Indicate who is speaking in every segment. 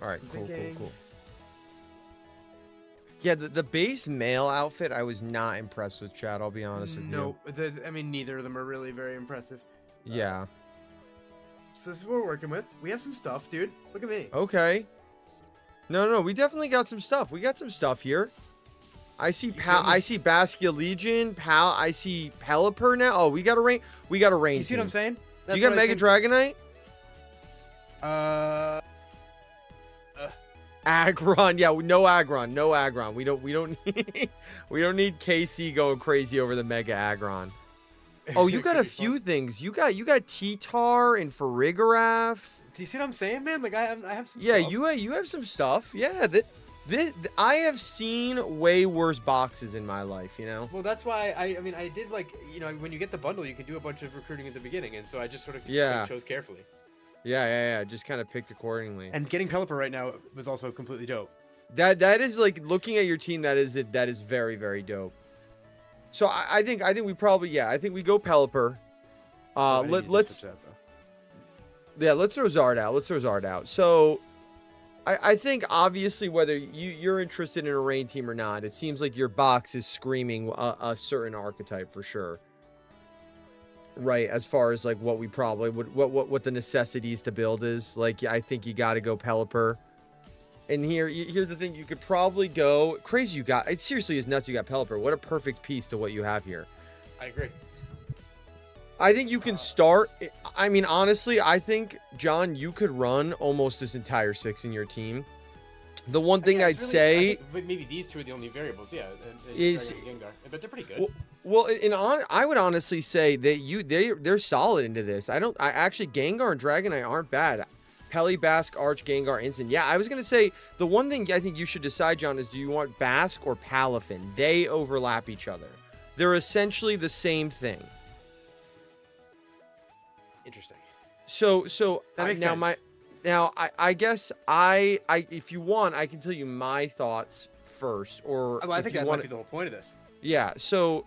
Speaker 1: All right, cool.
Speaker 2: Thinking.
Speaker 1: Yeah, the base male outfit, I was not impressed with, Chad. I'll be honest with you.
Speaker 2: No, I mean, neither of them are really very impressive.
Speaker 1: Yeah.
Speaker 2: So this is what we're working with. We have some stuff, dude. Look at me.
Speaker 1: Okay. No, we definitely got some stuff. We got some stuff here. I see I see Baskia Legion, I see Pelipper now. Oh, we got a rain.
Speaker 2: You see what I'm saying?
Speaker 1: Do you got Mega Dragonite? Aggron. Yeah, no Aggron. We don't need we don't need KC going crazy over the Mega Aggron. Oh, you got a few things. You got T-Tar and Farigiraf.
Speaker 2: Do you see what I'm saying, man? Like I have some
Speaker 1: Yeah,
Speaker 2: stuff.
Speaker 1: you have some stuff. Yeah, I have seen way worse boxes in my life, you know?
Speaker 2: Well, that's why I mean, I did, like, you know, when you get the bundle, you can do a bunch of recruiting at the beginning, and so I just sort of chose carefully.
Speaker 1: Yeah. Just kind of picked accordingly.
Speaker 2: And getting Pelipper right now was also completely dope.
Speaker 1: That is, like, looking at your team, that is very, very dope. So I think we probably, I think we go Pelipper. Let's throw Zard out. So I think obviously whether you're interested in a rain team or not, it seems like your box is screaming a certain archetype for sure. Right, as far as like what we probably would, what the necessities to build is. Like, I think you got to go Pelipper. And here's the thing, you could probably go crazy. It seriously is nuts. You got Pelipper. What a perfect piece to what you have here.
Speaker 2: I agree.
Speaker 1: I think you can start. I mean, honestly, I think, John, you could run almost this entire 6 in your team. The one thing I'd say,
Speaker 2: maybe these two are the only variables. Yeah,
Speaker 1: is
Speaker 2: Gengar, but they're pretty good.
Speaker 1: Well, I would honestly say that they're solid into this. I actually, Gengar and Dragonite aren't bad. Bask, Arch, Gengar, Instant. Yeah, I was gonna say the one thing I think you should decide, John, is do you want Bask or Palafin? They overlap each other. They're essentially the same thing.
Speaker 2: Interesting.
Speaker 1: So
Speaker 2: that makes
Speaker 1: now
Speaker 2: sense.
Speaker 1: I guess if you want, I can tell you my thoughts first. Or
Speaker 2: well, I think that might be the whole point of this.
Speaker 1: Yeah. So,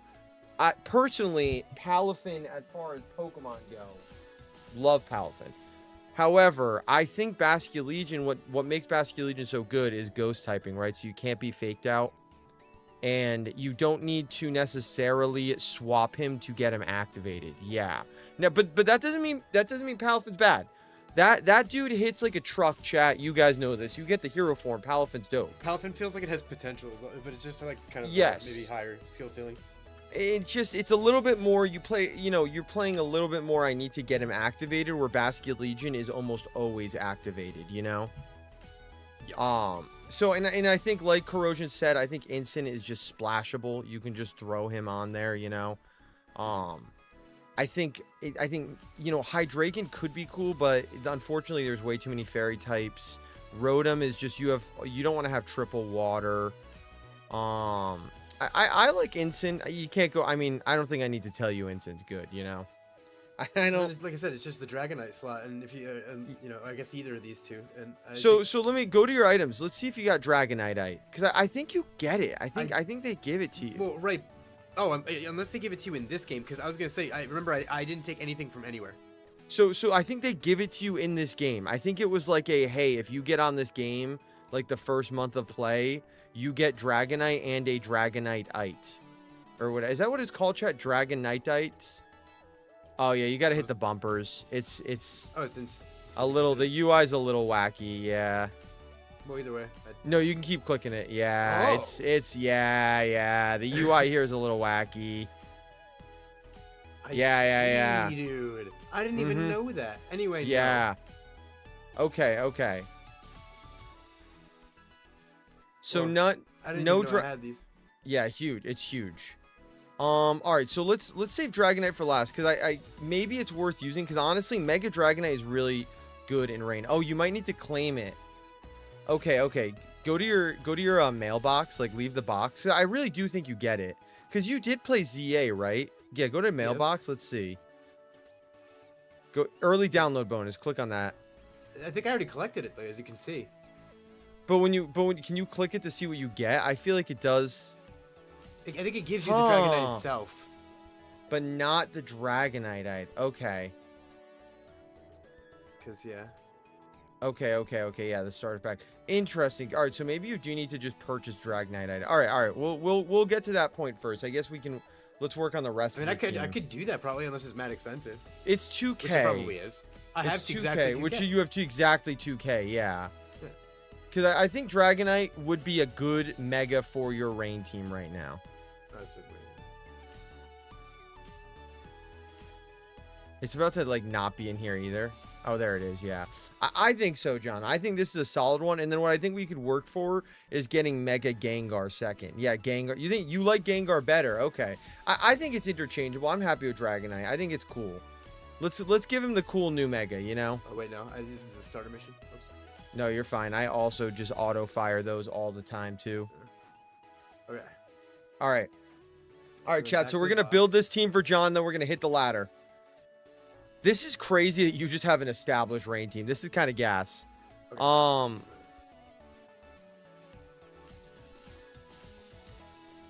Speaker 1: I personally, Palafin, as far as Pokemon go, love Palafin. However, I think Baskia Legion, what makes Baskia Legion so good is ghost typing, right? So you can't be faked out. And you don't need to necessarily swap him to get him activated. Yeah. Now, but that doesn't mean Palafin's bad. That dude hits like a truck, chat. You guys know this. You get the hero form. Palafin's dope.
Speaker 2: Palafin feels like it has potential, but it's just like kind of maybe higher skill ceiling.
Speaker 1: It's a little bit more, you're playing a little bit more, I need to get him activated, where Basket Legion is almost always activated, you know? Yep. So, and I think, like Corrosion said, I think Instant is just splashable. You can just throw him on there, you know? I think, Hydreigon could be cool, but unfortunately there's way too many fairy types. Rotom is just, you don't want to have triple water. I like Instant. You can't go. I mean, I don't think I need to tell you Instant's good. You know, I don't.
Speaker 2: Like I said, it's just the Dragonite slot, and if you, I guess either of these two. And
Speaker 1: so let me go to your items. Let's see if you got Dragonite, because I think you get it. I think they give it to you.
Speaker 2: Well, right. Oh, unless they give it to you in this game, because I was gonna say, I didn't take anything from anywhere.
Speaker 1: So I think they give it to you in this game. I think it was like hey, if you get on this game, like the first month of play, you get Dragonite and a Dragonite-ite. Or what is that what it's called, chat? Dragonite-ite? Oh yeah, you gotta hit the bumpers. It's a little, the UI's a little wacky, yeah.
Speaker 2: Well, either way.
Speaker 1: No, you can keep clicking it. Yeah, yeah. The UI here is a little wacky. Yeah.
Speaker 2: Dude. I didn't even know that. Anyway,
Speaker 1: yeah. No. Okay. So
Speaker 2: I didn't know I had these.
Speaker 1: Yeah, huge. It's huge. All right. So let's save Dragonite for last, because I maybe it's worth using, because honestly, Mega Dragonite is really good in rain. Oh, you might need to claim it. Okay. Go to your mailbox. Like, leave the box. I really do think you get it, because you did play ZA, right? Yeah. Go to mailbox. Yes. Let's see. Go early download bonus. Click on that.
Speaker 2: I think I already collected it though, as you can see.
Speaker 1: But can you click it to see what you get? I feel like it does.
Speaker 2: I think it gives you the Dragonite itself.
Speaker 1: But not the Dragonite. Okay.
Speaker 2: Because, yeah.
Speaker 1: Okay. Yeah, the starter pack. Interesting. All right, so maybe you do need to just purchase Dragonite item. All right. We'll get to that point first. I guess we can. Let's work on the rest.
Speaker 2: I mean,
Speaker 1: of the
Speaker 2: I
Speaker 1: team.
Speaker 2: could do that probably unless it's mad expensive.
Speaker 1: It's 2K.
Speaker 2: Which it probably is. I have
Speaker 1: It's 2K,
Speaker 2: exactly 2K.
Speaker 1: which you have to exactly 2K. Yeah. Because I think Dragonite would be a good mega for your rain team right now. It's about to like not be in here either. Oh, there it is. Yeah, I think so, John. I think this is a solid one. And then what I think we could work for is getting Mega Gengar second. Yeah, Gengar. You like Gengar better? Okay. I think it's interchangeable. I'm happy with Dragonite. I think it's cool. Let's give him the cool new Mega. You know.
Speaker 2: Oh wait, no. This is a starter mission. Oops.
Speaker 1: No, you're fine. I also just auto fire those all the time too.
Speaker 2: Okay.
Speaker 1: All right, Chad. So we're gonna build this team for John. Then we're gonna hit the ladder. This is crazy that you just have an established rain team. This is kind of gas.
Speaker 2: Okay.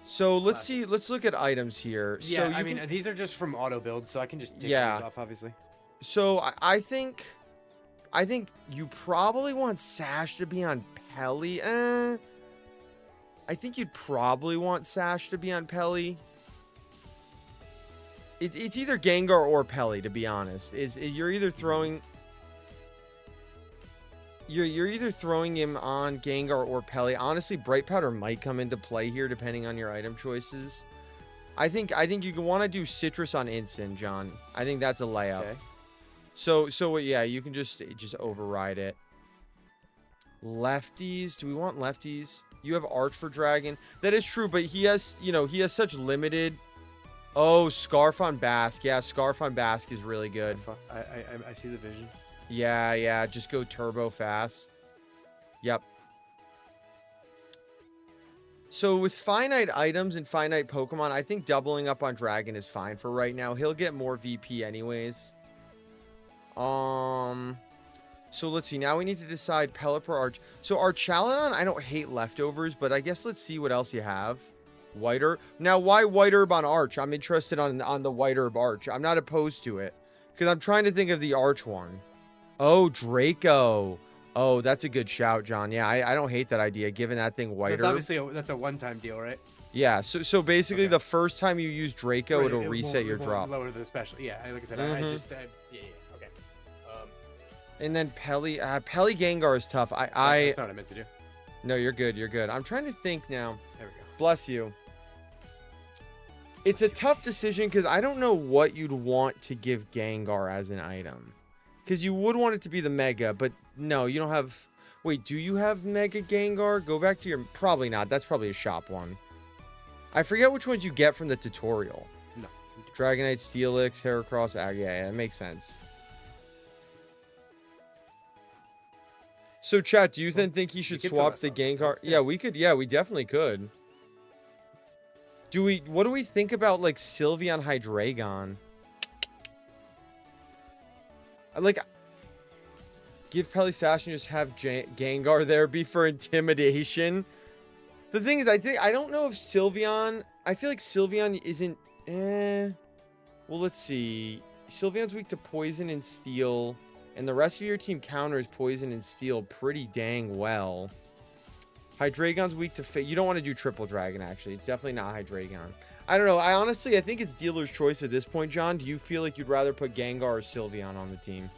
Speaker 1: So let's see. Let's look at items here.
Speaker 2: Yeah,
Speaker 1: so
Speaker 2: I mean, these are just from auto build, so I can just take these off, obviously.
Speaker 1: So I think you probably want Sash to be on Pelly. I think you'd probably want Sash to be on Pelly. It's either Gengar or Pelly, to be honest. You're either throwing him on Gengar or Pelly. Honestly, Bright Powder might come into play here depending on your item choices. I think you can want to do Citrus on Instant, John. I think that's a layup.
Speaker 2: Okay.
Speaker 1: So yeah, you can just override it. Lefties, do we want lefties? You have Arch for Dragon. That is true, but he has such limited. Oh, Scarf on Bask. Yeah, Scarf on Bask is really good.
Speaker 2: I see the vision.
Speaker 1: Yeah. Just go turbo fast. Yep. So with finite items and finite Pokemon, I think doubling up on Dragon is fine for right now. He'll get more VP anyways. So let's see. Now we need to decide Pelipper, Arch. So Archaludon, I don't hate leftovers, but I guess let's see what else you have. White Herb. Now, why White Herb on Arch? I'm interested on the White Herb Arch. I'm not opposed to it. Because I'm trying to think of the Arch one. Oh, Draco. Oh, that's a good shout, John. Yeah, I don't hate that idea, given that thing White Herb.
Speaker 2: Obviously that's a one-time deal, right?
Speaker 1: Yeah, so basically the first time you use Draco,
Speaker 2: right,
Speaker 1: it'll reset your drop.
Speaker 2: Lower the special. Yeah, like I said,
Speaker 1: Mm-hmm.
Speaker 2: yeah, okay.
Speaker 1: And then Pelly Gengar is tough.
Speaker 2: That's not what I meant to do.
Speaker 1: No, you're good. I'm trying to think now.
Speaker 2: There we go.
Speaker 1: Bless you. It's a tough decision because I don't know what you'd want to give Gengar as an item. Because you would want it to be the Mega, but no, you don't have... Wait, do you have Mega Gengar? Go back to your... Probably not. That's probably a shop one. I forget which ones you get from the tutorial.
Speaker 2: No.
Speaker 1: Dragonite, Steelix, Heracross, yeah, that makes sense. So, chat, do you then think he should swap the Gengar? Yeah, we could. Yeah, we definitely could. What do we think about, like, Sylveon Hydreigon? Like, give Pelly Sash and just have Gengar there be for intimidation. The thing is, I don't know if Sylveon... I feel like Sylveon isn't... Well, let's see. Sylveon's weak to Poison and Steel. And the rest of your team counters Poison and Steel pretty dang well. Hydreigon's weak to... You don't want to do Triple Dragon, actually. It's definitely not Hydreigon. I don't know. I think it's dealer's choice at this point, John. Do you feel like you'd rather put Gengar or Sylveon on the team?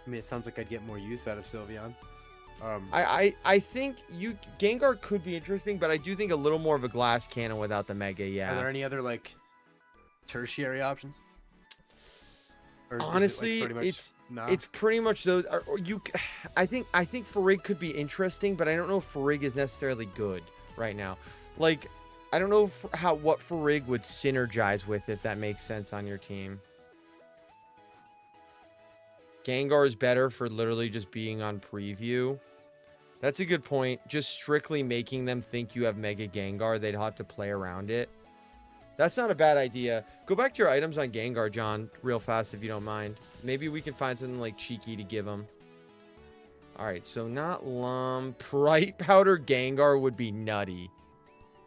Speaker 2: I mean, it sounds like I'd get more use out of Sylveon.
Speaker 1: I think Gengar could be interesting, but I do think a little more of a glass cannon without the Mega, yeah.
Speaker 2: Are there any other, like, tertiary options? Or
Speaker 1: honestly, it's pretty much those. I think Farig could be interesting, but I don't know if Farig is necessarily good right now. Like, I don't know what Farig would synergize with, if that makes sense on your team. Gengar is better for literally just being on preview. That's a good point. Just strictly making them think you have Mega Gengar. They'd have to play around it. That's not a bad idea. Go back to your items on Gengar, John, real fast if you don't mind. Maybe we can find something like cheeky to give him. All right, so not Bright Powder Gengar would be nutty.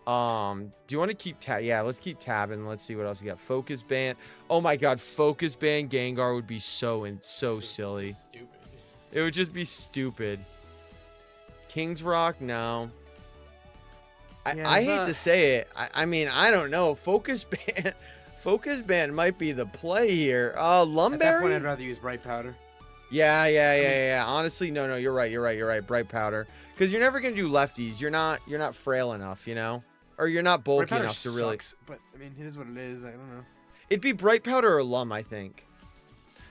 Speaker 1: Do you want to keep yeah, let's keep tabbing. Let's see what else you got. Focus Band. Oh my god, Focus Band Gengar would be so silly.
Speaker 2: Stupid.
Speaker 1: It would just be stupid. King's Rock, no. I hate to say it. I mean, I don't know. Focus Band might be the play here. Lumberry?
Speaker 2: At that point, I'd rather use Bright Powder.
Speaker 1: Yeah. Honestly, no. You're right. Bright Powder. Because you're never gonna do lefties. You're not frail enough, you know, or you're not bulky enough to really.
Speaker 2: But I mean, it is what it is. I don't know.
Speaker 1: It'd be Bright Powder or Lum, I think.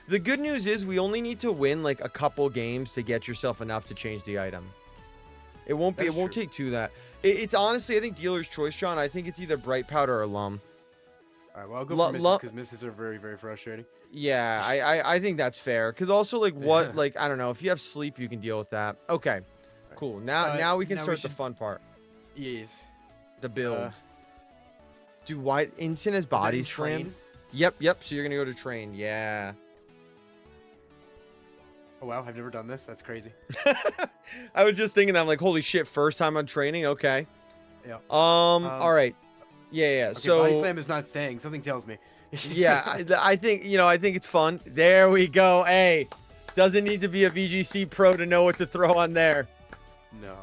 Speaker 1: The good news is we only need to win like a couple games to get yourself enough to change the item. It won't be. It won't take two that. It's honestly, I think dealer's choice, John. I think it's either Bright Powder or Lum.
Speaker 2: All right, well, I'll go for misses because misses are very, very frustrating.
Speaker 1: Yeah, I think that's fair. Because also, like, what, like, I don't know. If you have sleep, you can deal with that. Okay, cool. Now we can start the fun part.
Speaker 2: Yes.
Speaker 1: The build. Dude, why Instant as body slam? Yep. So you're gonna go to train. Yeah.
Speaker 2: Oh wow, I've never done this. That's crazy.
Speaker 1: I was just thinking that, I'm like, holy shit, first time on training. Okay.
Speaker 2: Yeah.
Speaker 1: All right. Yeah.
Speaker 2: Okay,
Speaker 1: so
Speaker 2: body slam is not staying. Something tells me.
Speaker 1: Yeah, I think it's fun. There we go. Hey, doesn't need to be a VGC pro to know what to throw on there.
Speaker 2: No.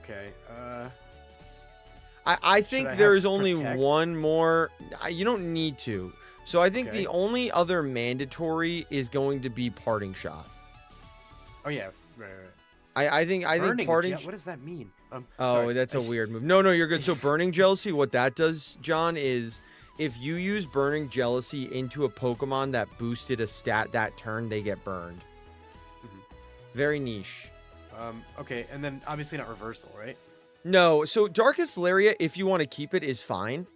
Speaker 2: Okay.
Speaker 1: I think there is only one more. You don't need to. So I think the only other mandatory is going to be parting shot.
Speaker 2: Oh yeah, right.
Speaker 1: I think parting.
Speaker 2: What does that mean?
Speaker 1: Sorry. That's a weird move. No, you're good. So burning jealousy, what that does, John, is if you use burning jealousy into a Pokemon that boosted a stat that turn, they get burned. Very niche.
Speaker 2: Okay, and then obviously not reversal, right?
Speaker 1: No. So Darkest Lariat, if you want to keep it, is fine.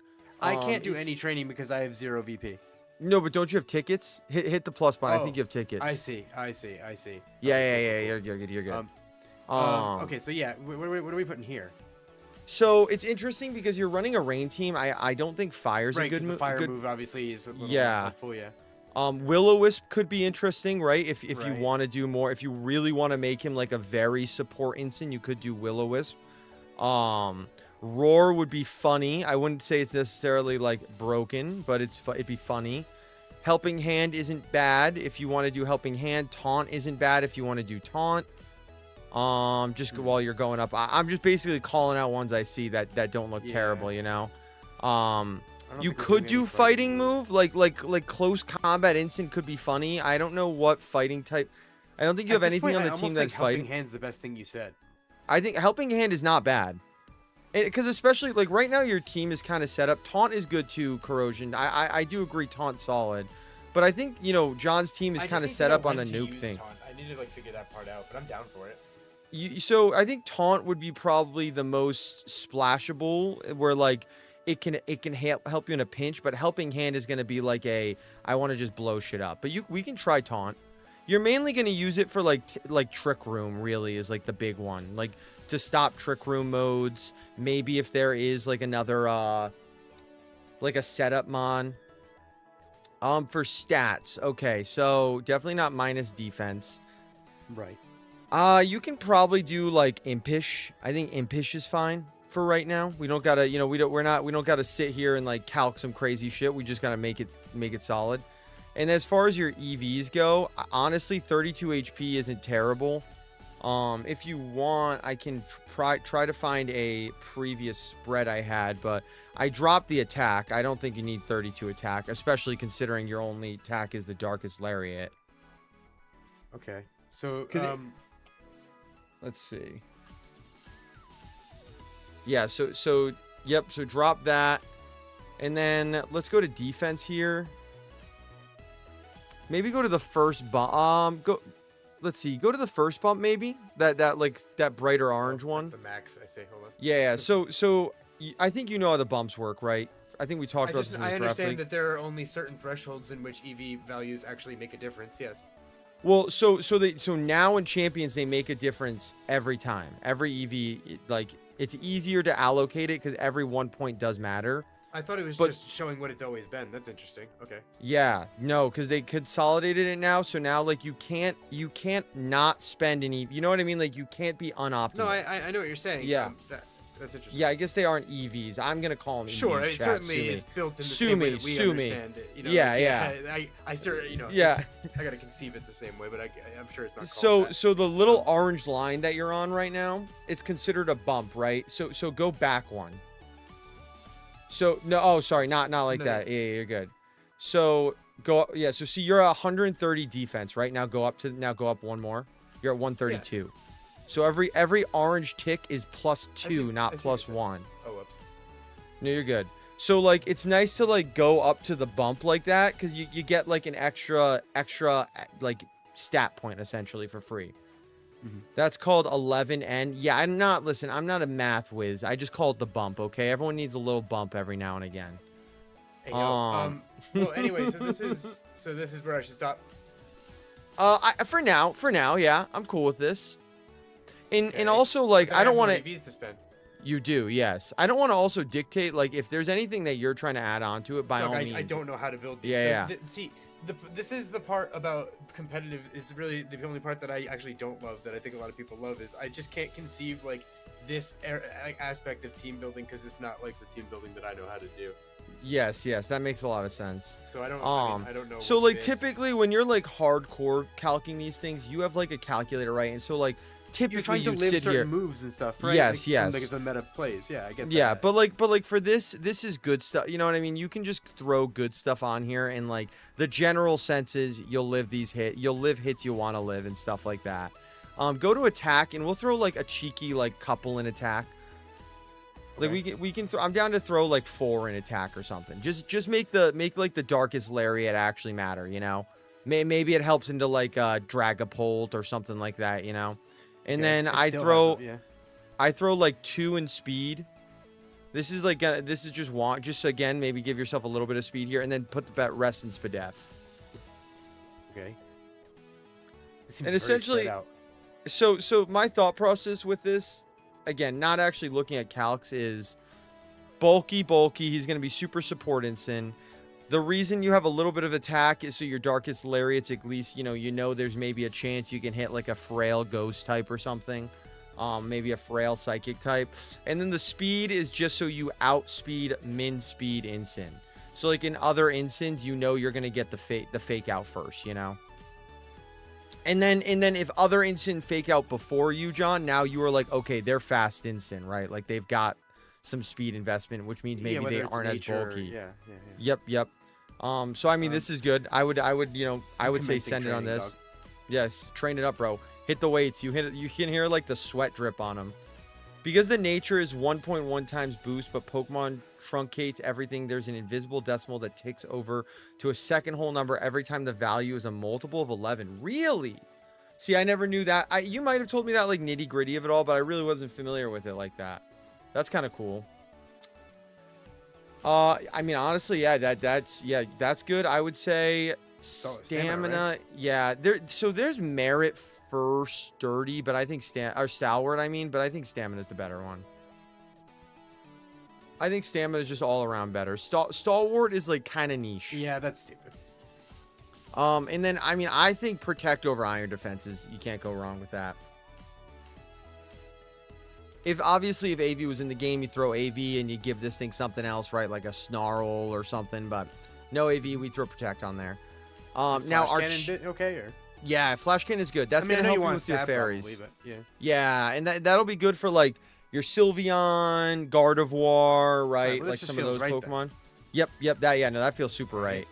Speaker 2: I can't do any training because I have 0 VP.
Speaker 1: No, but don't you have tickets? Hit the plus button. I think you have tickets.
Speaker 2: I see.
Speaker 1: Yeah. You're good.
Speaker 2: Okay, so yeah, what are we putting here?
Speaker 1: So it's interesting because you're running a rain team. I don't think fire's a good move.
Speaker 2: The fire move obviously is a little helpful, yeah.
Speaker 1: Will-O-Wisp could be interesting, right? If you want to do more, if you really want to make him like a very support instant, you could do Will-O-Wisp. Roar would be funny. I wouldn't say it's necessarily like broken, but it'd be funny. Helping Hand isn't bad if you want to do Helping Hand. Taunt isn't bad if you want to do Taunt. Just while you're going up, I'm just basically calling out ones I see that don't look terrible, you know. You could do fighting move like close combat instant could be funny. I don't know what fighting type. I don't think you have anything on the team that's fighting.
Speaker 2: Helping Hand's the best thing you said.
Speaker 1: I think Helping Hand is not bad. Because especially like right now your team is kind of set up. Taunt is good too, Corrosion. I do agree Taunt's solid. But I think, John's team is kind of set up on a nuke thing.
Speaker 2: Taunt. I need to figure that part out, but I'm down for it.
Speaker 1: So I think Taunt would be probably the most splashable, where like it can help you in a pinch, but Helping Hand is going to be like I want to just blow shit up. But we can try Taunt. You're mainly going to use it for like Trick Room, really, is like the big one. Like to stop Trick Room modes. Maybe if there is like another like a setup mon. For stats. Okay, so definitely not minus defense.
Speaker 2: Right.
Speaker 1: You can probably do like Impish. I think Impish is fine for right now. We don't gotta, we don't gotta sit here and like calc some crazy shit. We just gotta make it solid. And as far as your EVs go, honestly, 32 HP isn't terrible. If you want, I can try to find a previous spread I had, but I dropped the attack. I don't think you need 32 attack, especially considering your only attack is the Darkest Lariat.
Speaker 2: Okay. So,
Speaker 1: let's see. Yeah, so drop that. And then let's go to defense here. Maybe go to the first bump. Let's see. Go to the first bump maybe. That brighter orange one.
Speaker 2: The max, I say. Hold on.
Speaker 1: Yeah. So I think you know how the bumps work, right? I think we talked about this in the draft league.
Speaker 2: I understand that there are only certain thresholds in which EV values actually make a difference. Yes.
Speaker 1: Well, so now in Champions they make a difference every time. Every EV, like it's easier to allocate it because every 1 point does matter.
Speaker 2: I thought it was just showing what it's always been. That's interesting. Okay.
Speaker 1: Yeah, no, because they consolidated it now. So now, like, you can't not spend any. You know what I mean? Like, you can't be unoptimal.
Speaker 2: No, I know what you're saying.
Speaker 1: Yeah.
Speaker 2: That's interesting.
Speaker 1: Yeah, I guess they aren't EVs. I'm gonna call them
Speaker 2: Sure,
Speaker 1: EVs.
Speaker 2: it
Speaker 1: chat.
Speaker 2: certainly is built in the same way that we understand it. You know,
Speaker 1: Yeah.
Speaker 2: I start, you know,
Speaker 1: Yeah.
Speaker 2: I gotta conceive it the same way, but I'm sure it's not called that.
Speaker 1: So the little orange line that you're on right now, it's considered a bump, right? So go back one. So no, oh sorry, not like that. Yeah, you're good. So go, yeah. So see, you're at 130 defense right now. Go up one more. You're at 132. Yeah. So every orange tick is +2, not +1.
Speaker 2: Oh, whoops.
Speaker 1: No, you're good. So like it's nice to like go up to the bump like that because you get like an extra like stat point essentially for free. That's called 11N. Yeah, I'm not a math whiz. I just call it the bump, okay? Everyone needs a little bump every now and again.
Speaker 2: Hey, well, anyway, so this is where I should stop.
Speaker 1: For now, yeah, I'm cool with this. And also like I don't want to
Speaker 2: EVs to spend.
Speaker 1: You do, yes. I don't want to also dictate like if there's anything that you're trying to add on to it by all means.
Speaker 2: I don't know how to build these.
Speaker 1: Yeah.
Speaker 2: See, this is the part about competitive is really the only part that I actually don't love that I think a lot of people love is I just can't conceive like this aspect of team building because it's not like the team building that I know how to do.
Speaker 1: Yes, that makes a lot of sense.
Speaker 2: So I don't I don't know.
Speaker 1: So like typically when you're like hardcore calcing these things, you have like a calculator, right? And so like typically
Speaker 2: you're trying to live certain moves and stuff, right?
Speaker 1: Yes,
Speaker 2: like, like the meta plays. Yeah, I get that.
Speaker 1: Yeah, but like for this is good stuff. You know what I mean? You can just throw good stuff on here and like the general sense is you'll live hits you want to live and stuff like that. Go to attack and we'll throw like a cheeky like couple in attack. Like we can I'm down to throw like 4 in attack or something. Just make like the darkest lariat actually matter, you know? Maybe it helps into like Dragapult or something like that, you know? And then I throw like 2 in speed. This is like just again maybe give yourself a little bit of speed here and then put the rest in Spadef.
Speaker 2: Okay.
Speaker 1: And essentially so my thought process with this, again, not actually looking at calcs, is bulky. He's going to be super support instant. The reason you have a little bit of attack is so your darkest lariats, at least, you know there's maybe a chance you can hit like a frail ghost type or something. Maybe a frail psychic type. And then the speed is just so you outspeed min speed instant. So like in other instants, you're going to get the fake out first, you know? And then if other instant fake out before you, John, now you are like, okay, they're fast instant, right? Like they've got some speed investment, which means maybe they aren't as bulky.
Speaker 2: Yeah.
Speaker 1: Yep. So I mean, this is good. I would say send it on this. Dog. Yes, train it up, bro. Hit the weights. You can hear like the sweat drip on them. Because the nature is 1.1 times boost, but Pokemon truncates everything. There's an invisible decimal that ticks over to a second whole number every time the value is a multiple of 11. Really? See, I never knew that. You might have told me that like nitty gritty of it all, but I really wasn't familiar with it like that. That's kind of cool. I mean, honestly, yeah, that's good. I would say stamina, right? Yeah. There's merit for sturdy, but I think stalwart. But I think stamina is the better one. I think stamina is just all around better. Stalwart is like kind of niche.
Speaker 2: Yeah, that's stupid.
Speaker 1: And then I mean, I think protect over iron defenses. You can't go wrong with that. If AV was in the game, you throw AV and you give this thing something else, right? Like a Snarl or something, but no AV, we throw protect on there. Now
Speaker 2: our okay or?
Speaker 1: Yeah, Flash Cannon is good. That's gonna help you with your fairies.
Speaker 2: Probably,
Speaker 1: yeah, and that'll be good for like your Sylveon, Gardevoir, right? Like some of those Pokemon. Then. Yep. That feels super right.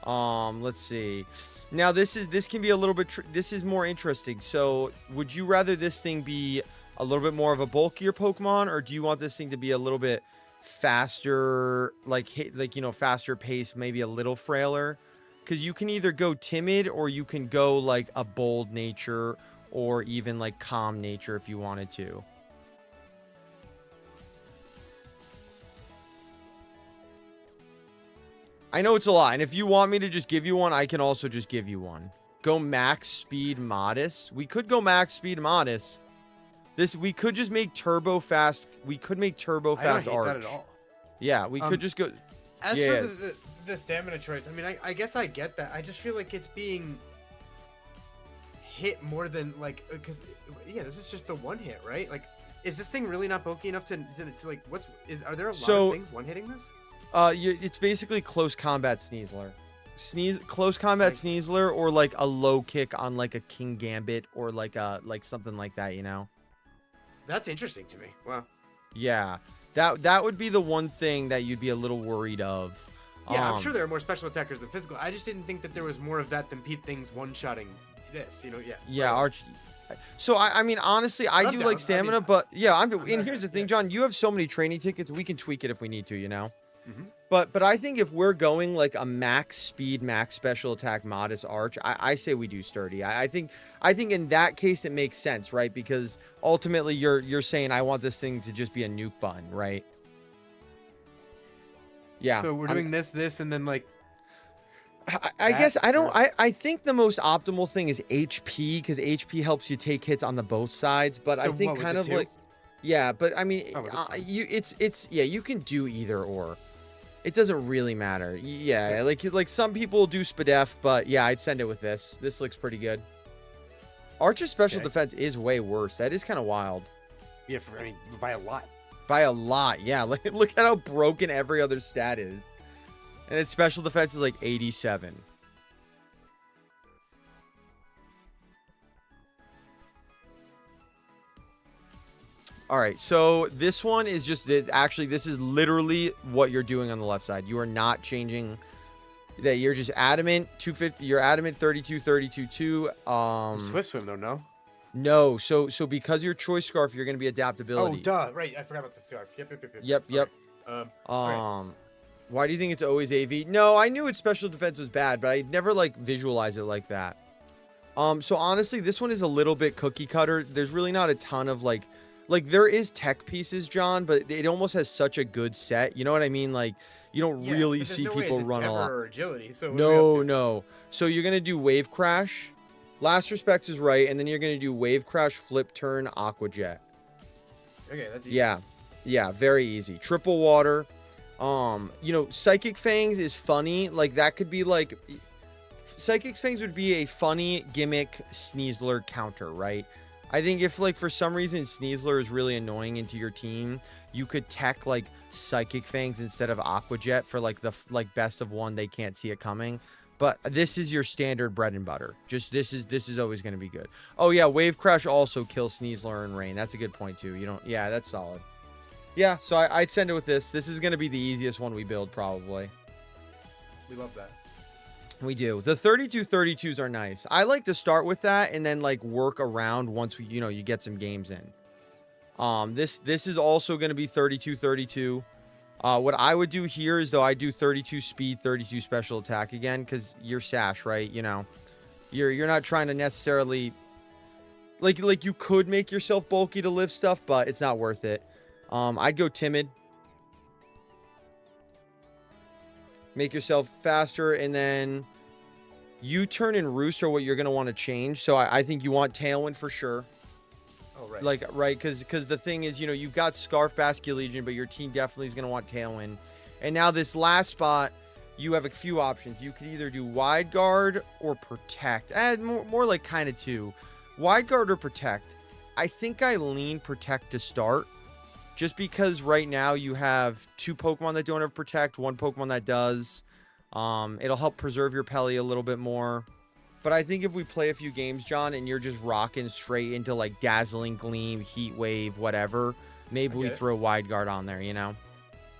Speaker 1: Let's see. Now this can be a little bit. This is more interesting. So, would you rather this thing be a little bit more of a bulkier Pokemon, or do you want this thing to be a little bit faster, faster pace, maybe a little frailer? Because you can either go timid or you can go like a bold nature or even like calm nature if you wanted to. I know it's a lot, and if you want me to just give you one, I can also just give you one. Go max speed modest. We could go max speed modest. We could just make turbo fast. We could make turbo fast
Speaker 2: I don't hate that at all.
Speaker 1: Yeah, we could just go.
Speaker 2: As for the stamina choice, I mean, I guess I get that. I just feel like it's being hit more than like because this is just the one hit, right? Like Is this thing really not bulky enough to like are there a lot
Speaker 1: So-
Speaker 2: of things one hitting this?
Speaker 1: It's basically close combat Sneasler. Close combat Sneasler, or like a low kick on like a King Gambit, or like something like that, you know?
Speaker 2: That's interesting to me. Wow.
Speaker 1: Yeah. That would be the one thing that you'd be a little worried of.
Speaker 2: Yeah, I'm sure there are more special attackers than physical. I just didn't think that there was more of that than things one-shotting this, you know? Yeah.
Speaker 1: Yeah,
Speaker 2: right.
Speaker 1: So I mean, honestly, I
Speaker 2: I'm
Speaker 1: do
Speaker 2: down.
Speaker 1: like stamina, but yeah, and
Speaker 2: not
Speaker 1: here's the
Speaker 2: down,
Speaker 1: thing,
Speaker 2: yeah.
Speaker 1: John, you have so many training tickets, we can tweak it if we need to, you know?
Speaker 2: Mhm.
Speaker 1: But I think if we're going like a max speed, max special attack, modest arch, I say we do sturdy. I think in that case it makes sense, right? Because ultimately you're saying I want this thing to just be a nuke button, right? Yeah.
Speaker 2: So we're doing this, and then like.
Speaker 1: I guess
Speaker 2: that,
Speaker 1: I don't.
Speaker 2: or-
Speaker 1: I think the most optimal thing is HP, because HP helps you take hits on the both sides. But I
Speaker 2: So
Speaker 1: think
Speaker 2: what, with
Speaker 1: kind
Speaker 2: the
Speaker 1: of
Speaker 2: two?
Speaker 1: like, yeah. But I mean,
Speaker 2: Oh, that's fine.
Speaker 1: you can do either or. It doesn't really matter. Yeah, like some people do Spadef, but yeah, I'd send it with this. This looks pretty good. Archer's special
Speaker 2: Okay.
Speaker 1: defense is way worse. That is kind of wild.
Speaker 2: Yeah, I mean, by a lot.
Speaker 1: By a lot, yeah. Look at how broken every other stat is. And its special defense is like 87. All right, so this one is just actually this is literally what you're doing on the left side. You are not changing that. You're just adamant 250. You're adamant 32 32 2.
Speaker 2: Swift swim though, no.
Speaker 1: No, so because you're choice scarf, you're going to be
Speaker 2: Oh,
Speaker 1: adaptability.
Speaker 2: duh. Right, I forgot about the scarf.
Speaker 1: Yep.
Speaker 2: Okay. Alright.
Speaker 1: Why do you think it's always AV? No, I knew its special defense was bad, but I never like visualize it like that. So honestly, this one is a little bit cookie cutter. There's really not a ton of like there is tech pieces, John, but it almost has such a good set. You know what I mean? Like you don't
Speaker 2: Yeah,
Speaker 1: really
Speaker 2: but there's
Speaker 1: see
Speaker 2: no way
Speaker 1: people
Speaker 2: it's
Speaker 1: run a
Speaker 2: endeavor
Speaker 1: lot.
Speaker 2: or agility. So what are we up to?
Speaker 1: No. So you're gonna do wave crash. Last respects is right, and then you're gonna do wave crash, flip turn, aqua jet.
Speaker 2: Okay, that's easy.
Speaker 1: Yeah, very easy. Triple water. Psychic fangs is funny. Like that could be like Psychic fangs would be a funny gimmick Sneasler counter, right? I think if like for some reason Sneasler is really annoying into your team, you could tech like Psychic fangs instead of aqua jet for like the best of one, they can't see it coming. But this is your standard bread and butter. Just this is always going to be good. Oh yeah, wave crash also kills Sneasler and rain. That's a good point too. Yeah, that's solid. Yeah, so I'd send it with this. This is going to be the easiest one we build probably.
Speaker 2: We love that.
Speaker 1: We do. The 32-32s are nice. I like to start with that and then like work around once you get some games in. This is also going to be 32-32. What I would do here is though I do 32 speed, 32 special attack again, because you're Sash, right? You're not trying to necessarily like you could make yourself bulky to live stuff, but it's not worth it. I'd go timid. Make yourself faster, and then U-turn and roost are what you're gonna want to change. So I think you want tailwind for sure.
Speaker 2: Oh, right.
Speaker 1: Right, because the thing is, you've got Scarf Basket Legion, but your team definitely is gonna want tailwind. And now this last spot, you have a few options. You could either do wide guard or protect. More like kind of two. Wide guard or protect. I think I lean protect to start. Just because right now you have two Pokemon that don't have protect, one Pokemon that does. It'll help preserve your Pelly a little bit more. But I think if we play a few games, John, and you're just rocking straight into like Dazzling Gleam, Heat Wave, whatever, maybe we throw wide guard on there,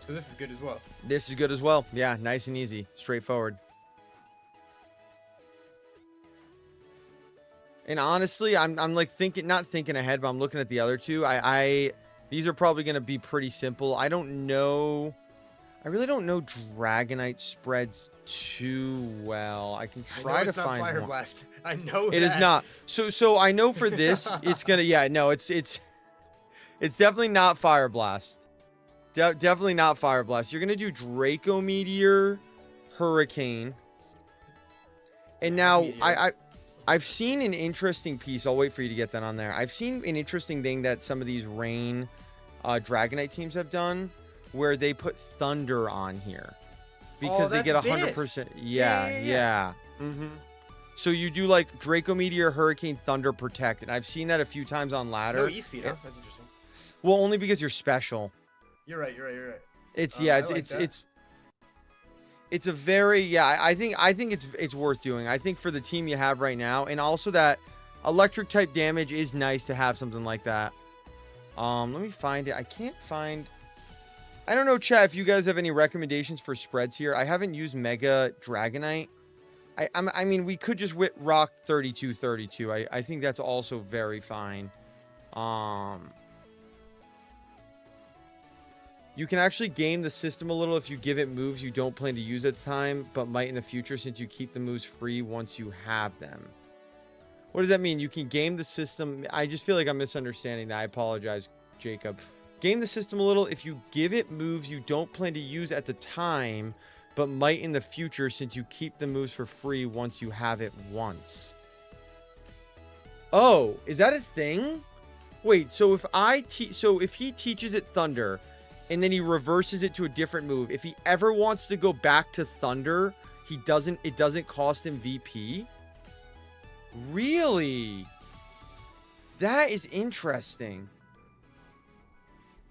Speaker 2: So this is good as well.
Speaker 1: This is good as well. Yeah, nice and easy. Straightforward. And honestly, I'm like not thinking ahead, but I'm looking at the other two. These are probably going to be pretty simple. I really don't know Dragonite spreads too well. I can try to find
Speaker 2: Fire
Speaker 1: one.
Speaker 2: Blast. I know
Speaker 1: It is not. So I know for this, it's going to, it's definitely not Fire Blast. Definitely not Fire Blast. You're going to do Draco Meteor, Hurricane. And now I've seen an interesting piece. I'll wait for you to get that on there. I've seen an interesting thing that some of these rain Dragonite teams have done, where they put Thunder on here because they get 100%. Yeah. So you do like Draco Meteor, Hurricane, Thunder, Protect, and I've seen that a few times on ladder.
Speaker 2: No E-Speed, huh? That's interesting.
Speaker 1: Well, only because you're special.
Speaker 2: You're right.
Speaker 1: It's
Speaker 2: I like that.
Speaker 1: it's a very, yeah, I think it's worth doing. I think for the team you have right now, and also that electric type damage is nice to have something like that. Let me find it. I can't find. I don't know, chat, if you guys have any recommendations for spreads here. I haven't used Mega Dragonite. I mean, we could just rock 32. I think that's also very fine. You can actually game the system a little if you give it moves you don't plan to use at the time, but might in the future since you keep the moves free once you have them. What does that mean? You can game the system. I just feel like I'm misunderstanding that. I apologize, Jacob. Game the system a little if you give it moves you don't plan to use at the time, but might in the future since you keep the moves for free once you have it once. Oh, is that a thing? Wait, so if he teaches it Thunder and then he reverses it to a different move, if he ever wants to go back to Thunder, it doesn't cost him VP? Really? That is interesting.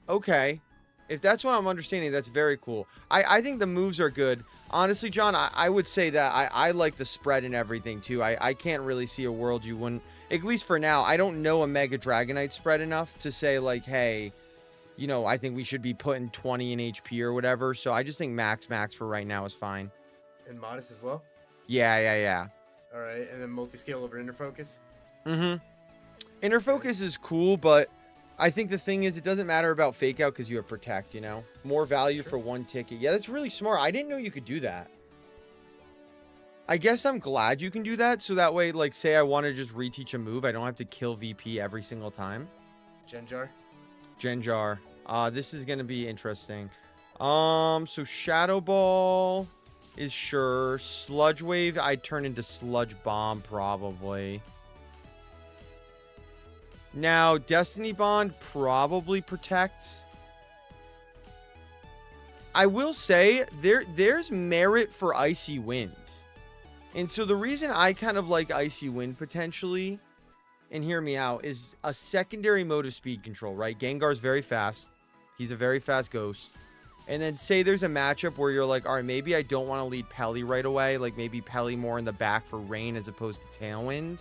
Speaker 1: Okay. If that's what I'm understanding, that's very cool. I think the moves are good. Honestly, John, I would say that I like the spread and everything, too. I can't really see a world you wouldn't... At least for now, I don't know a Mega Dragonite spread enough to say, like, hey, you know, I think we should be putting 20 in HP or whatever. So I just think max for right now is fine.
Speaker 2: And Modest as well?
Speaker 1: Yeah.
Speaker 2: All right. And then multi-scale over Inner Focus?
Speaker 1: Mm-hmm. Inner Focus is cool, but I think the thing is it doesn't matter about Fake Out because you have Protect, you know? More value for one ticket. Yeah, that's really smart. I didn't know you could do that. I guess I'm glad you can do that, so that way, like, say I want to just reteach a move, I don't have to kill VP every single time. Genjar. This is going to be interesting. So Shadow Ball is sure. Sludge Wave, I'd turn into Sludge Bomb, probably. Now, Destiny Bond probably protects. I will say, there's merit for Icy Wind. And so the reason I kind of like Icy Wind potentially, and hear me out, is a secondary mode of speed control, right? Gengar's very fast. He's a very fast ghost. And then say there's a matchup where you're like, all right, maybe I don't want to lead Pelly right away. Like maybe Pelly more in the back for Rain as opposed to Tailwind.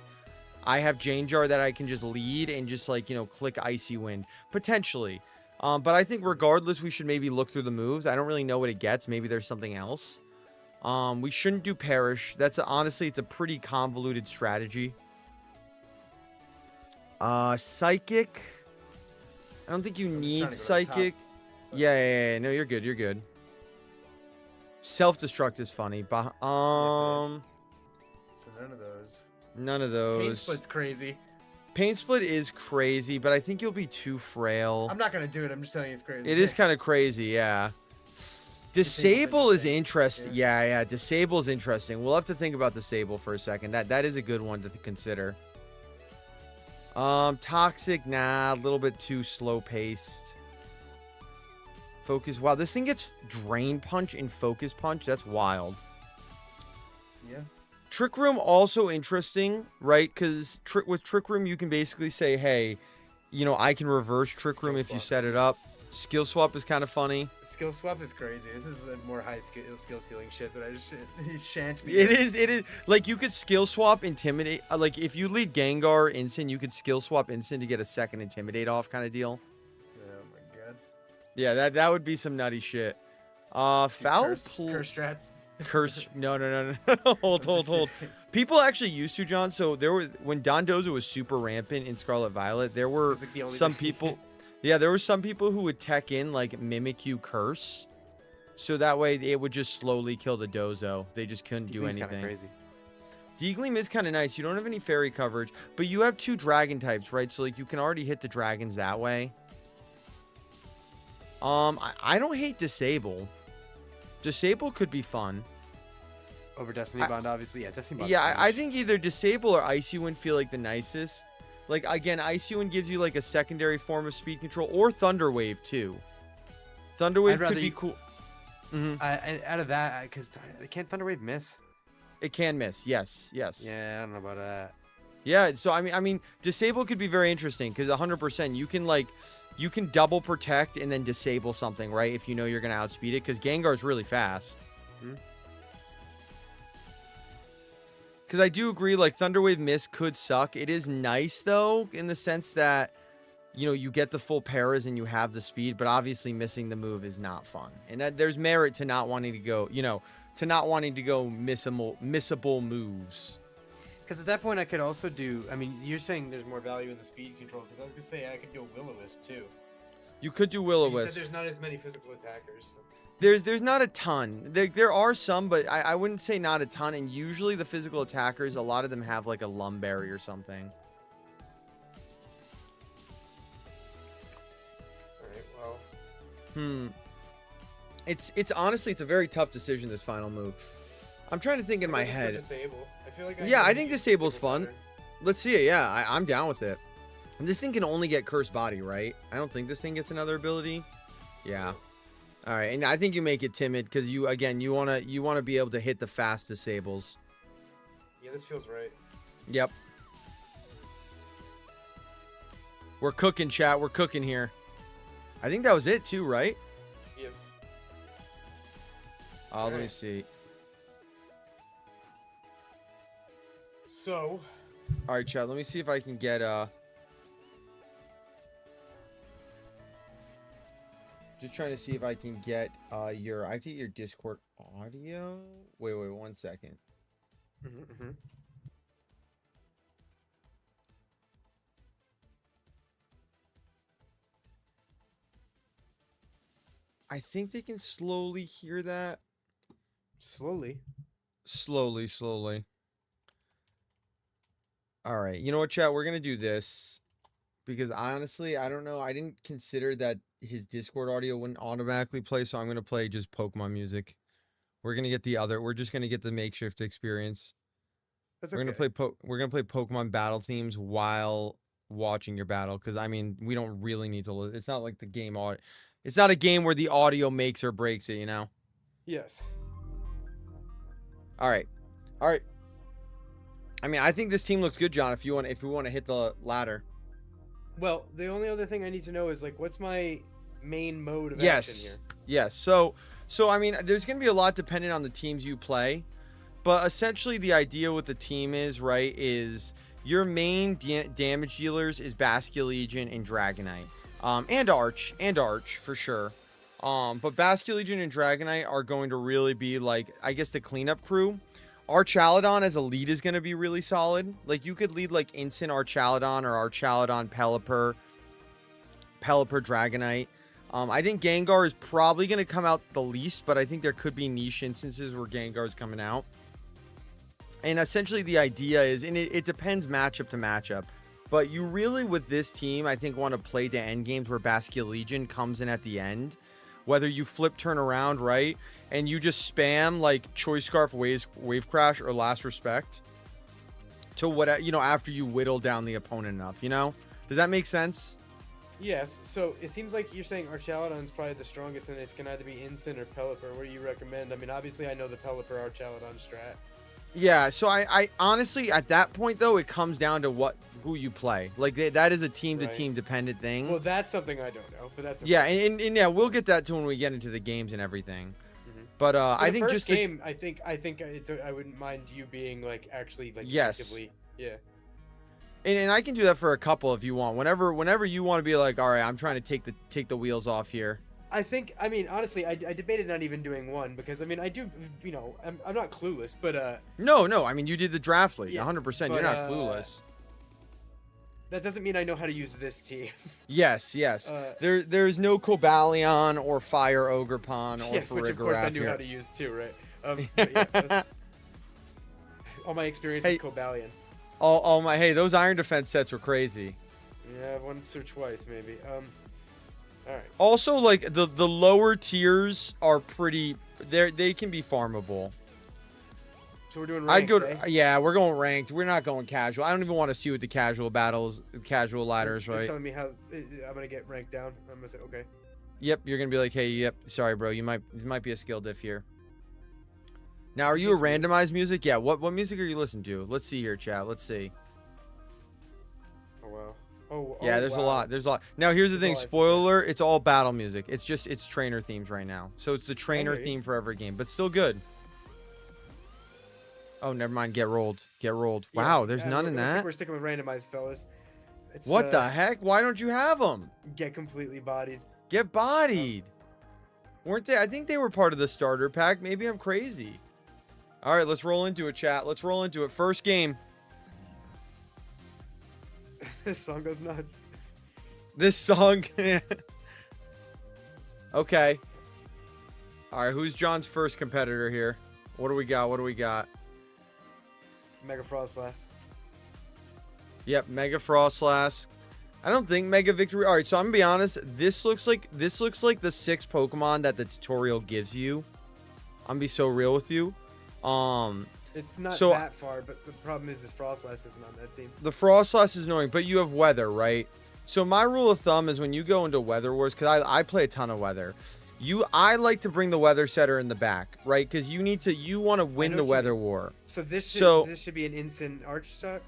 Speaker 1: I have Gengar that I can just lead and just like, you know, click Icy Wind. Potentially. But I think regardless, we should maybe look through the moves. I don't really know what it gets. Maybe there's something else. We shouldn't do Perish. Honestly, it's a pretty convoluted strategy. Psychic. I don't think you need Psychic. Yeah. No, you're good. Self-destruct is funny. But,
Speaker 2: So none of those. Pain Split's crazy.
Speaker 1: Pain Split is crazy, but I think you'll be too frail.
Speaker 2: I'm not going to do it. I'm just telling you it's crazy.
Speaker 1: It is kind of crazy, yeah. Disable is interesting. Yeah. Disable is interesting. We'll have to think about Disable for a second. That is a good one to consider. Toxic, nah, a little bit too slow paced. Focus. Wow, this thing gets Drain Punch and Focus Punch. That's wild.
Speaker 2: Yeah.
Speaker 1: Trick Room also interesting, right? Because with Trick Room, you can basically say, hey, you know, I can reverse Trick Room if you set it up. Skill Swap is kind of funny.
Speaker 2: Skill Swap is crazy. This is the more high skill ceiling shit that I just shan't be.
Speaker 1: It is. Like, you could Skill Swap Intimidate. Like, if you lead Gengar Instant, you could Skill Swap Instant to get a second Intimidate off kind of deal.
Speaker 2: Oh, my God.
Speaker 1: Yeah, that would be some nutty shit. Foul
Speaker 2: Curse strats.
Speaker 1: Curse. No. Hold. People actually used to, John. So when Dondozo was super rampant in Scarlet Violet, there were like some people... Yeah, there were some people who would tech in, like, Mimikyu Curse. So that way, it would just slowly kill the Dozo. They just couldn't do anything.
Speaker 2: Kind of crazy.
Speaker 1: D-Gleam is kind of nice. You don't have any fairy coverage, but you have 2 dragon types, right? So, like, you can already hit the dragons that way. I don't hate Disable. Disable could be fun.
Speaker 2: Over Destiny Bond, obviously. Yeah, Destiny Bond.
Speaker 1: Yeah, I think either Disable or Icy Wind feel like the nicest. Like, again, Icy Wind gives you, like, a secondary form of speed control. Or Thunder Wave, too. Thunder Wave could be cool.
Speaker 2: Out of that, because can't Thunder Wave miss?
Speaker 1: It can miss, yes.
Speaker 2: Yeah, I don't know about that.
Speaker 1: Yeah, so I mean, disable could be very interesting because 100% you can double protect and then disable something, right? If you know you're gonna outspeed it, because Gengar's really fast. Because I do agree, like Thunderwave Mist could suck. It is nice though, in the sense that you get the full paras and you have the speed, but obviously missing the move is not fun. And that there's merit to not wanting to go, missable moves.
Speaker 2: Because at that point, I could also do. I mean, you're saying there's more value in the speed control. Because I was gonna say I could do a Will-O-Wisp too.
Speaker 1: You could do Will-O-Wisp.
Speaker 2: You said there's not as many physical attackers. So.
Speaker 1: There's not a ton. There are some, but I wouldn't say not a ton. And usually the physical attackers, a lot of them have like a Lumberry or something.
Speaker 2: All right. Well.
Speaker 1: It's honestly a very tough decision, this final move. I'm trying to think in my head.
Speaker 2: Disable. I feel like
Speaker 1: I think disable's fun.
Speaker 2: Better.
Speaker 1: Let's see it. Yeah, I'm down with it. And this thing can only get Cursed Body, right? I don't think this thing gets another ability. Yeah. All right, and I think you make it timid because you wanna be able to hit the fast disables.
Speaker 2: Yeah, this feels right.
Speaker 1: Yep. We're cooking, chat. We're cooking here. I think that was it too, right?
Speaker 2: Yes.
Speaker 1: Let me see.
Speaker 2: So.
Speaker 1: All right, chat. Let me see if I can get Just trying to see if I can get I have to get your Discord audio. Wait, 1 second. I think they can slowly hear that.
Speaker 2: Slowly.
Speaker 1: All right. You know what, chat? We're going to do this because honestly, I don't know. I didn't consider that his Discord audio wouldn't automatically play, so I'm going to play just Pokemon music. We're going to get we're just going to get the makeshift experience.
Speaker 2: That's
Speaker 1: okay. We're going to play Pokemon battle themes while watching your battle because I mean, we don't really need to it's not like the game it's not a game where the audio makes or breaks it,
Speaker 2: Yes.
Speaker 1: All right. I mean, I think this team looks good, John. If we want to hit the ladder.
Speaker 2: Well, the only other thing I need to know is like, what's my main mode of action here?
Speaker 1: Yes. So I mean, there's going to be a lot dependent on the teams you play, but essentially the idea with the team is your main damage dealers is Basculegion and Dragonite, and Arch for sure. But Basculegion and Dragonite are going to really be like, I guess, the cleanup crew. Archaladon as a lead is going to be really solid. Like, you could lead like Instant Archaladon or Archaladon Pelipper Dragonite. I think Gengar is probably going to come out the least, but I think there could be niche instances where Gengar is coming out. And essentially the idea is, and it depends matchup to matchup, but you really, with this team, I think want to play to end games where Basculegion comes in at the end. Whether you flip turn around, right? And you just spam like Choice Scarf, Wave Crash, or Last Respect to what, after you whittle down the opponent enough, Does that make sense?
Speaker 2: Yes. So it seems like you're saying Archaladon's probably the strongest, and it can either be Instant or Pelipper. What do you recommend? I mean, obviously I know the Pelipper Archaladon strat.
Speaker 1: Yeah, so I honestly, at that point though, it comes down to who you play. Like, that is a team-to-team dependent thing.
Speaker 2: Well, that's something I don't know, but that's okay.
Speaker 1: Yeah, and yeah, we'll get that to when we get into the games and everything. But I think
Speaker 2: just game, I think I wouldn't mind you being like actually like actively, yeah.
Speaker 1: And I can do that for a couple if you want. Whenever you want to be like, all right, I'm trying to take the wheels off here.
Speaker 2: I mean, honestly, I debated not even doing one because, I mean, I do, I'm not clueless, but
Speaker 1: No, I mean, you did the draft league, 100%.
Speaker 2: But,
Speaker 1: you're not clueless.
Speaker 2: That doesn't mean I know how to use this team.
Speaker 1: Yes. There's no Cobalion or Fire Ogerpon or
Speaker 2: yes, which of course I knew how to use too, right? Yeah, all my experience with Cobalion.
Speaker 1: All my those Iron Defense sets were crazy.
Speaker 2: Yeah, once or twice maybe. All right.
Speaker 1: Also, like the lower tiers are pretty. They can be farmable.
Speaker 2: So we're doing ranked,
Speaker 1: yeah, we're going ranked. We're not going casual. I don't even want to see what the casual ladders, right?
Speaker 2: You're telling me how I'm gonna get ranked down. I'm gonna say okay.
Speaker 1: Yep, you're gonna be like, hey, yep, sorry, bro, this might be a skill diff here. Now, are you a randomized music? Yeah. What music are you listening to? Let's see here, chat. Let's see. Yeah, there's a lot. There's a lot. Now, here's the thing. Spoiler, it's all battle music. It's trainer themes right now. So it's the trainer theme for every game, but still good. Oh, never mind. Get rolled. Get rolled. Wow, there's none in that.
Speaker 2: We're sticking with randomized, fellas.
Speaker 1: What the heck? Why don't you have them?
Speaker 2: Get completely bodied.
Speaker 1: Get bodied. Weren't they? I think they were part of the starter pack. Maybe I'm crazy. All right, let's roll into it, chat. Let's roll into it. First game.
Speaker 2: This song goes nuts.
Speaker 1: This song. Okay. All right, who's John's first competitor here? What do we got? What do we got?
Speaker 2: Mega Frostlass.
Speaker 1: Yep, Mega Frostlass. I don't think Mega Victory. All right, so I'm gonna be honest. This looks like the 6 Pokemon that the tutorial gives you. I'm gonna be so real with you.
Speaker 2: It's not
Speaker 1: so,
Speaker 2: that far, but the problem is Frostlass isn't on that team.
Speaker 1: The Frostlass is annoying, but you have Weather, right? So my rule of thumb is when you go into Weather Wars, because I play a ton of Weather. I like to bring the Weather Setter in the back, right? Because you want to win the Weather War.
Speaker 2: So this should be an instant Arch shot.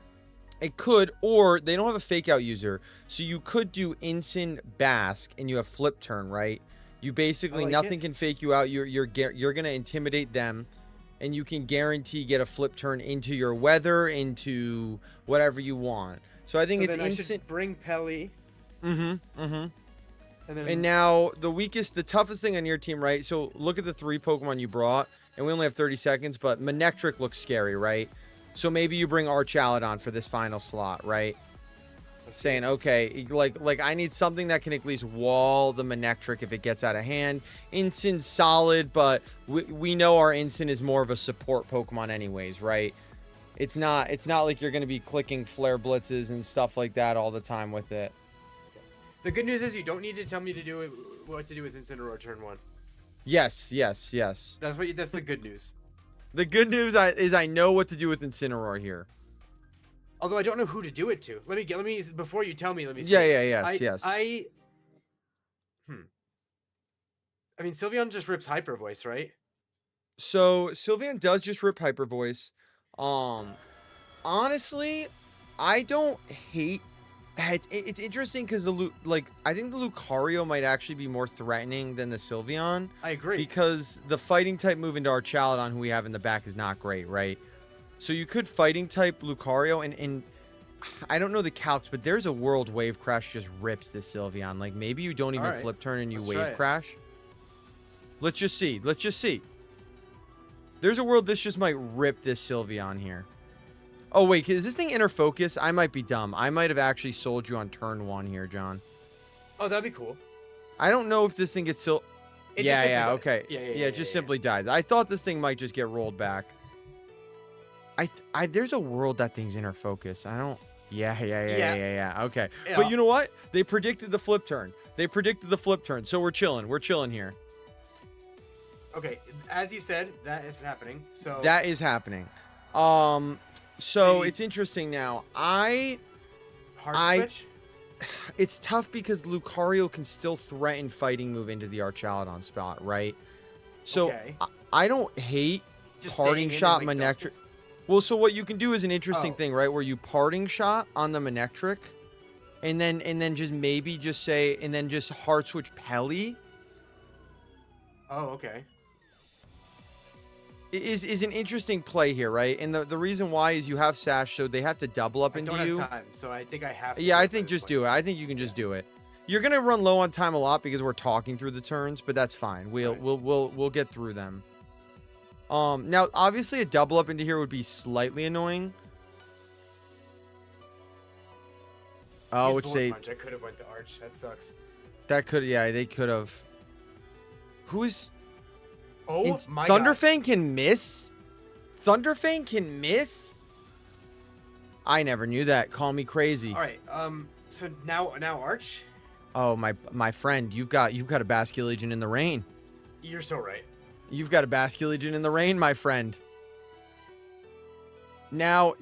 Speaker 1: It could, or they don't have a fake out user, so you could do Instant Bask and you have Flip Turn, right? You basically nothing can fake you out. You're gonna intimidate them, and you can guarantee get a Flip Turn into your Weather, into whatever you want. So I think it's instant.
Speaker 2: I should bring Pelly.
Speaker 1: And now the toughest thing on your team, right? So look at the 3 Pokemon you brought, and we only have 30 seconds, but Manectric looks scary, right? So maybe you bring Archaladon for this final slot, right? Saying, okay, like I need something that can at least wall the Manectric if it gets out of hand. Instant solid, but we know our Instant is more of a support Pokemon anyways, right? It's not like you're going to be clicking Flare Blitzes and stuff like that all the time with it.
Speaker 2: The good news is you don't need to tell me what to do with Incineroar turn 1.
Speaker 1: Yes.
Speaker 2: That's the good news.
Speaker 1: The good news is I know what to do with Incineroar here.
Speaker 2: Although I don't know who to do it to. Let me before you tell me. Let me see.
Speaker 1: Yes.
Speaker 2: I mean, Sylveon just rips Hyper Voice, right?
Speaker 1: So Sylveon does just rip Hyper Voice. Honestly, I don't hate. It's interesting because I think the Lucario might actually be more threatening than the Sylveon.
Speaker 2: I agree.
Speaker 1: Because the fighting type move into Archaladon, who we have in the back, is not great, right? So you could fighting type Lucario, and I don't know the calcs, but there's a world Wave Crash just rips this Sylveon. Like maybe you don't even Flip Turn and you Wave Crash. Let's just see. There's a world this just might rip this Sylveon here. Oh, wait, is this thing inner focus? I might be dumb. I might have actually sold you on turn 1 here, John.
Speaker 2: Oh, that'd be cool.
Speaker 1: I don't know if this thing gets okay.
Speaker 2: It
Speaker 1: just simply dies. I thought this thing might just get rolled back. There's a world that thing's inner focus. I don't. Yeah. Okay. Yeah. But you know what? They predicted the Flip Turn. So we're chilling here.
Speaker 2: Okay, as you said, that is happening. So
Speaker 1: that is happening. So it's interesting now.
Speaker 2: Hard switch?
Speaker 1: It's tough because Lucario can still threaten fighting move into the Archaladon spot, right? So I don't hate just parting shot Manectric. Well, so what you can do is an interesting thing, right? Where you parting shot on the Manectric, and then just maybe just say, and then just hard switch Pelly.
Speaker 2: Oh, okay.
Speaker 1: Is an interesting play here, right? And the reason why is you have Sash, so they have to double up into you. I don't have
Speaker 2: time, so I think I have to.
Speaker 1: Yeah, I think just do it. I think you can just do it. You're gonna run low on time a lot because we're talking through the turns, but that's fine. We'll get through them. Now obviously a double up into here would be slightly annoying. Oh, which they.
Speaker 2: I could have went to Arch. That sucks.
Speaker 1: That could, yeah, they could have. Who's?
Speaker 2: Oh my
Speaker 1: God. Thunderfang can miss? Thunderfang can miss? I never knew that. Call me crazy.
Speaker 2: All right. So now Arch?
Speaker 1: Oh, my friend, you've got a Basculegion in the rain.
Speaker 2: You're so right.
Speaker 1: You've got a Basculegion in the rain, my friend. Now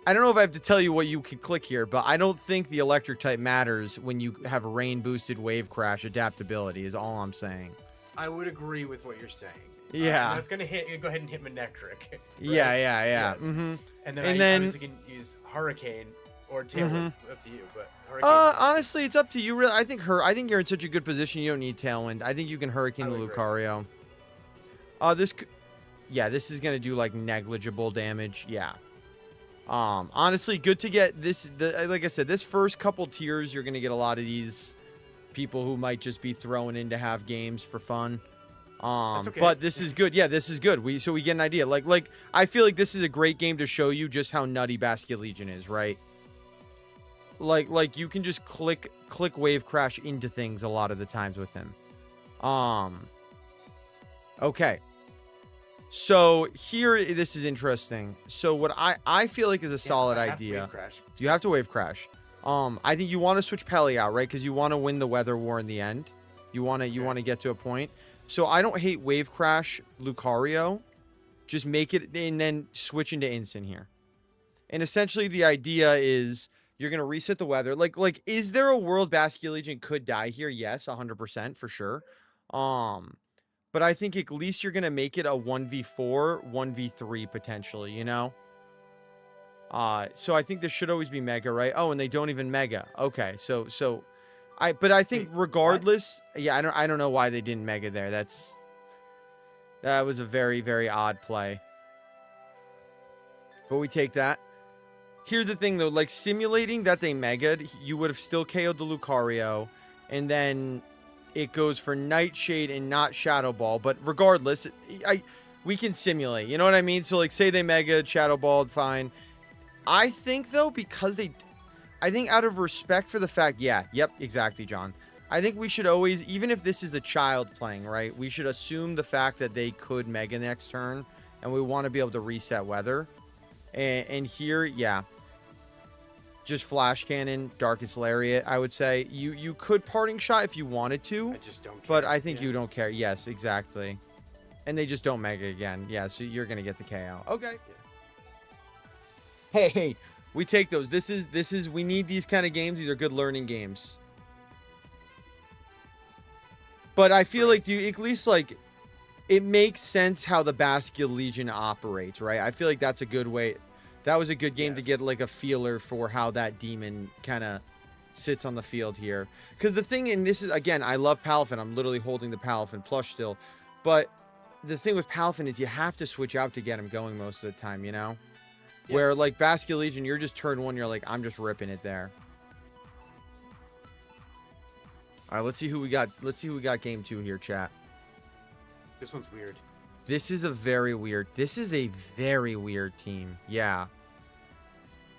Speaker 1: I don't know if I have to tell you what you can click here, but I don't think the electric type matters when you have rain boosted Wave Crash adaptability is all I'm saying.
Speaker 2: I would agree with what you're saying.
Speaker 1: Yeah.
Speaker 2: That's gonna go ahead and hit Manectric. Right?
Speaker 1: Yeah.
Speaker 2: Yes.
Speaker 1: Mm-hmm.
Speaker 2: And then I obviously can use Hurricane or tail
Speaker 1: Mhm.
Speaker 2: whip. Up to you. But hurricane.
Speaker 1: Honestly, it's up to you. Really, I think you're in such a good position. You don't need Tailwind. I think you can Hurricane the
Speaker 2: I would agree.
Speaker 1: Lucario. Yeah, this is gonna do like negligible damage. Yeah. Honestly, good to get this. Like I said, this first couple tiers, you're gonna get a lot of these people who might just be throwing in to have games for fun.
Speaker 2: That's okay.
Speaker 1: But this is good. Yeah, this is good. We get an idea. Like I feel like this is a great game to show you just how nutty Basket Legion is, right? Like you can just click Wave Crash into things a lot of the times with him. Okay. So here, this is interesting. So what I feel like is a solid idea. You have to Wave Crash. I think you want to switch Pelly out, right? Because you want to win the weather war in the end. You want to get to a point. So I don't hate Wave Crash Lucario. Just make it and then switch into instant here. And essentially the idea is you're going to reset the weather. Like is there a world Basket Legion could die here? Yes, 100% for sure. But I think at least you're going to make it a 1v4, 1v3 potentially, you know? So I think this should always be Mega, right? Oh, and they don't even Mega. Okay, so but I think regardless, yeah, I don't know why they didn't Mega there. That was a very, very odd play. But we take that. Here's the thing though, like simulating that they Mega'd, you would have still KO'd the Lucario, and then it goes for Nightshade and not Shadow Ball. But regardless, we can simulate. You know what I mean? So like say they Mega Shadow Balled, fine. I think though, because I think out of respect for the fact, yep, exactly, John. I think we should always, even if this is a child playing, right? We should assume the fact that they could Mega next turn, and we want to be able to reset weather. And here, yeah. Just Flash Cannon, Darkest Lariat, I would say. You could Parting Shot if you wanted to.
Speaker 2: I just don't care.
Speaker 1: But I think you don't care. Yes, exactly. And they just don't Mega again. Yeah, so you're going to get the KO. Okay. Yeah. Hey, we take those. We need these kind of games. These are good learning games. But I feel like, at least, like, it makes sense how the Basket Legion operates, right? I feel like that's a good way. That was a good game to get, like, a feeler for how that demon kind of sits on the field here. Because the thing, and this is, again, I love Palafin. I'm literally holding the Palafin plush still. But the thing with Palafin is you have to switch out to get him going most of the time, you know? Yeah. Where, like, Basket Legion, you're just turn one, you're like, I'm just ripping it there. All right, let's see who we got. Let's see who we got game 2 here, chat.
Speaker 2: This one's weird.
Speaker 1: This is a very weird team. Yeah.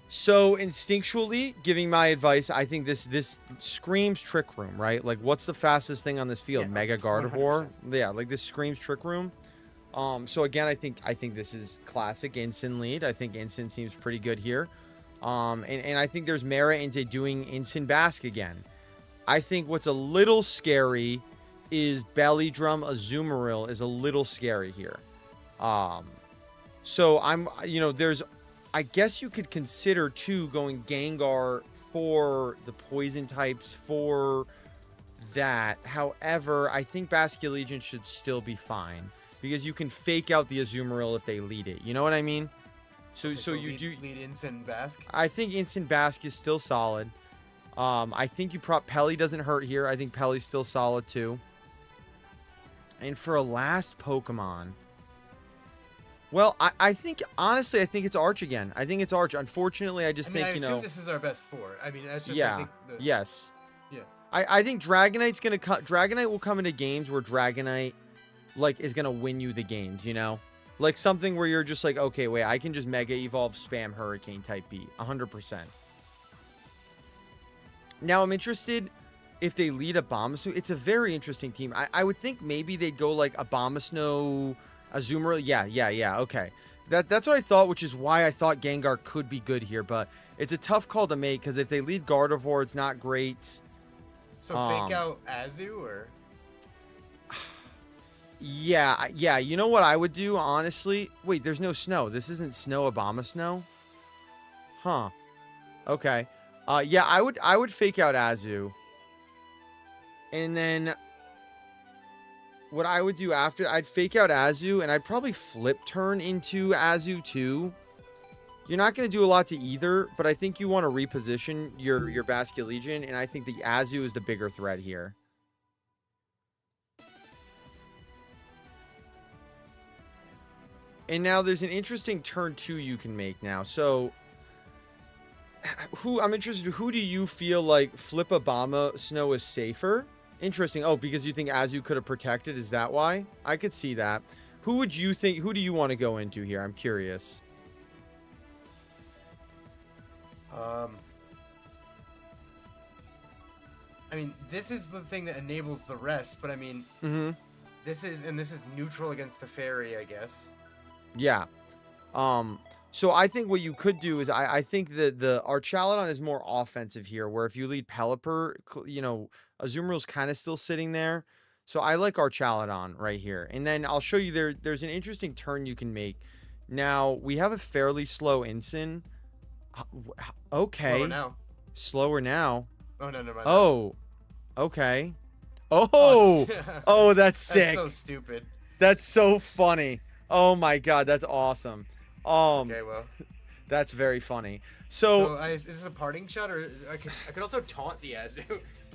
Speaker 1: So instinctually, giving my advice, I think this screams Trick Room, right? Like, what's the fastest thing on this field? Yeah, Mega Gardevoir. 100%. Yeah, like this screams Trick Room. So again, I think this is classic instant lead. I think instant seems pretty good here. And I think there's merit into doing instant Bask again. I think what's a little scary is Belly Drum Azumarill is a little scary here. So I'm, I guess you could consider too going Gengar for the poison types for that. However, I think Basket Legion should still be fine because you can fake out the Azumarill if they lead it. You know what I mean? So you do
Speaker 2: lead Instant Bask.
Speaker 1: I think Instant Bask is still solid. I think Pelly doesn't hurt here. I think Pelly's still solid too. And for a last Pokemon, well, I think, honestly, I think it's Arch again. I think it's Arch. Unfortunately, I think,
Speaker 2: I assume this is our best 4. I mean, that's just,
Speaker 1: yeah,
Speaker 2: I think
Speaker 1: yes.
Speaker 2: Yeah.
Speaker 1: I think Dragonite's going to Dragonite will come into games where Dragonite, like, is going to win you the games, you know? Like, something where you're just like, okay, wait, I can just Mega Evolve spam Hurricane type beat. 100%. Now, I'm interested if they lead Abomasnow. It's a very interesting team. I would think maybe they'd go like Abomasnow, Azumarill. Yeah. Okay. That's what I thought, which is why I thought Gengar could be good here. But it's a tough call to make because if they lead Gardevoir, it's not great.
Speaker 2: So fake out Azu or?
Speaker 1: Yeah. You know what I would do, honestly? Wait, there's no snow. This isn't Snow Abomasnow? Huh. Okay. Yeah, I would fake out Azu. And then what I would do after, I'd fake out Azu and I'd probably flip turn into Azu too. You're not going to do a lot to either, but I think you want to reposition your Basket Legion, and I think the Azu is the bigger threat here. And now there's an interesting turn 2 you can make now. So, I'm interested. Who do you feel like Flip Obama Snow is safer? Interesting. Oh, because you think Azu could have protected? Is that why? I could see that. Who would you think? Who do you want to go into here? I'm curious.
Speaker 2: I mean, this is the thing that enables the rest, but I mean, this is neutral against the fairy, I guess.
Speaker 1: Yeah. So I think what you could do is I think that the Archaludon is more offensive here, where if you lead Pelipper, you know, Azumarill's kind of still sitting there. So I like Archaludon right here. And then I'll show you there's an interesting turn you can make. Now, we have a fairly slow Ensign. Okay.
Speaker 2: Slower now.
Speaker 1: Slower now.
Speaker 2: Oh, no, never mind.
Speaker 1: Oh. Okay. Oh. Oh, that's sick.
Speaker 2: That's so stupid.
Speaker 1: That's so funny. Oh my god, that's awesome.
Speaker 2: Okay, well.
Speaker 1: That's very funny. So
Speaker 2: is this a parting shot, or I could also taunt the Azu?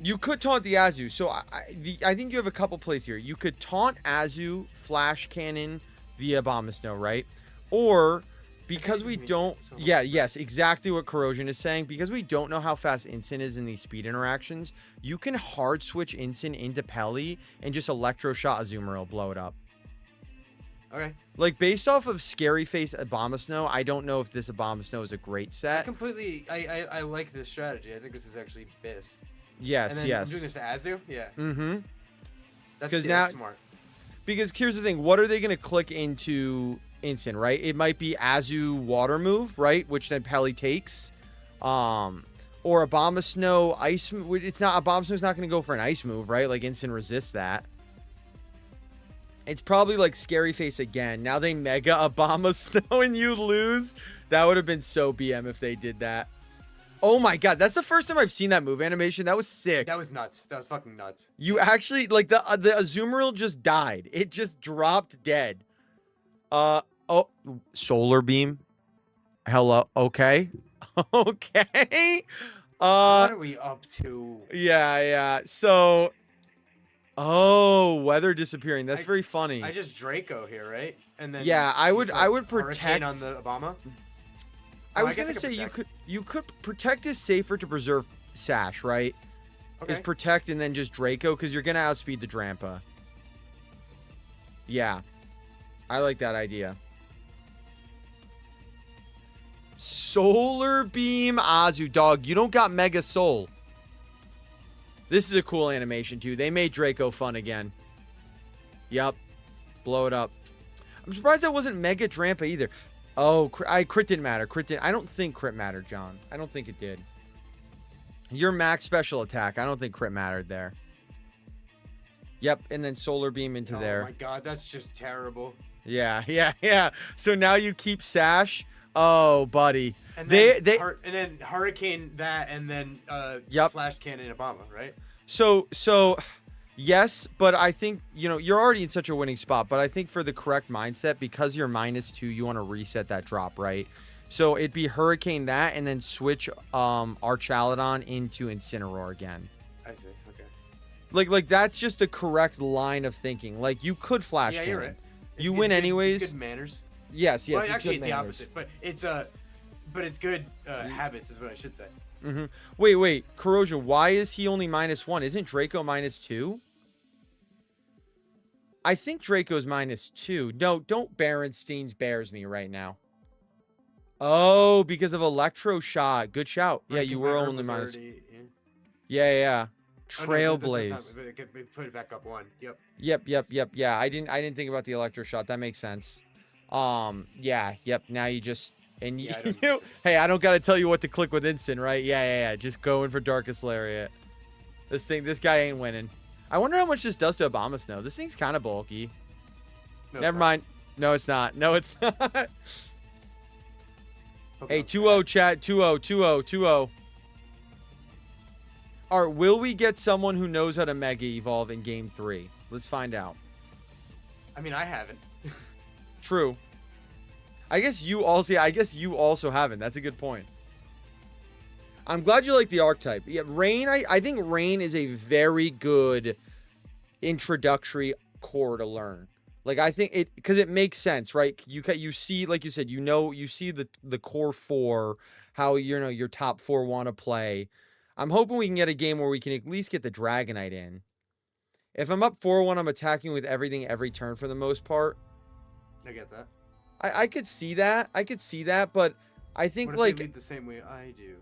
Speaker 1: You could taunt the Azu. So I think you have a couple plays here. You could taunt Azu, Flash Cannon via Abomasnow, right? Or because we don't... Yeah, yes, exactly what Corrosion is saying. Because we don't know how fast Ensign is in these speed interactions, you can hard switch Ensign into Peli and just Electro Shot Azumarill, blow it up.
Speaker 2: Okay.
Speaker 1: Like, based off of Scary Face Abomasnow, I don't know if this Abomasnow is a great set.
Speaker 2: I like this strategy. I think this is actually Biss.
Speaker 1: Yes,
Speaker 2: and then
Speaker 1: yes.
Speaker 2: I'm doing this to Azu? Yeah.
Speaker 1: Mm-hmm.
Speaker 2: That's smart.
Speaker 1: Because here's the thing. What are they going to click into Ensign, right? It might be Azu Water Move, right? Which then Peli takes. Or Abomasnow Ice Move. It's not... Abomasnow's not going to go for an Ice Move, right? Like, Ensign resists that. It's probably like Scary Face again. Now they Mega Abomasnow and you lose. That would have been so BM if they did that. Oh my god, that's the first time I've seen that move animation. That was sick.
Speaker 2: That was nuts. That was fucking nuts.
Speaker 1: You actually, like, the Azumarill just died. It just dropped dead. Oh, Solar Beam. Hello. Okay. Okay.
Speaker 2: What are we up to?
Speaker 1: Yeah. So... Oh, weather disappearing. That's very funny.
Speaker 2: I just Draco here, right? And then
Speaker 1: yeah, I would protect
Speaker 2: Hurricane on the Obama.
Speaker 1: I was gonna say you could protect is safer to preserve Sash, right? Okay. Is protect and then just Draco because you're gonna outspeed the Drampa. Yeah, I like that idea. Solar Beam Azu, dog. You don't got Mega Soul. This is a cool animation, too. They made Draco fun again. Yep. Blow it up. I'm surprised that wasn't Mega Drampa either. Oh, crit didn't matter. I don't think crit mattered, John. I don't think it did. Your max special attack. I don't think crit mattered there. Yep, and then Solar Beam into there.
Speaker 2: Oh my god, that's just terrible.
Speaker 1: Yeah. So now you keep Sash. Oh, buddy.
Speaker 2: And then Hurricane that, and then Flash Cannon Obama, right?
Speaker 1: So yes, but I think, you know, you're already in such a winning spot, but I think for the correct mindset, because you're -2, you want to reset that drop, right? So it'd be Hurricane that, and then switch Archaludon into Incineroar again.
Speaker 2: I see. Okay.
Speaker 1: Like that's just the correct line of thinking. Like, you could Flash Cannon.
Speaker 2: You're right.
Speaker 1: You win anyways.
Speaker 2: It's good manners.
Speaker 1: Yes.
Speaker 2: Well, actually, it's the opposite, but it's good habits is what I should say.
Speaker 1: Mm-hmm. Wait, Corrosion. Why is he only -1? Isn't Draco -2? I think Draco's -2. No, don't Berenstein's bears me right now. Oh, because of Electro Shot. Good shout.
Speaker 2: Right,
Speaker 1: yeah, you were only minus.
Speaker 2: Already,
Speaker 1: yeah.
Speaker 2: Trailblaze. We put it back up 1. Yep.
Speaker 1: Yep. Yeah, I didn't think about the Electro Shot. That makes sense. Yeah. Yep. Now you just hey, I don't gotta tell you what to click with Instant, right? Yeah. Just go in for Darkest Lariat. This guy ain't winning. I wonder how much this does to Abomasnow. This thing's kind of bulky.
Speaker 2: No,
Speaker 1: Never mind. No, it's not.
Speaker 2: Okay,
Speaker 1: hey, 2-0 chat. 2-0. All right, will we get someone who knows how to Mega Evolve in Game 3? Let's find out.
Speaker 2: I mean, I haven't.
Speaker 1: True. I guess you also haven't. That's a good point. I'm glad you like the archetype. Yeah, Rain, I think Rain is a very good introductory core to learn. Like I think it because it makes sense, right? You see, like you said, you see the core four, how your top four want to play. I'm hoping we can get a game where we can at least get the Dragonite in. If I'm up 4-1, I'm attacking with everything every turn for the most part.
Speaker 2: I get that.
Speaker 1: I could see that. I could see that, but I think
Speaker 2: What if
Speaker 1: like
Speaker 2: they lead the same way I do?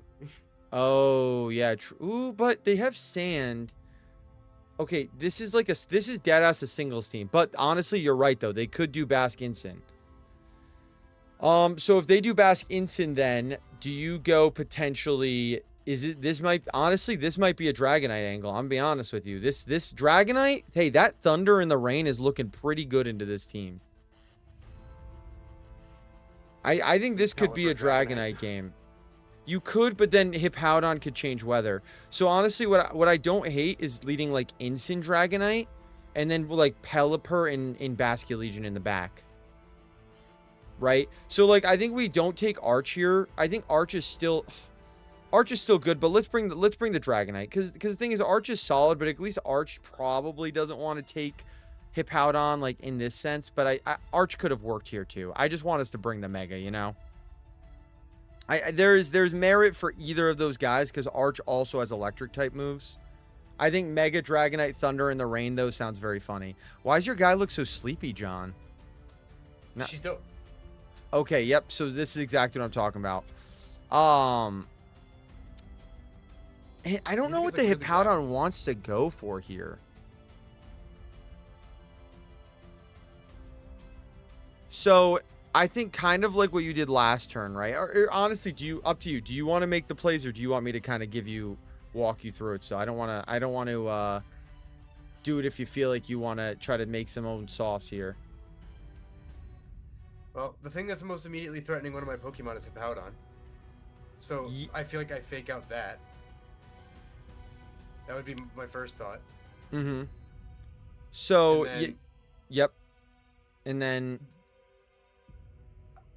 Speaker 1: oh yeah, true. But they have sand. Okay, this is dead ass a singles team. But honestly, you're right though. They could do Basque Incin. So if they do Basque Incin, then do you go potentially? This might be a Dragonite angle. I'm gonna be honest with you. This Dragonite, hey, that Thunder and the Rain is looking pretty good into this team. I think this could be a Dragonite game. You could, but then Hippowdon could change weather. So honestly, what I don't hate is leading like Incin Dragonite, and then like Pelipper in Basque Legion in the back. Right? So like I think we don't take Arch here. I think Arch is still good, but let's bring the Dragonite because the thing is Arch is solid, but at least Arch probably doesn't want to take Hippowdon like in this sense. But Arch could have worked here too. I just want us to bring the Mega, you know. There's merit for either of those guys because Arch also has electric type moves. I think Mega, Dragonite, Thunder, and the Rain though sounds very funny. Why does your guy look so sleepy, John?
Speaker 2: No. She's dope.
Speaker 1: Okay, yep. So this is exactly what I'm talking about. I don't know what the Hippowdon wants to go for here. So I think kind of like what you did last turn, right? Or honestly, up to you. Do you want to make the plays or do you want me to kind of walk you through it? So I don't want to do it if you feel like you want to try to make some own sauce here.
Speaker 2: Well, the thing that's most immediately threatening one of my Pokemon is Hippowdon. So I feel like I fake out that. That would be my first thought.
Speaker 1: Mm-hmm. So, yep. And then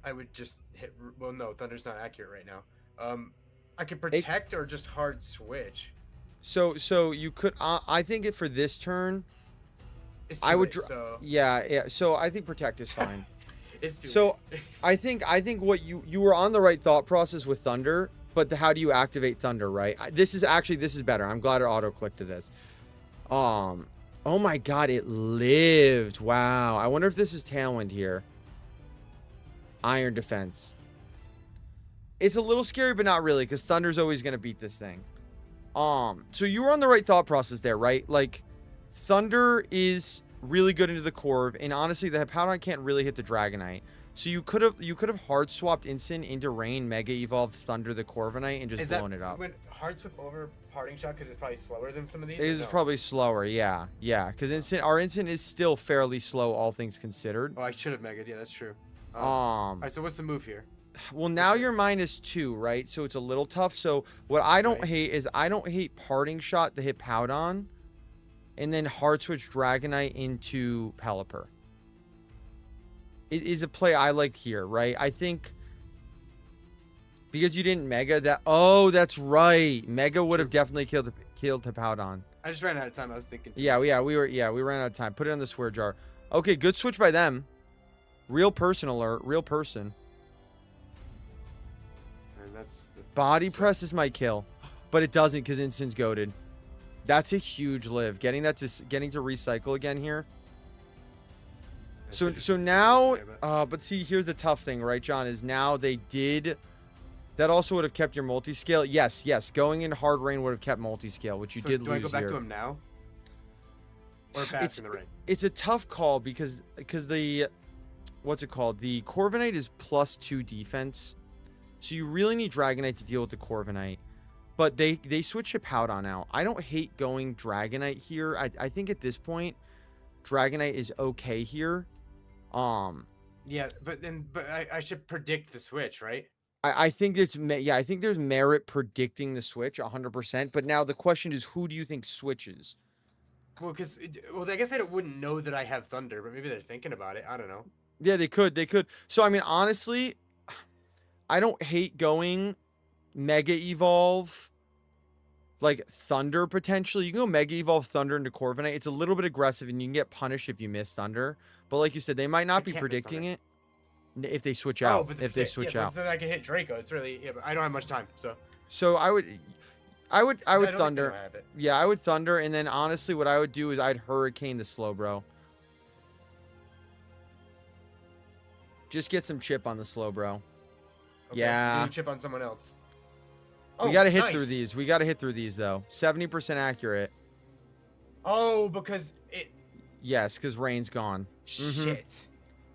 Speaker 2: I would just hit. Well, no, Thunder's not accurate right now. I could protect or just hard switch.
Speaker 1: So you could. I think for this turn,
Speaker 2: it's too late, so...
Speaker 1: Yeah. So I think protect is fine.
Speaker 2: It's too
Speaker 1: so
Speaker 2: late.
Speaker 1: I think what you were on the right thought process with Thunder, but how do you activate Thunder, right? This is better. I'm glad it auto clicked to this. Oh my god, it lived. Wow. I wonder if this is Tailwind here. Iron Defense. It's a little scary, but not really, because Thunder's always going to beat this thing. So you were on the right thought process there, right? Like, Thunder is really good into the Corv, and honestly, the Hippowdon can't really hit the Dragonite. So you could have hard swapped Incin into Rain, Mega Evolved Thunder the Corviknight, and just blown it up.
Speaker 2: When hard swap over Parting Shot because it's probably slower than some of these?
Speaker 1: It is probably slower, yeah. Because our Incin is still fairly slow, all things considered.
Speaker 2: Oh, I should have Mega'd, yeah, that's true. All right, so what's the move here?
Speaker 1: Well, now you're -2, right? So it's a little tough. So what I don't hate is I don't hate Parting Shot the Hippowdon, and then hard switch Dragonite into Pelipper. It is a play I like here, right? I think because you didn't Mega that. Oh, that's right. Mega would have definitely killed Hippowdon.
Speaker 2: I just ran out of time. I was thinking.
Speaker 1: Yeah, we ran out of time. Put it on the swear jar. Okay, good switch by them. Real person alert. Real person.
Speaker 2: And that's the
Speaker 1: body presses might kill, but it doesn't because Incin's goated. That's a huge live. Getting to recycle again here. So now, but see, here's the tough thing, right, John? Is now they did. That also would have kept your multi-scale. Yes. Going in hard rain would have kept multi-scale, which you did lose here.
Speaker 2: Do I go back to him now? Or Bask in the Rain?
Speaker 1: It's a tough call because the, what's it called? The Corviknight is +2 defense. So you really need Dragonite to deal with the Corviknight. But they switch Hippowdon out. I don't hate going Dragonite here. I think at this point, Dragonite is okay here.
Speaker 2: Yeah, but I should predict the switch, right?
Speaker 1: I think there's merit predicting the switch 100%. But now the question is, who do you think switches?
Speaker 2: Well, I guess I wouldn't know that I have Thunder, but maybe they're thinking about it. I don't know.
Speaker 1: Yeah, they could. They could. So I mean, honestly, I don't hate going Mega Evolve like Thunder potentially. You can go Mega Evolve Thunder into Corviknight. It's a little bit aggressive, and you can get punished if you miss Thunder. But like you said, they might
Speaker 2: I
Speaker 1: not be
Speaker 2: can't miss
Speaker 1: predicting
Speaker 2: Thunder.
Speaker 1: it if they switch
Speaker 2: Oh,
Speaker 1: out.
Speaker 2: but
Speaker 1: If they switch
Speaker 2: but
Speaker 1: out.
Speaker 2: then I can hit Draco. It's really but I don't have much time, so
Speaker 1: So I would
Speaker 2: I don't think
Speaker 1: Thunder.
Speaker 2: I have it.
Speaker 1: Yeah, I would Thunder, and then honestly, what I would do is I'd Hurricane the Slowbro. Just get some chip on the Slowbro.
Speaker 2: Okay,
Speaker 1: Yeah.
Speaker 2: you chip on someone else.
Speaker 1: We
Speaker 2: Oh,
Speaker 1: got to hit
Speaker 2: nice.
Speaker 1: through these. We got to hit through these, though. 70% accurate.
Speaker 2: Oh, because it.
Speaker 1: Yes, because rain's gone.
Speaker 2: Shit.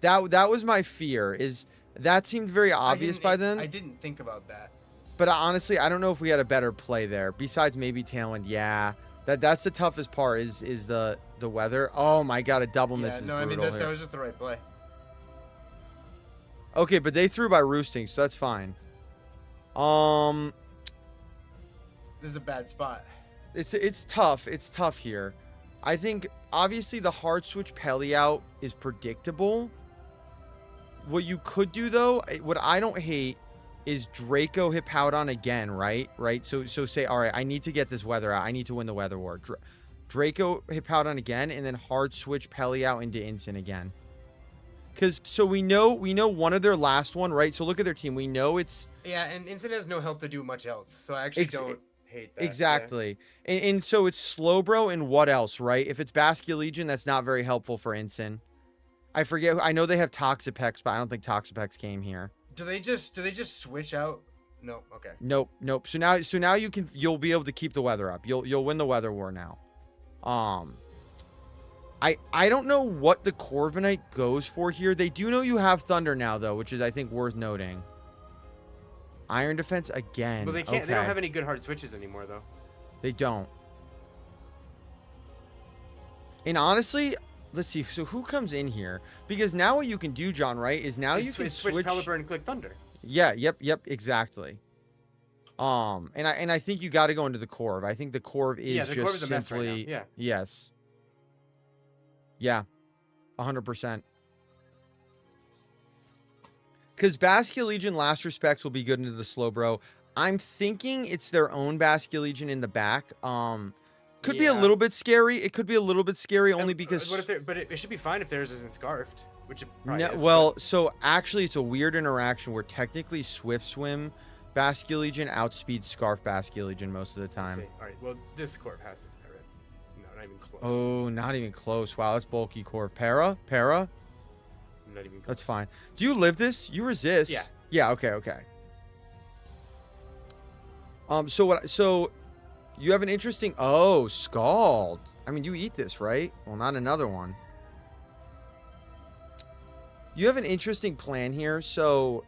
Speaker 1: That was my fear. Is that seemed very obvious by then.
Speaker 2: I didn't think about that.
Speaker 1: But honestly, I don't know if we had a better play there. Besides maybe Tailwind. Yeah. That's the toughest part is the weather. Oh my god, a double miss is
Speaker 2: no, I mean
Speaker 1: brutal
Speaker 2: that was just the right play.
Speaker 1: Okay, but they threw by roosting, so that's fine.
Speaker 2: This is a bad spot.
Speaker 1: It's tough. It's tough here. I think obviously the hard switch Pelly out is predictable. What you could do though, what I don't hate is Draco Hippowdon again, right? So say, all right, I need to get this weather out. I need to win the weather war. Draco Hippowdon again, and then hard switch Pelly out into Instant again. Because so we know one of their last one, right? So look at their team. We know it's
Speaker 2: and Instant has no health to do much else, so I actually don't hate that.
Speaker 1: Exactly. Yeah. And so it's Slowbro and what else, right? If it's Basculegion, that's not very helpful for Instant. I forget. I know they have Toxapex, but I don't think Toxapex came here.
Speaker 2: Do they just switch out? No. Okay.
Speaker 1: Nope. So now you'll be able to keep the weather up. You'll win the weather war now. I don't know what the Corviknight goes for here. They do know you have Thunder now though, which is I think worth noting. Iron Defense again.
Speaker 2: Well, they can't. They don't have any good hard switches anymore though.
Speaker 1: They don't. And honestly, let's see. So who comes in here? Because now what you can do, John, right, is now you can switch
Speaker 2: Pelipper and click Thunder.
Speaker 1: Yeah. Yep. Exactly. And I think you got to go into the Corv. I think the Corv is
Speaker 2: the Corv is the best right now. Yeah.
Speaker 1: Yes. Yeah. 100%. Because Basculegion Last Respects will be good into the Slowbro. I'm thinking it's their own Basculegion in the back. Could be a little bit scary. It could be a little bit scary only because.
Speaker 2: But it should be fine if theirs isn't scarfed, which it probably is.
Speaker 1: Well, so actually, it's a weird interaction where technically Swift Swim Basculegion outspeeds Scarf Basculegion most of the time.
Speaker 2: All right. Well, this Corv has to be right. No, not even close.
Speaker 1: Oh, not even close. Wow, that's bulky Corv. Para.
Speaker 2: Not even close.
Speaker 1: That's fine. Do you live this? You resist.
Speaker 2: Yeah.
Speaker 1: Yeah. Okay. So you have an interesting. Oh, Scald. I mean, you eat this, right? Well, not another one. You have an interesting plan here. So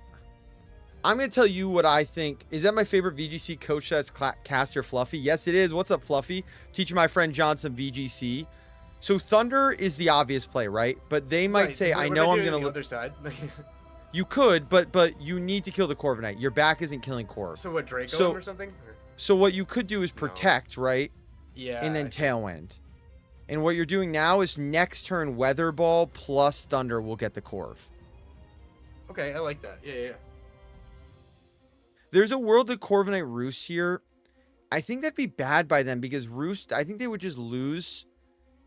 Speaker 1: I'm going to tell you what I think. Is that my favorite VGC coach that's Caster Fluffy? Yes, it is. What's up, Fluffy? Teaching my friend John some VGC. So Thunder is the obvious play, right? But they might say,
Speaker 2: so
Speaker 1: I know I'm going to
Speaker 2: the other side.
Speaker 1: You could, but you need to kill the Corviknight. Your back isn't killing Corv.
Speaker 2: So what, Draco or something?
Speaker 1: So what you could do is protect, right?
Speaker 2: Yeah.
Speaker 1: And then Tailwind. And what you're doing now is next turn Weather Ball plus Thunder will get the Corv.
Speaker 2: Okay, I like that. Yeah.
Speaker 1: There's a world that Corviknight Roost here. I think that'd be bad by them because Roost, I think they would just lose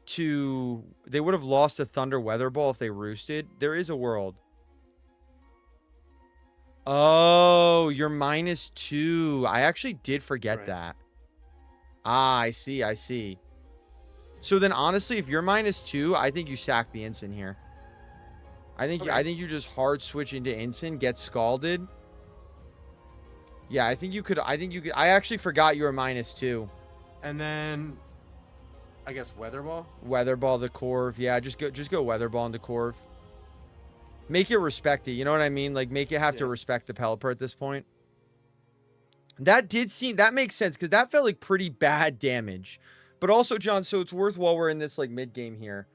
Speaker 1: to... They would have lost to Thunder Weather Ball if they roosted. There is a world. Oh, you're -2. I actually did forget that. Ah, I see. So then honestly, if you're -2, I think you sack the Instant here. I think you just hard switch into Instant, get scalded. Yeah, I think you could. I actually forgot you were -2.
Speaker 2: And then I guess Weather Ball?
Speaker 1: Weather Ball the Corv. Yeah, just go Weather Ball into Corv. Make it respect it. You know what I mean? Like, make it have to respect the Pelipper at this point. That makes sense because that felt like pretty bad damage. But also, John, so it's worth while we're in this like mid game here.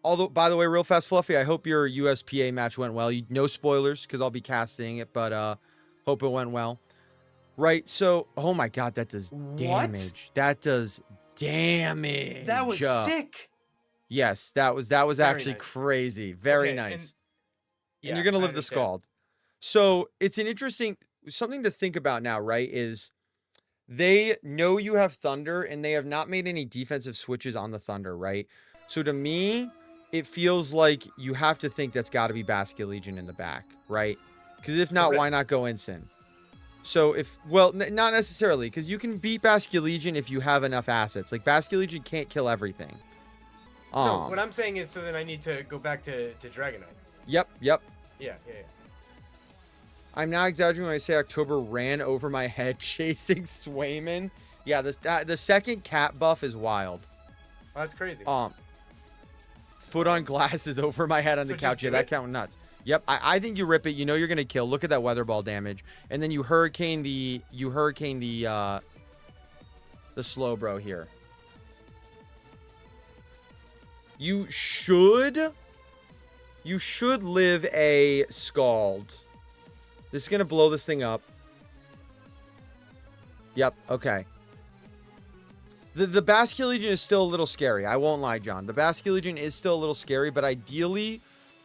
Speaker 1: Although, by the way, real fast, Fluffy, I hope your USPA match went well. No spoilers because I'll be casting it, but hope it went well. Right. So, oh my God, that does damage. That does damage.
Speaker 2: That was sick.
Speaker 1: Yes, that was actually
Speaker 2: nice.
Speaker 1: crazy. Very nice. And
Speaker 2: Yeah,
Speaker 1: you're gonna
Speaker 2: I
Speaker 1: live the
Speaker 2: understand.
Speaker 1: Scald. So it's an interesting something to think about now, right? Is they know you have Thunder, and they have not made any defensive switches on the Thunder, right? So to me, it feels like you have to think that's got to be Basket Legion in the back, right? Because if
Speaker 2: So
Speaker 1: not, why not go Ensign? So if, well, not necessarily, because you can beat Basket Legion if you have enough assets. Like Basket Legion can't kill everything.
Speaker 2: no, what I'm saying is, so then I need to go back to Dragonite.
Speaker 1: Yep, yep.
Speaker 2: Yeah, yeah, yeah.
Speaker 1: I'm not exaggerating when I say October ran over my head chasing Swayman. Yeah, the second cat buff is wild.
Speaker 2: Oh, that's crazy.
Speaker 1: Foot on glass is over my head on
Speaker 2: So
Speaker 1: the
Speaker 2: just
Speaker 1: couch. Yeah,
Speaker 2: do
Speaker 1: that
Speaker 2: it?
Speaker 1: count nuts. Yep, I think you rip it. You know you're gonna kill. Look at that weather ball damage, and then you hurricane the the slow bro here. You should live a Scald. This is gonna blow this thing up. Yep. Okay. The Basket Legion is still a little scary. I won't lie, John. The Basket Legion is still a little scary, but ideally,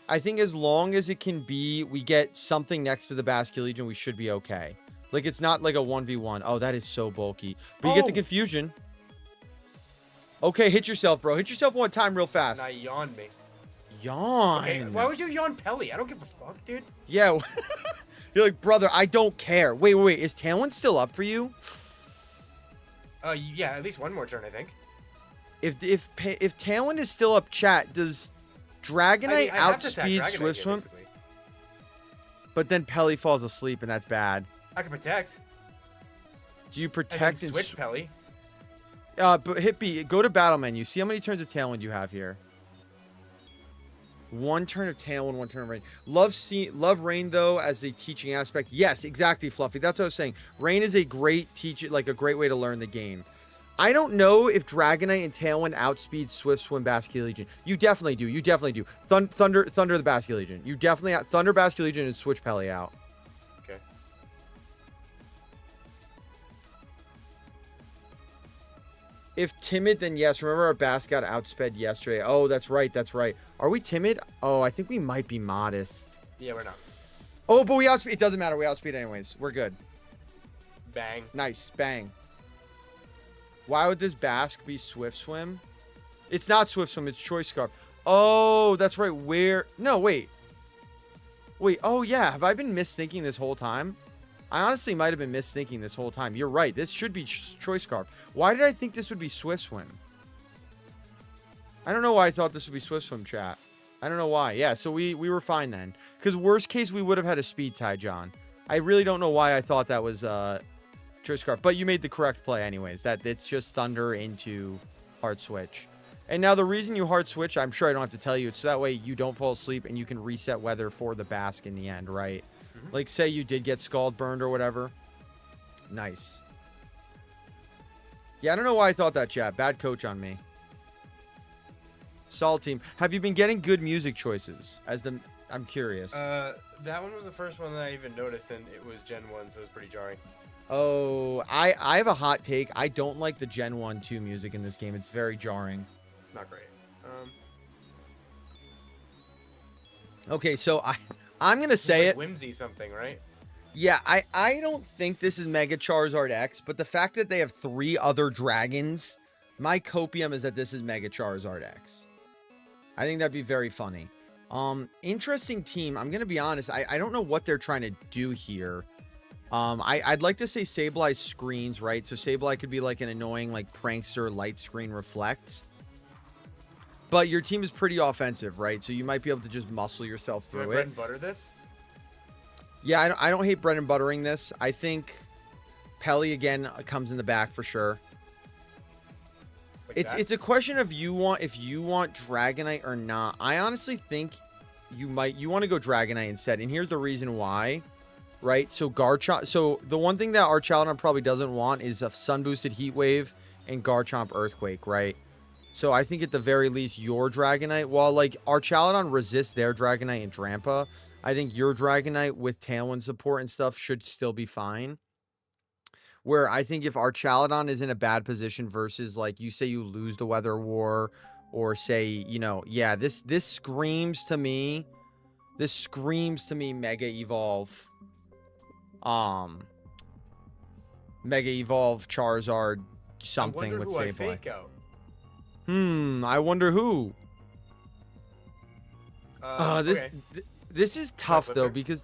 Speaker 1: I think as long as it can be, we get something next to the Basket Legion, we should be okay. Like, it's not like a 1v1. Oh, that is so bulky. But you get the confusion. Okay, hit yourself, bro. Hit yourself one time real fast.
Speaker 2: And I yawned me.
Speaker 1: Yawn.
Speaker 2: Okay, why would you yawn Pelly? I don't give a fuck, dude.
Speaker 1: Yeah. You're like, brother, I don't care. Wait. Is Tailwind still up for you?
Speaker 2: Yeah, at least one more turn, I think.
Speaker 1: If Tailwind is still up, chat, does Dragonite outspeed Swift Swim? But then Pelly falls asleep, and that's bad.
Speaker 2: I can protect.
Speaker 1: Do you protect
Speaker 2: and switch Pelly?
Speaker 1: But hit B. Go to battle menu. See how many turns of Tailwind you have here. One turn of Tailwind, one turn of Rain. Love Rain though as a teaching aspect. Yes, exactly, Fluffy. That's what I was saying. Rain is a great like a great way to learn the game. I don't know if Dragonite and Tailwind outspeed Swift Swim Basket Legion. You definitely do. You definitely do. Thunder the Basket Legion. You definitely Thunder Basket Legion and switch Pelly out.
Speaker 2: Okay.
Speaker 1: If timid, then yes. Remember our Bass got outsped yesterday. Oh, that's right. That's right. Are we timid? Oh, I think we might be modest.
Speaker 2: Yeah, we're not.
Speaker 1: Oh, but we outspeed. It doesn't matter. We outspeed anyways. We're good.
Speaker 2: Bang.
Speaker 1: Nice. Bang. Why would this Basque be Swift Swim? It's not Swift Swim. It's Choice Scarf. Oh, that's right. Where? No, wait. Wait. Oh, yeah. Have I been misthinking this whole time? I honestly might have been misthinking this whole time. You're right. This should be Choice Scarf. Why did I think this would be Swift Swim? I don't know why I thought this would be Swift Swim, chat. I don't know why. Yeah, so we were fine then. Because worst case, we would have had a speed tie, John. I really don't know why I thought that was Choice Scarf. But you made the correct play anyways. That it's just Thunder into Hard Switch. And now the reason you Hard Switch, I'm sure I don't have to tell you. It's so that way you don't fall asleep and you can reset weather for the Basque in the end, right? Like, say you did get Scald burned or whatever. Nice. Yeah, I don't know why I thought that, chat. Bad coach on me. Solid team. Have you been getting good music choices? I'm curious.
Speaker 2: That one was the first one that I even noticed, and it was Gen 1, so it was pretty jarring.
Speaker 1: Oh, I have a hot take. I don't like the Gen 1 2 music in this game. It's very jarring.
Speaker 2: It's not great.
Speaker 1: Okay, so I'm going to say
Speaker 2: like
Speaker 1: it.
Speaker 2: Whimsy something, right?
Speaker 1: Yeah, I don't think this is Mega Charizard X, but the fact that they have 3 other dragons, my copium is that this is Mega Charizard X. I think that'd be very funny. Interesting team. I'm going to be honest. I don't know what they're trying to do here. I'd like to say Sableye screens, right? So Sableye could be like an annoying, like prankster light screen reflect. But your team is pretty offensive, right? So you might be able to just muscle yourself through it.
Speaker 2: Bread and butter this?
Speaker 1: Yeah, I don't hate bread and buttering this. I think Pelly again comes in the back for sure.
Speaker 2: Like
Speaker 1: It's a question of if you want Dragonite or not. I honestly think you want to go Dragonite instead, and here's the reason why. Right, so Garchomp. So the one thing that our Archaludon probably doesn't want is a Sun Boosted Heat Wave and Garchomp Earthquake, right? So I think at the very least your Dragonite, while like our Archaludon resists their Dragonite and Drampa, I think your Dragonite with Tailwind support and stuff should still be fine. Where I think if our Archaludon is in a bad position versus like you say you lose the Weather War, or say, you know, yeah, this screams to me This screams to me Mega Evolve. Mega Evolve Charizard something with
Speaker 2: Sableye. I
Speaker 1: Sableye.
Speaker 2: fake out.
Speaker 1: I wonder who.
Speaker 2: Okay.
Speaker 1: This is tough though,
Speaker 2: Flipper?
Speaker 1: because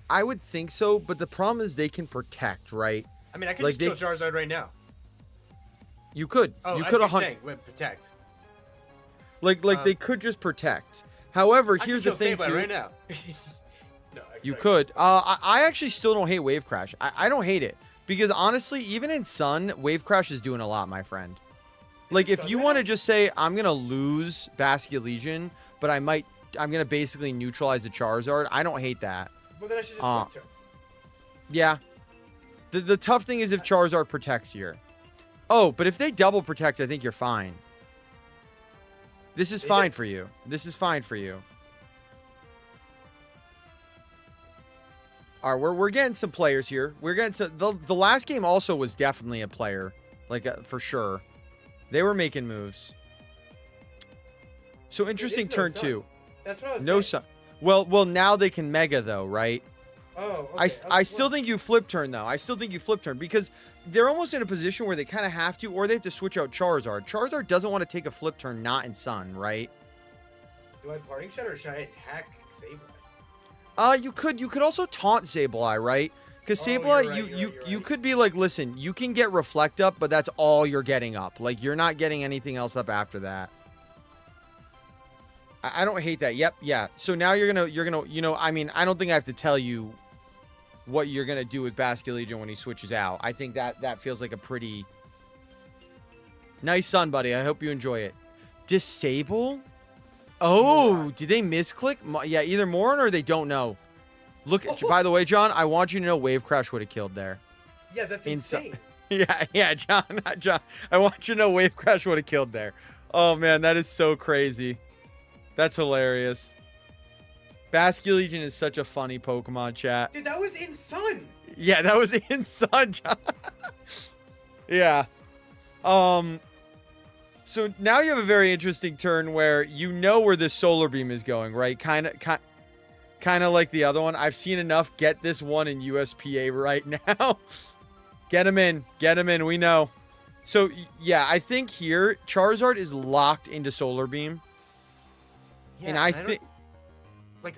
Speaker 1: I would think so, but the problem is they can protect, right?
Speaker 2: I mean, I could
Speaker 1: like
Speaker 2: just kill Charizard right now.
Speaker 1: You could.
Speaker 2: Oh,
Speaker 1: You
Speaker 2: I
Speaker 1: could
Speaker 2: see what you're saying. Wait, protect.
Speaker 1: they could just protect. However,
Speaker 2: I
Speaker 1: here's
Speaker 2: could
Speaker 1: the thing
Speaker 2: kill Sableye
Speaker 1: too.
Speaker 2: right now. No,
Speaker 1: You could. I actually still don't hate Wave Crash. I don't hate it because honestly, even in Sun, Wave Crash is doing a lot, my friend. Like if you want to just say I'm gonna lose Basculegion, but I'm gonna basically neutralize the Charizard. I don't hate that.
Speaker 2: Well, then I should just flip turn.
Speaker 1: Yeah. The tough thing is if Charizard protects here. Oh, but if they double protect, I think you're fine. This is fine for you. This is fine for you. All right, we're getting some players here. We're getting some. The last game also was definitely a player, like for sure. They were making moves. So interesting turn two.
Speaker 2: That's what I was
Speaker 1: no
Speaker 2: saying.
Speaker 1: Sun. Well, now they can Mega though, right?
Speaker 2: Oh, okay.
Speaker 1: I still think you flip turn though. I still think you flip turn because they're almost in a position where they kind of have to, or they have to switch out Charizard. Charizard doesn't want to take a flip turn not in Sun, right?
Speaker 2: Do I parting shot or should I attack Sableye?
Speaker 1: You could also taunt Sableye, right? Because Sableye, you could be like, listen, you can get Reflect up, but that's all you're getting up. Like you're not getting anything else up after that. I don't hate that. Yep, yeah. So now you're gonna, I mean, I don't think I have to tell you what you're gonna do with Basculegion when he switches out. I think that feels like a pretty nice Sun, buddy. I hope you enjoy it. Disable? Oh, did they misclick? Yeah, either Moron or they don't know. Look, by the way, John, I want you to know Wave Crash would have killed there.
Speaker 2: Yeah, that's insane.
Speaker 1: Yeah, John. I want you to know Wave Crash would have killed there. Oh, man, that is so crazy. That's hilarious. Basculegion is such a funny Pokemon, chat.
Speaker 2: Dude, that was in Sun.
Speaker 1: Yeah, that was in Sun, John. Yeah. So now you have a very interesting turn where you know where this Solar Beam is going, right? Kind of like the other one. I've seen enough. Get this one in USPA right now. Get him in. We know. So, yeah, I think here Charizard is locked into Solar Beam.
Speaker 2: Yeah,
Speaker 1: and I think...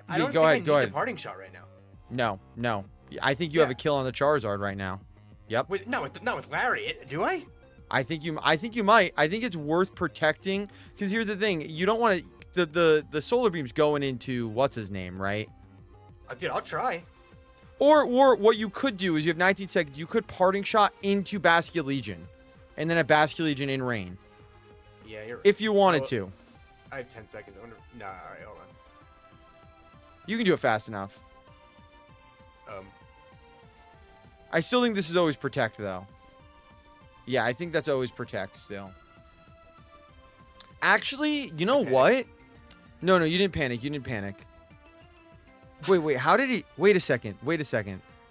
Speaker 2: I don't think I need the parting shot right now.
Speaker 1: No. I think you have a kill on the Charizard right now. Yep.
Speaker 2: Wait, not with Larry. Do I?
Speaker 1: I think you might. I think it's worth protecting because here's the thing: you don't want to. The Solar Beam's going into what's his name, right?
Speaker 2: Dude, I'll try.
Speaker 1: Or what you could do is you have 19 seconds. You could parting shot into Basculegion, and then a Basculegion in rain.
Speaker 2: Yeah, you're right.
Speaker 1: If you wanted to.
Speaker 2: I have 10 seconds. Nah, all right, hold on.
Speaker 1: You can do it fast enough. I still think this is always protect though. Yeah, I think that's always protect still. Actually, you know what? No, you didn't panic. Wait, how did he... Wait a second.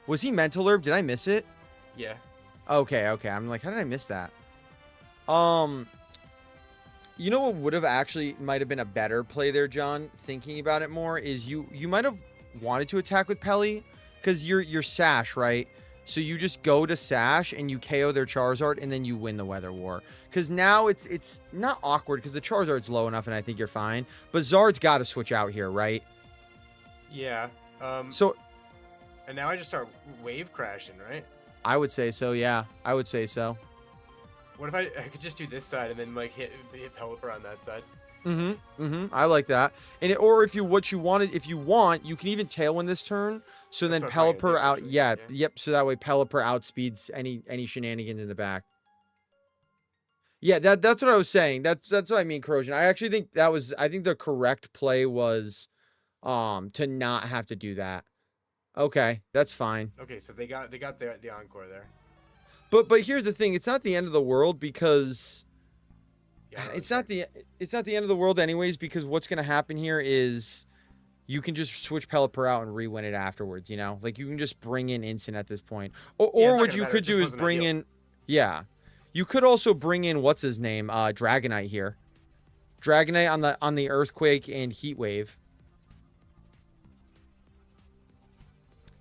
Speaker 1: Was he Mental Herb? Did I miss it?
Speaker 2: Yeah.
Speaker 1: Okay. I'm like, how did I miss that? You know what would have actually might have been a better play there, John, thinking about it more, is you might have wanted to attack with Pelly because you're Sash, right? So you just go to Sash and you KO their Charizard and then you win the Weather War. Because now it's not awkward because the Charizard's low enough and I think you're fine. But Zard's got to switch out here, right?
Speaker 2: Yeah.
Speaker 1: So.
Speaker 2: And now I just start wave crashing, right?
Speaker 1: I would say so, yeah. I would say so.
Speaker 2: What if I could just do this side and then like hit Pelipper on that side?
Speaker 1: I like that. And if you want, you can even Tailwind this turn. So then Pelipper out. Yeah. Yep. So that way Pelipper outspeeds any shenanigans in the back. Yeah, that's what I was saying. That's what I mean, Corrosion. I actually think I think the correct play was to not have to do that. Okay, that's fine.
Speaker 2: Okay, so they got the encore there.
Speaker 1: But here's the thing, it's not the end of the world because it's not the end of the world anyways, because what's going to happen here is you can just switch Pelipper out and re-win it afterwards, you know? Like you can just bring in instant at this point. Or what you could do is bring in you could also bring in what's his name? Dragonite here. Dragonite on the Earthquake and Heat Wave.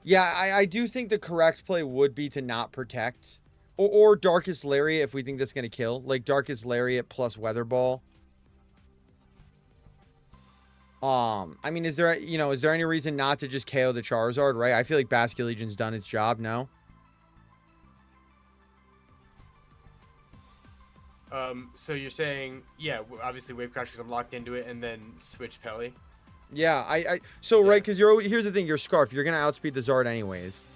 Speaker 1: Yeah, I do think the correct play would be to not protect. Or Darkest Lariat if we think that's going to kill. Like Darkest Lariat plus Weather Ball. I mean, is there any reason not to just KO the Charizard, right? I feel like Basket Legion's done its job, no?
Speaker 2: So you're saying, yeah, obviously Wave Crash because I'm locked into it, and then switch Pelly.
Speaker 1: Yeah, right, because here's the thing, you're Scarf, you're gonna outspeed the Zard anyways.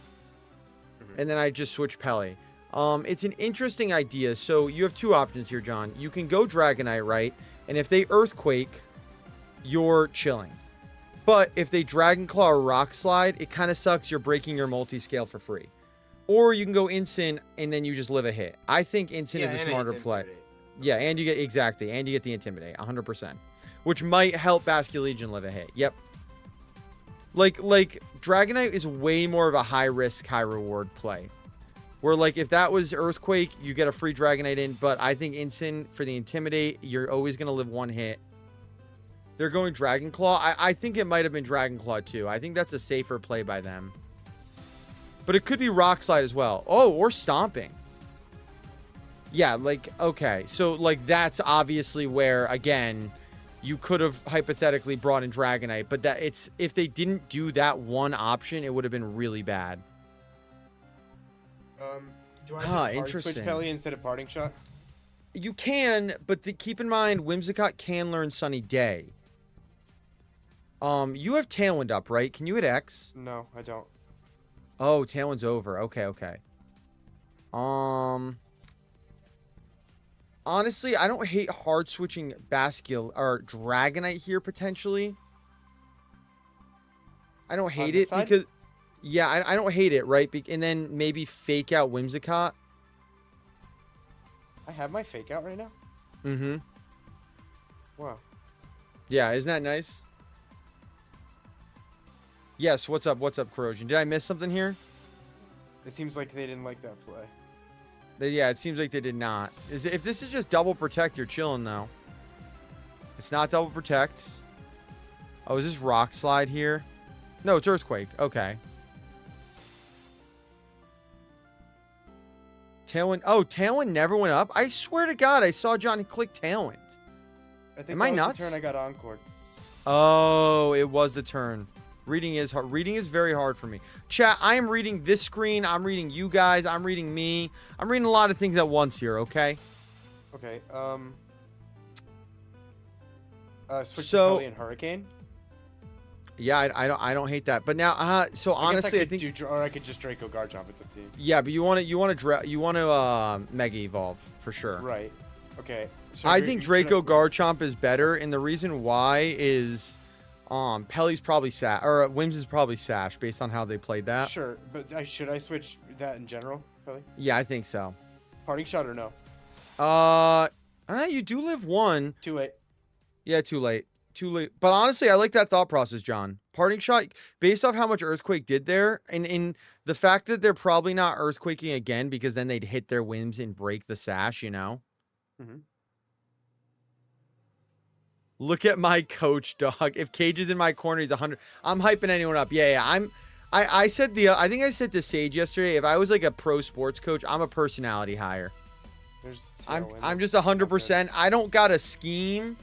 Speaker 1: And then I just switch Pelly. It's an interesting idea. So you have two options here, John. You can go Dragonite, right? And if they Earthquake, you're chilling. But if they Dragon Claw or Rock Slide, it kind of sucks. You're breaking your multi-scale for free. Or you can go Instant and then you just live a hit. I think Instant is a smarter play. Yeah, and you get the Intimidate, 100%. Which might help Basket Legion live a hit. Yep. Like Dragonite is way more of a high risk, high reward play. Where like if that was Earthquake, you get a free Dragonite in, but I think Instant for the Intimidate, you're always gonna live one hit. They're going Dragon Claw. I think it might have been Dragon Claw too. I think that's a safer play by them. But it could be Rock Slide as well. Oh, or Stomping. Yeah, like, okay. So, like, that's obviously where, again, you could have hypothetically brought in Dragonite. But if they didn't do that one option, it would have been really bad.
Speaker 2: Do I just hard switch Pelly instead of Parting Shot?
Speaker 1: You can, but keep in mind, Whimsicott can learn Sunny Day. You have Tailwind up, right? Can you hit X?
Speaker 2: No, I don't.
Speaker 1: Oh, Tailwind's over. Okay. Honestly, I don't hate hard switching Bascule or Dragonite here potentially. I don't hate it because, yeah, I don't hate it, right? And then maybe fake out Whimsicott.
Speaker 2: I have my fake out right now.
Speaker 1: Mm-hmm.
Speaker 2: Wow.
Speaker 1: Yeah, isn't that nice? Yes, what's up, Corrosion? Did I miss something here?
Speaker 2: It seems like they didn't like that play.
Speaker 1: Yeah, it seems like they did not. If this is just double protect, you're chilling though. It's not double protect. Oh, is this Rock Slide here? No, it's Earthquake. Okay. Tailwind. Oh, Tailwind never went up. I swear to God, I saw John click Tailwind.
Speaker 2: Am I nuts? The turn I got Encored.
Speaker 1: Oh, it was the turn. Reading is hard. Reading is very hard for me. Chat, I am reading this screen. I'm reading you guys. I'm reading me. I'm reading a lot of things at once here, okay?
Speaker 2: Okay. Switch to Pelly and Hurricane?
Speaker 1: Yeah, I don't hate that. But now, so honestly, I think
Speaker 2: or I could just Draco Garchomp. It's up to you.
Speaker 1: Yeah, but you want to Mega Evolve for sure.
Speaker 2: Right. Okay. So
Speaker 1: I think Draco Garchomp is better, and the reason why is Pelly's probably Sash, or Wims is probably Sash, based on how they played that.
Speaker 2: Sure, but should I switch that in general, Pelly?
Speaker 1: Yeah, I think so.
Speaker 2: Parting Shot or no?
Speaker 1: You do live one.
Speaker 2: Too late.
Speaker 1: Yeah, too late. Too late. But honestly, I like that thought process, John. Parting Shot, based off how much Earthquake did there, and in the fact that they're probably not Earthquaking again, because then they'd hit their Wims and break the Sash, you know?
Speaker 2: Mm-hmm.
Speaker 1: Look at my coach, dog. If Cage is in my corner, he's 100. I'm hyping anyone up. Yeah. I think I said to Sage yesterday, if I was like a pro sports coach, I'm a personality hire. I'm just 100%. I don't got a scheme,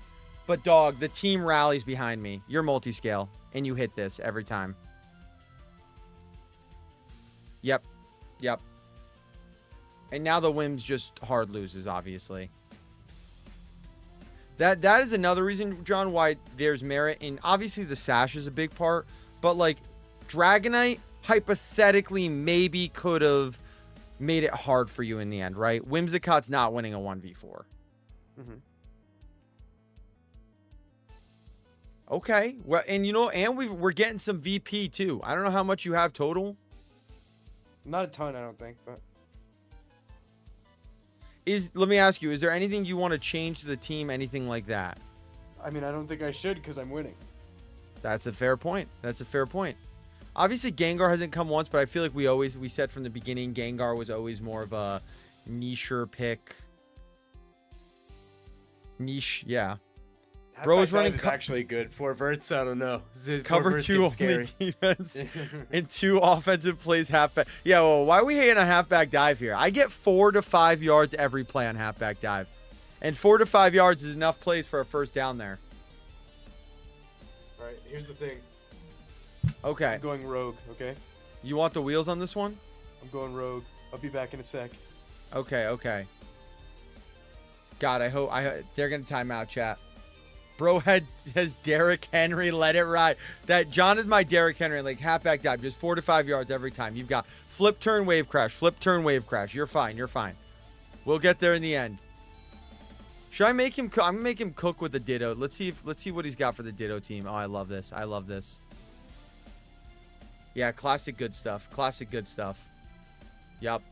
Speaker 1: but dog, the team rallies behind me. You're multi-scale, and you hit this every time. Yep. And now the Wims just hard loses, obviously. That is another reason, John, why there's merit in, obviously the Sash is a big part, but like Dragonite hypothetically maybe could have made it hard for you in the end, right? Whimsicott's not winning a 1v4.
Speaker 2: Mm-hmm.
Speaker 1: Okay. Well, and we're getting some VP too. I don't know how much you have total.
Speaker 2: Not a ton, I don't think, but
Speaker 1: let me ask you, is there anything you want to change to the team, anything like that?
Speaker 2: I mean, I don't think I should because I'm winning.
Speaker 1: That's a fair point. Obviously, Gengar hasn't come once, but I feel like we said from the beginning, Gengar was always more of a niche pick. Niche, yeah. Bro's running
Speaker 2: is actually good for verts. I don't know.
Speaker 1: cover 2 only defense and 2 offensive plays halfback. Yeah, well, why are we hating on halfback dive here? I get 4 to 5 yards every play on halfback dive. And 4 to 5 yards is enough plays for a first down there.
Speaker 2: All right, here's the thing.
Speaker 1: Okay.
Speaker 2: I'm going rogue, okay?
Speaker 1: You want the wheels on this one?
Speaker 2: I'm going rogue. I'll be back in a sec.
Speaker 1: Okay, okay. God, I hope they're going to time out, chat. Bro has Derrick Henry, let it ride. That John is my Derrick Henry, like halfback dive, just 4 to 5 yards every time. You've got flip, turn, wave crash, flip, turn, wave crash. You're fine, you're fine. We'll get there in the end. Should I make him? I'm gonna make him cook with the Ditto. Let's see what he's got for the Ditto team. Oh, I love this. I love this. Yeah, classic good stuff. Classic good stuff. Yup.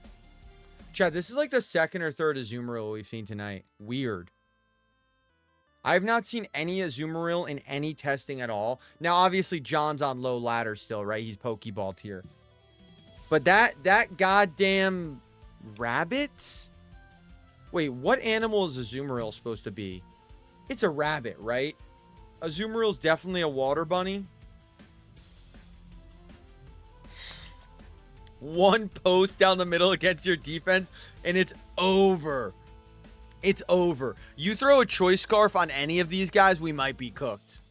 Speaker 1: Chad, this is like the second or third Azumarill we've seen tonight. Weird. I've not seen any Azumarill in any testing at all. Now, obviously, John's on low ladder still, right? He's Pokeball tier. But that goddamn rabbit? Wait, what animal is Azumarill supposed to be? It's a rabbit, right? Azumarill's definitely a water bunny. One post down the middle against your defense, and it's over. It's over. You throw a Choice Scarf on any of these guys, we might be cooked.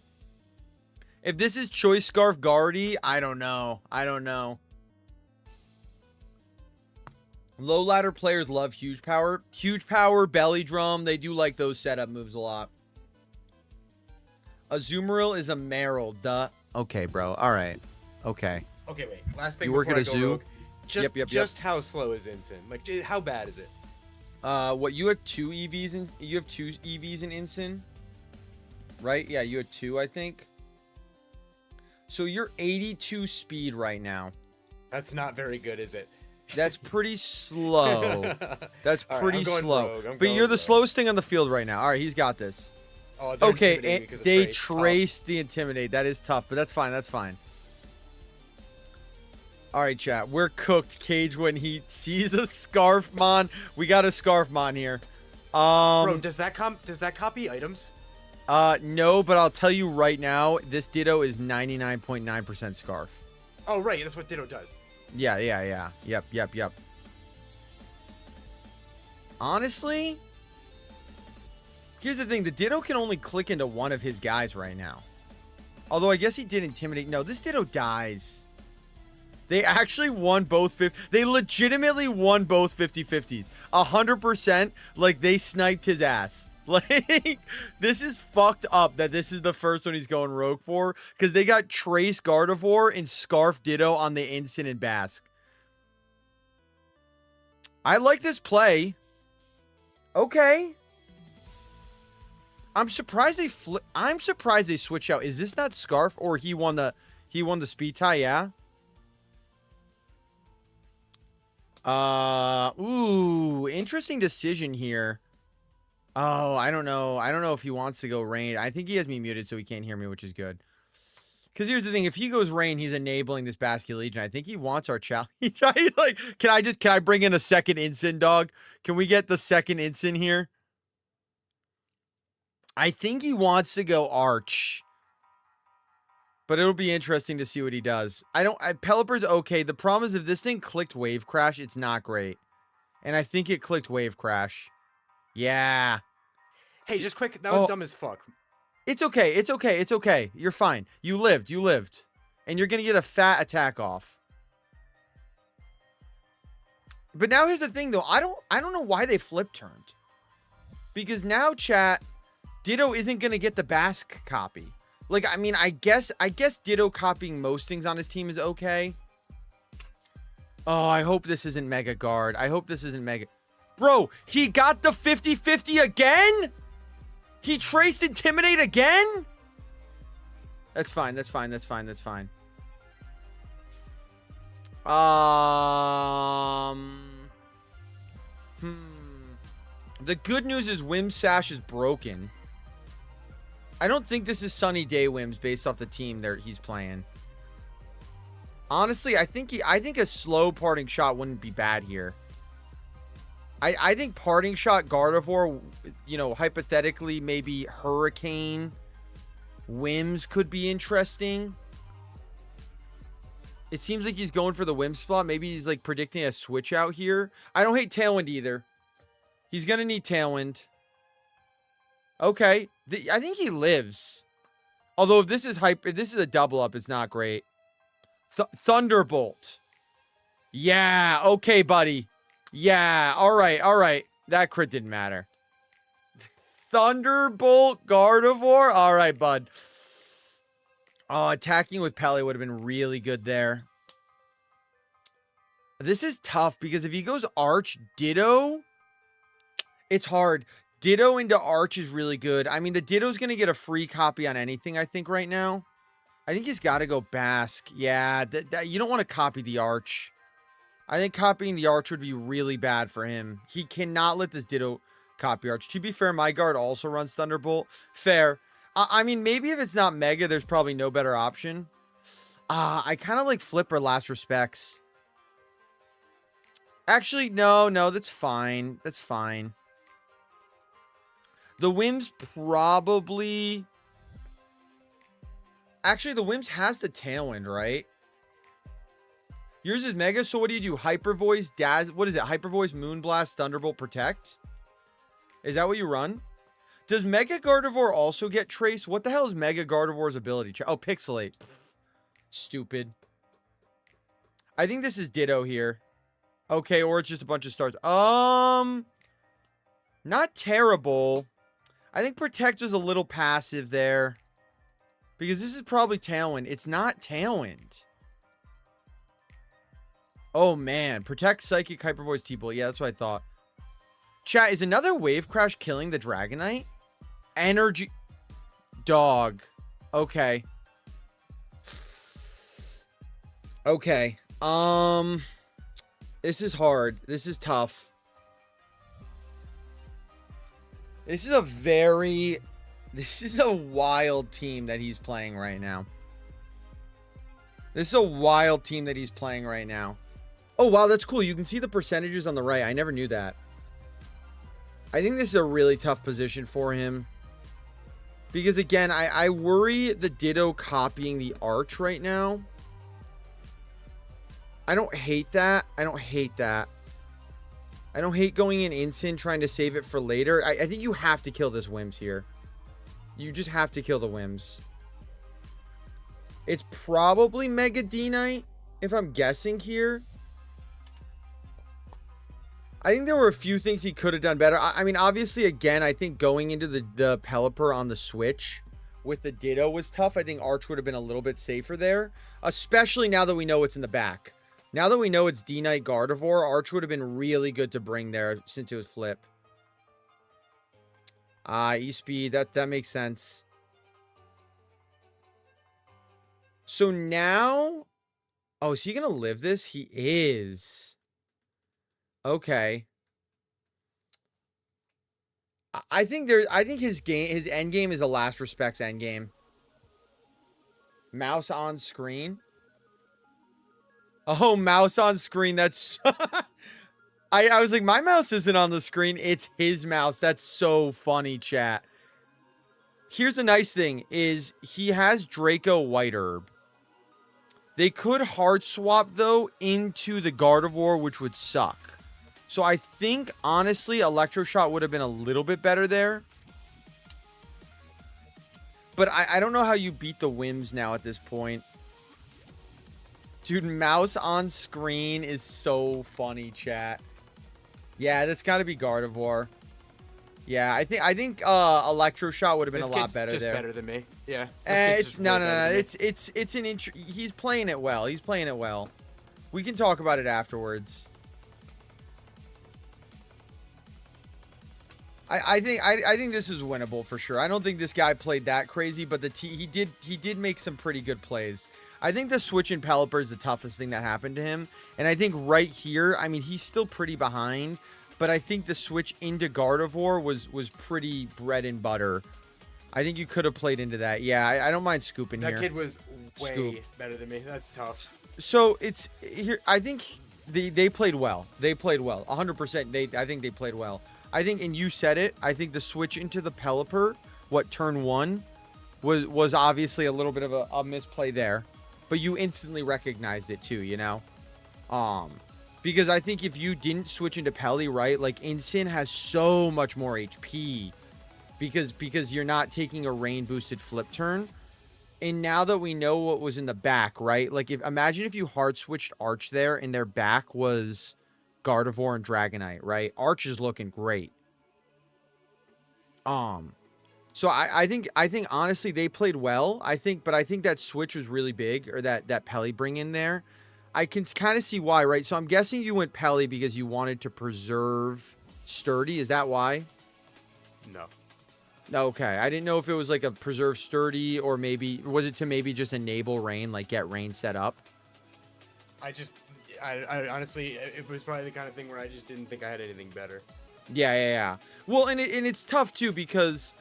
Speaker 1: If this is Choice Scarf Guardy, I don't know. I don't know. Low ladder players love huge power. Huge power, belly drum. They do like those setup moves a lot. Azumarill is a Meryl. Duh. Okay, bro. All right. Okay.
Speaker 2: Okay, wait. Last thing
Speaker 1: you work at a zoo?
Speaker 2: Rogue. Just how slow is Ensign? Like, how bad is it?
Speaker 1: What, you have 2 EVs in, you have 2 EVs in Ensign? Right? Yeah, you had 2, I think. So you're 82 speed right now.
Speaker 2: That's not very good, is it?
Speaker 1: That's pretty slow. That's pretty slow.
Speaker 2: Rogue.
Speaker 1: But you're the slowest thing on the field right now. All right, he's got this.
Speaker 2: Oh,
Speaker 1: okay, they traced the Intimidate. That is tough, but that's fine. That's fine. All right, chat. We're cooked, Cage, when he sees a Scarfmon. We got a Scarfmon here.
Speaker 2: Bro, does that copy items?
Speaker 1: No, but I'll tell you right now, this Ditto is 99.9% Scarf.
Speaker 2: Oh, right. That's what Ditto does.
Speaker 1: Yeah. Yep. Honestly, here's the thing. The Ditto can only click into one of his guys right now. Although I guess he did Intimidate. No, this Ditto dies. They actually won both. They legitimately won both 50-50s. 100%. Like, they sniped his ass. Like, this is fucked up that this is the first one he's going rogue for. Because they got Trace Gardevoir and Scarf Ditto on the Instant and Basque. I like this play. Okay. I'm surprised they switch out. Is this not Scarf or he won the speed tie? Yeah. Ooh, interesting decision here. Oh, I don't know. I don't know if he wants to go rain. I think he has me muted so he can't hear me, which is good. Because here's the thing. If he goes rain, he's enabling this Basque Legion. I think he wants our challenge. He's like, can I bring in a second Ensign, dog? Can we get the second Ensign here? I think he wants to go Arch. But it'll be interesting to see what he does. Pelipper's okay. The problem is if this thing clicked Wave Crash, it's not great. And I think it clicked Wave Crash. Yeah.
Speaker 2: Hey, just quick. That was dumb as fuck.
Speaker 1: It's okay. It's okay. It's okay. You're fine. You lived. You lived. And you're going to get a fat attack off. But now here's the thing, though. I don't know why they flip turned. Because now, chat, Ditto isn't going to get the Basque copy. Like, I mean, I guess Ditto copying most things on his team is okay. Oh, I hope this isn't Mega Guard. I hope this isn't Mega... Bro, he got the 50-50 again? He traced Intimidate again? That's fine. That's fine. That's fine. That's fine. The good news is Whim Sash is broken. I don't think this is Sunny Day Whims based off the team that he's playing. Honestly, I think a slow parting shot wouldn't be bad here. I think parting shot Gardevoir, you know, hypothetically maybe Hurricane Whims could be interesting. It seems like he's going for the whim spot. Maybe he's like predicting a switch out here. I don't hate Tailwind either. He's going to need Tailwind. Okay. I think he lives. Although if this is a double up, it's not great. Thunderbolt. Yeah. Okay, buddy. Yeah. All right. That crit didn't matter. Thunderbolt Gardevoir. All right, bud. Oh, attacking with Pele would have been really good there. This is tough because if he goes Arch, Ditto, it's hard. Ditto into Arch is really good. I mean, the Ditto's going to get a free copy on anything, I think, right now. I think he's got to go Bask. Yeah, you don't want to copy the Arch. I think copying the Arch would be really bad for him. He cannot let this Ditto copy Arch. To be fair, my guard also runs Thunderbolt. Fair. I mean, maybe if it's not Mega, there's probably no better option. I kind of like Flipper Last Respects. Actually, no, that's fine. That's fine. The Whims probably... Actually, the Whims has the Tailwind, right? Yours is Mega, so what do you do? Hyper Voice, what is it? Hyper Voice, Moonblast, Thunderbolt, Protect? Is that what you run? Does Mega Gardevoir also get Trace? What the hell is Mega Gardevoir's ability? Oh, Pixelate. Stupid. I think this is Ditto here. Okay, or it's just a bunch of stars. Not terrible. I think Protect was a little passive there. Because this is probably Tailwind. It's not Tailwind. Oh, man. Protect, Psychic, Hyper Voice, T-Bolt. Yeah, that's what I thought. Chat, is another Wave Crash killing the Dragonite? Energy. Dog. Okay. Okay. This is hard. This is tough. This is a wild team that he's playing right now. This is a wild team that he's playing right now. Oh, wow, that's cool. You can see the percentages on the right. I never knew that. I think this is a really tough position for him. Because, again, I worry the Ditto copying the Arch right now. I don't hate that. I don't hate going in instant, trying to save it for later. I think you have to kill this Whims here. You just have to kill the Whims. It's probably Mega D-Knight, if I'm guessing here. I think there were a few things he could have done better. I mean, obviously, again, I think going into the Pelipper on the Switch with the Ditto was tough. I think Arch would have been a little bit safer there, especially now that we know it's in the back. Now that we know it's D-Knight Gardevoir, Arch would have been really good to bring there since it was Flip. E-Speed, that makes sense. So now... Oh, is he going to live this? He is. Okay. I think his end game is a Last Respects end game. Mouse on screen. Oh, mouse on screen. That's I was like, my mouse isn't on the screen. It's his mouse. That's so funny, chat. Here's the nice thing is he has Draco White Herb. They could hard swap though into the Gardevoir, which would suck. So I think, honestly, Electroshot would have been a little bit better there. But I don't know how you beat the Whims now at this point. Dude, mouse on screen is so funny, chat. Yeah, that's got to be Gardevoir. Yeah, I think Electroshot would have been a lot better there.
Speaker 2: Better than me. Yeah.
Speaker 1: It's no. It's an he's playing it well. He's playing it well. We can talk about it afterwards. I think this is winnable for sure. I don't think this guy played that crazy, but he did make some pretty good plays. I think the switch in Pelipper is the toughest thing that happened to him. And I think right here, I mean, he's still pretty behind, but I think the switch into Gardevoir was pretty bread and butter. I think you could have played into that. Yeah, I don't mind scooping here.
Speaker 2: That kid was way better than me. That's tough.
Speaker 1: So it's here. I think they played well. They played well. 100%. I think they played well. I think, and you said it, I think the switch into the Pelipper, turn one, was obviously a little bit of a misplay there, but you instantly recognized it too, you know? Because I think if you didn't switch into Pelly, right, like Incin has so much more HP because you're not taking a rain boosted flip turn. And now that we know what was in the back, right? Like imagine if you hard switched Arch there and their back was Gardevoir and Dragonite, right? Arch is looking great. So I think honestly they played well. I think that switch was really big, or that Pelly bring in there. I can kind of see why, right? So I'm guessing you went Pelly because you wanted to preserve Sturdy. Is that why?
Speaker 2: No.
Speaker 1: Okay, I didn't know if it was like a preserve Sturdy, or maybe was it to maybe just enable rain, like get rain set up.
Speaker 2: I honestly, it was probably the kind of thing where I just didn't think I had anything better.
Speaker 1: Yeah. Well, and it's tough too because,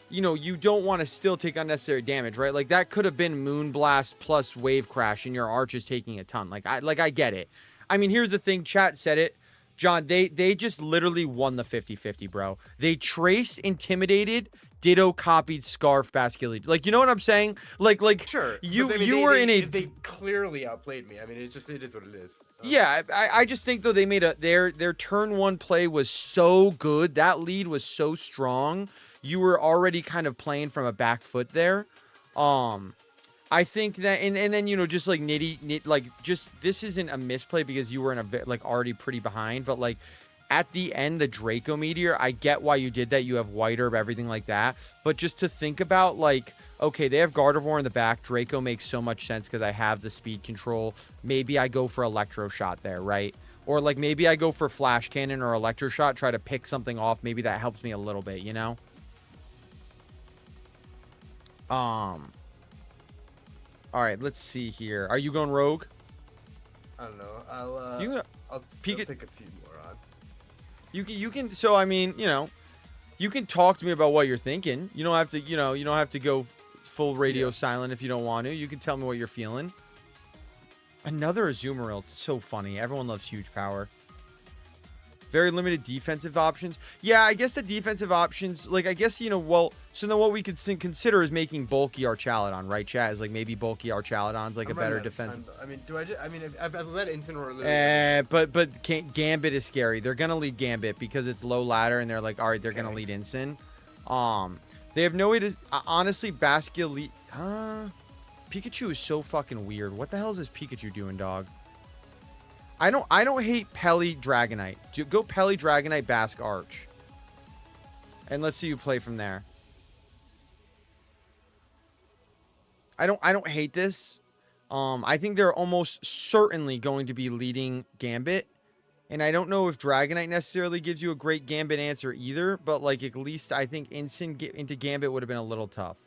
Speaker 1: you know, you don't want to still take unnecessary damage, right? Like that could have been Moonblast plus Wave Crash, and your Arch is taking a ton. I get it. I mean, here's the thing. Chat said it. John, they just literally won the 50-50, bro. They traced, intimidated, ditto copied, Scarf, Basculete. Like, you know what I'm saying? Like
Speaker 2: Sure.
Speaker 1: You were in a.
Speaker 2: They clearly outplayed me. I mean, it is what it is.
Speaker 1: Yeah, I just think though they made their turn one play was so good. That lead was so strong. You were already kind of playing from a back foot there. I think that, and then, you know, just like just this isn't a misplay because you were in already pretty behind, but like at the end, the Draco Meteor, I get why you did that. You have White Herb, everything like that. But just to think about, like, okay, they have Gardevoir in the back. Draco makes so much sense because I have the speed control. Maybe I go for Electro Shot there, right? Or like maybe I go for Flash Cannon or Electro Shot, try to pick something off. Maybe that helps me a little bit, you know? All right, let's see here. Are you going Rogue?
Speaker 2: I don't know. I'll take a few more on.
Speaker 1: You can. So I mean, you know, you can talk to me about what you're thinking. You don't have to. You know, you don't have to go full radio silent if you don't want to. You can tell me what you're feeling. Another Azumarill. It's so funny. Everyone loves huge power. Very limited defensive options. Yeah, I guess the defensive options, like, I guess, you know, well, so then what we could consider is making bulky Archaladon, right, chat? Is like maybe bulky Archaladon's like a better defense.
Speaker 2: I mean, I've let Incineroar
Speaker 1: but Gambit is scary. They're gonna lead Gambit because it's low ladder, and they're like, all right, they're gonna lead Incin. They have no way to honestly Basculete. Pikachu is so fucking weird. What the hell is this Pikachu doing, dog? I don't hate Pelly Dragonite. Go Pelly Dragonite Bask Arch. And let's see you play from there. I don't hate this. I think they're almost certainly going to be leading Gambit. And I don't know if Dragonite necessarily gives you a great Gambit answer either, but like at least I think Incin into Gambit would have been a little tough.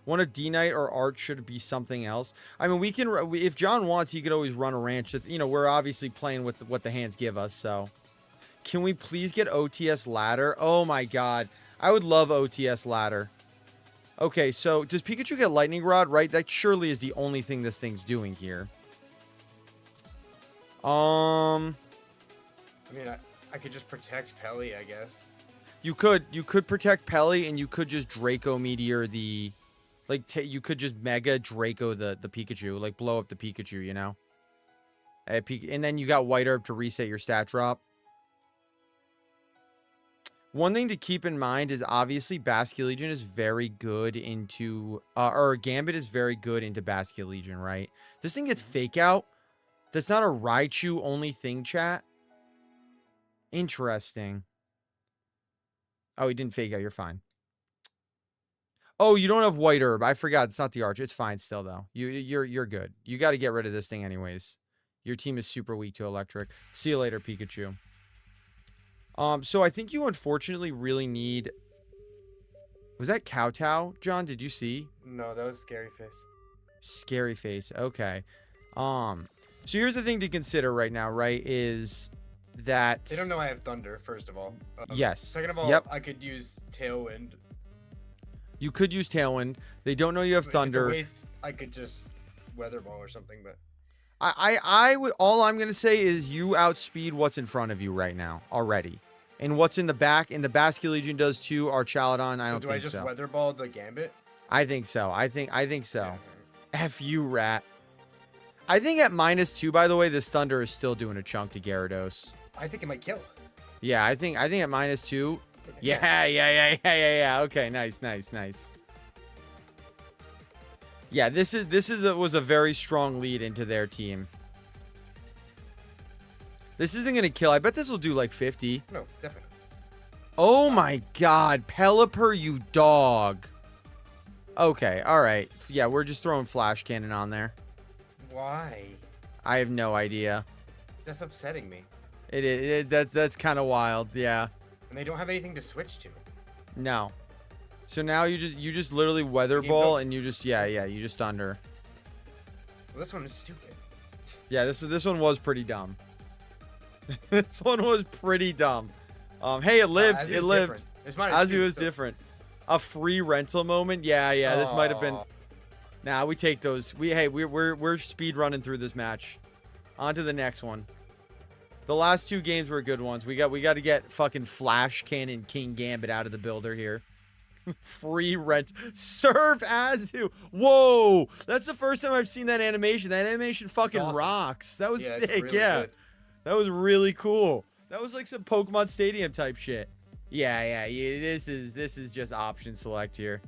Speaker 1: One of D-Knight or Arch should be something else. I mean, we can, if John wants, he could always run a ranch. You know, we're obviously playing with what the hands give us, so. Can we please get OTS ladder? Oh my god. I would love OTS ladder. Okay, so does Pikachu get Lightning Rod, right? That surely is the only thing this thing's doing here.
Speaker 2: I mean, I could just protect Pelly, I guess.
Speaker 1: You could protect Pelly, and you could just Draco Meteor the... Like, you could just Mega Draco the Pikachu. Like, blow up the Pikachu, you know? And then you got White Herb to reset your stat drop. One thing to keep in mind is, obviously, Basculegion is very good into... or Gambit is very good into Basculegion, right? This thing gets Fake Out. That's not a Raichu-only thing, chat. Interesting. Oh, he didn't Fake Out. You're fine. Oh, you don't have White Herb. I forgot. It's not the Arch. It's fine still, though. You're good. You got to get rid of this thing anyways. Your team is super weak to Electric. See you later, Pikachu. So I think you unfortunately really need... Was that Kowtow, John? Did you see?
Speaker 2: No, that was Scary Face.
Speaker 1: Scary Face. Okay. So here's the thing to consider right now, right? Is that...
Speaker 2: They don't know I have Thunder, first of all.
Speaker 1: Yes.
Speaker 2: Second of all, I could use Tailwind.
Speaker 1: You could use Tailwind. They don't know you have Thunder.
Speaker 2: If it's a waste, I could just Weather Ball or something, but...
Speaker 1: I would, all I'm going to say is you outspeed what's in front of you right now already. And what's in the back? And the Basket Legion does too. Our Chaladon, I
Speaker 2: So
Speaker 1: don't
Speaker 2: do
Speaker 1: think
Speaker 2: I just
Speaker 1: so.
Speaker 2: weather ball the Gambit?
Speaker 1: I think so. I think so.
Speaker 2: Yeah.
Speaker 1: F you, rat. I think at -2, by the way, this Thunder is still doing a chunk to Gyarados.
Speaker 2: I think it might kill.
Speaker 1: Yeah, I think at -2. Yeah. Okay, nice. Yeah, this was a very strong lead into their team. This isn't gonna kill. I bet this will do like 50.
Speaker 2: No, definitely.
Speaker 1: Oh my God, Pelipper, you dog. Okay, all right. Yeah, we're just throwing Flash Cannon on there.
Speaker 2: Why?
Speaker 1: I have no idea.
Speaker 2: That's upsetting me.
Speaker 1: That's kind of wild. Yeah.
Speaker 2: And they don't have anything to switch to.
Speaker 1: No. So now you just literally Weather
Speaker 2: Game's
Speaker 1: Ball
Speaker 2: over.
Speaker 1: and you just you just Thunder.
Speaker 2: Well, this one is stupid.
Speaker 1: Yeah, this one was pretty dumb. This one was pretty dumb. Hey, it lived. It lived. Azu was different. A free rental moment. Yeah. This might have been. Nah, we take those. We're speed running through this match. On to the next one. The last 2 games were good ones. We got to get fucking Flash Cannon King Gambit out of the builder here. Free rent. Serve Azu. Whoa. That's the first time I've seen that animation. That animation fucking
Speaker 2: awesome.
Speaker 1: rocks. That was sick.
Speaker 2: Really
Speaker 1: Yeah.
Speaker 2: good.
Speaker 1: That was really cool. That was like some Pokemon Stadium type shit. Yeah. This is just option select here.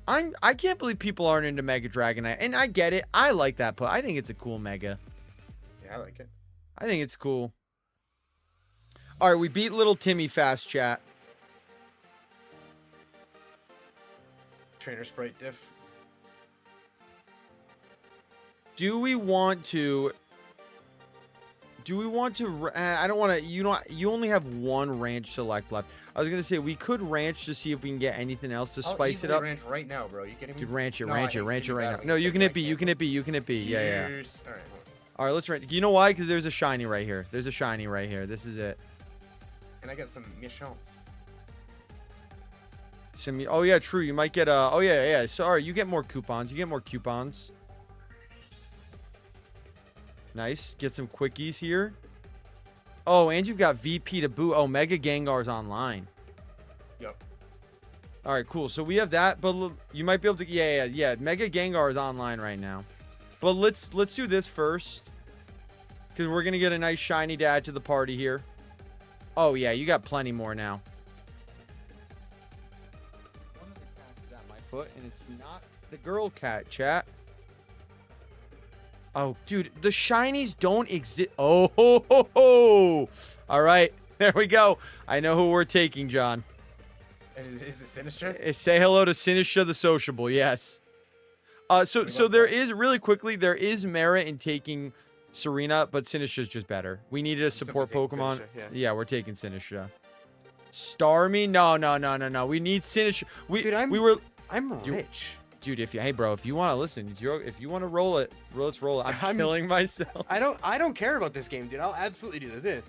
Speaker 1: I can't believe people aren't into Mega Dragonite, and I get it. I like that put. I think it's a cool Mega.
Speaker 2: Yeah, I like it.
Speaker 1: I think it's cool. All right, we beat little Timmy fast, chat.
Speaker 2: Trainer Sprite diff.
Speaker 1: Do we want to? I don't want to. You only have 1 ranch select left. I was gonna say we could ranch to see if we can get anything else to spice it up.
Speaker 2: Ranch right now, bro. You kidding me?
Speaker 1: Dude, ranch it
Speaker 2: No,
Speaker 1: right now. No, you can hit B. You can hit B. Yeah.
Speaker 2: All right.
Speaker 1: All right, let's ranch. You know why? Because there's a shiny right here. This is it.
Speaker 2: Can I get some michons?
Speaker 1: Oh yeah, true. You might get a. Oh yeah. Sorry, you get more coupons. Nice. Get some quickies here. Oh, and you've got VP to boot. Oh, Mega Gengar's online.
Speaker 2: Yep.
Speaker 1: All right, cool. So we have that, but you might be able to. Yeah. Mega Gengar is online right now. But let's do this first, because we're gonna get a nice shiny to add to the party here. Oh yeah, you got plenty more now. One of the cats is at my foot, and it's not the girl cat, chat. Oh, dude, the shinies don't exist. Oh, ho, ho, ho. All right, there we go. I know who we're taking, John.
Speaker 2: And is it Sinistra?
Speaker 1: Say hello to Sinistra the Sociable, yes. So there is, really quickly, there is merit in taking Serena, but Sinistra's just better. We needed a support Pokemon.
Speaker 2: Sinistra,
Speaker 1: yeah, we're taking Sinistra. Starmie? No. We need Sinistra.
Speaker 2: I'm rich.
Speaker 1: Dude, hey bro, if you want to listen, if you want to roll it, let's roll it. I'm killing myself.
Speaker 2: I don't care about this game, dude. I'll absolutely do this.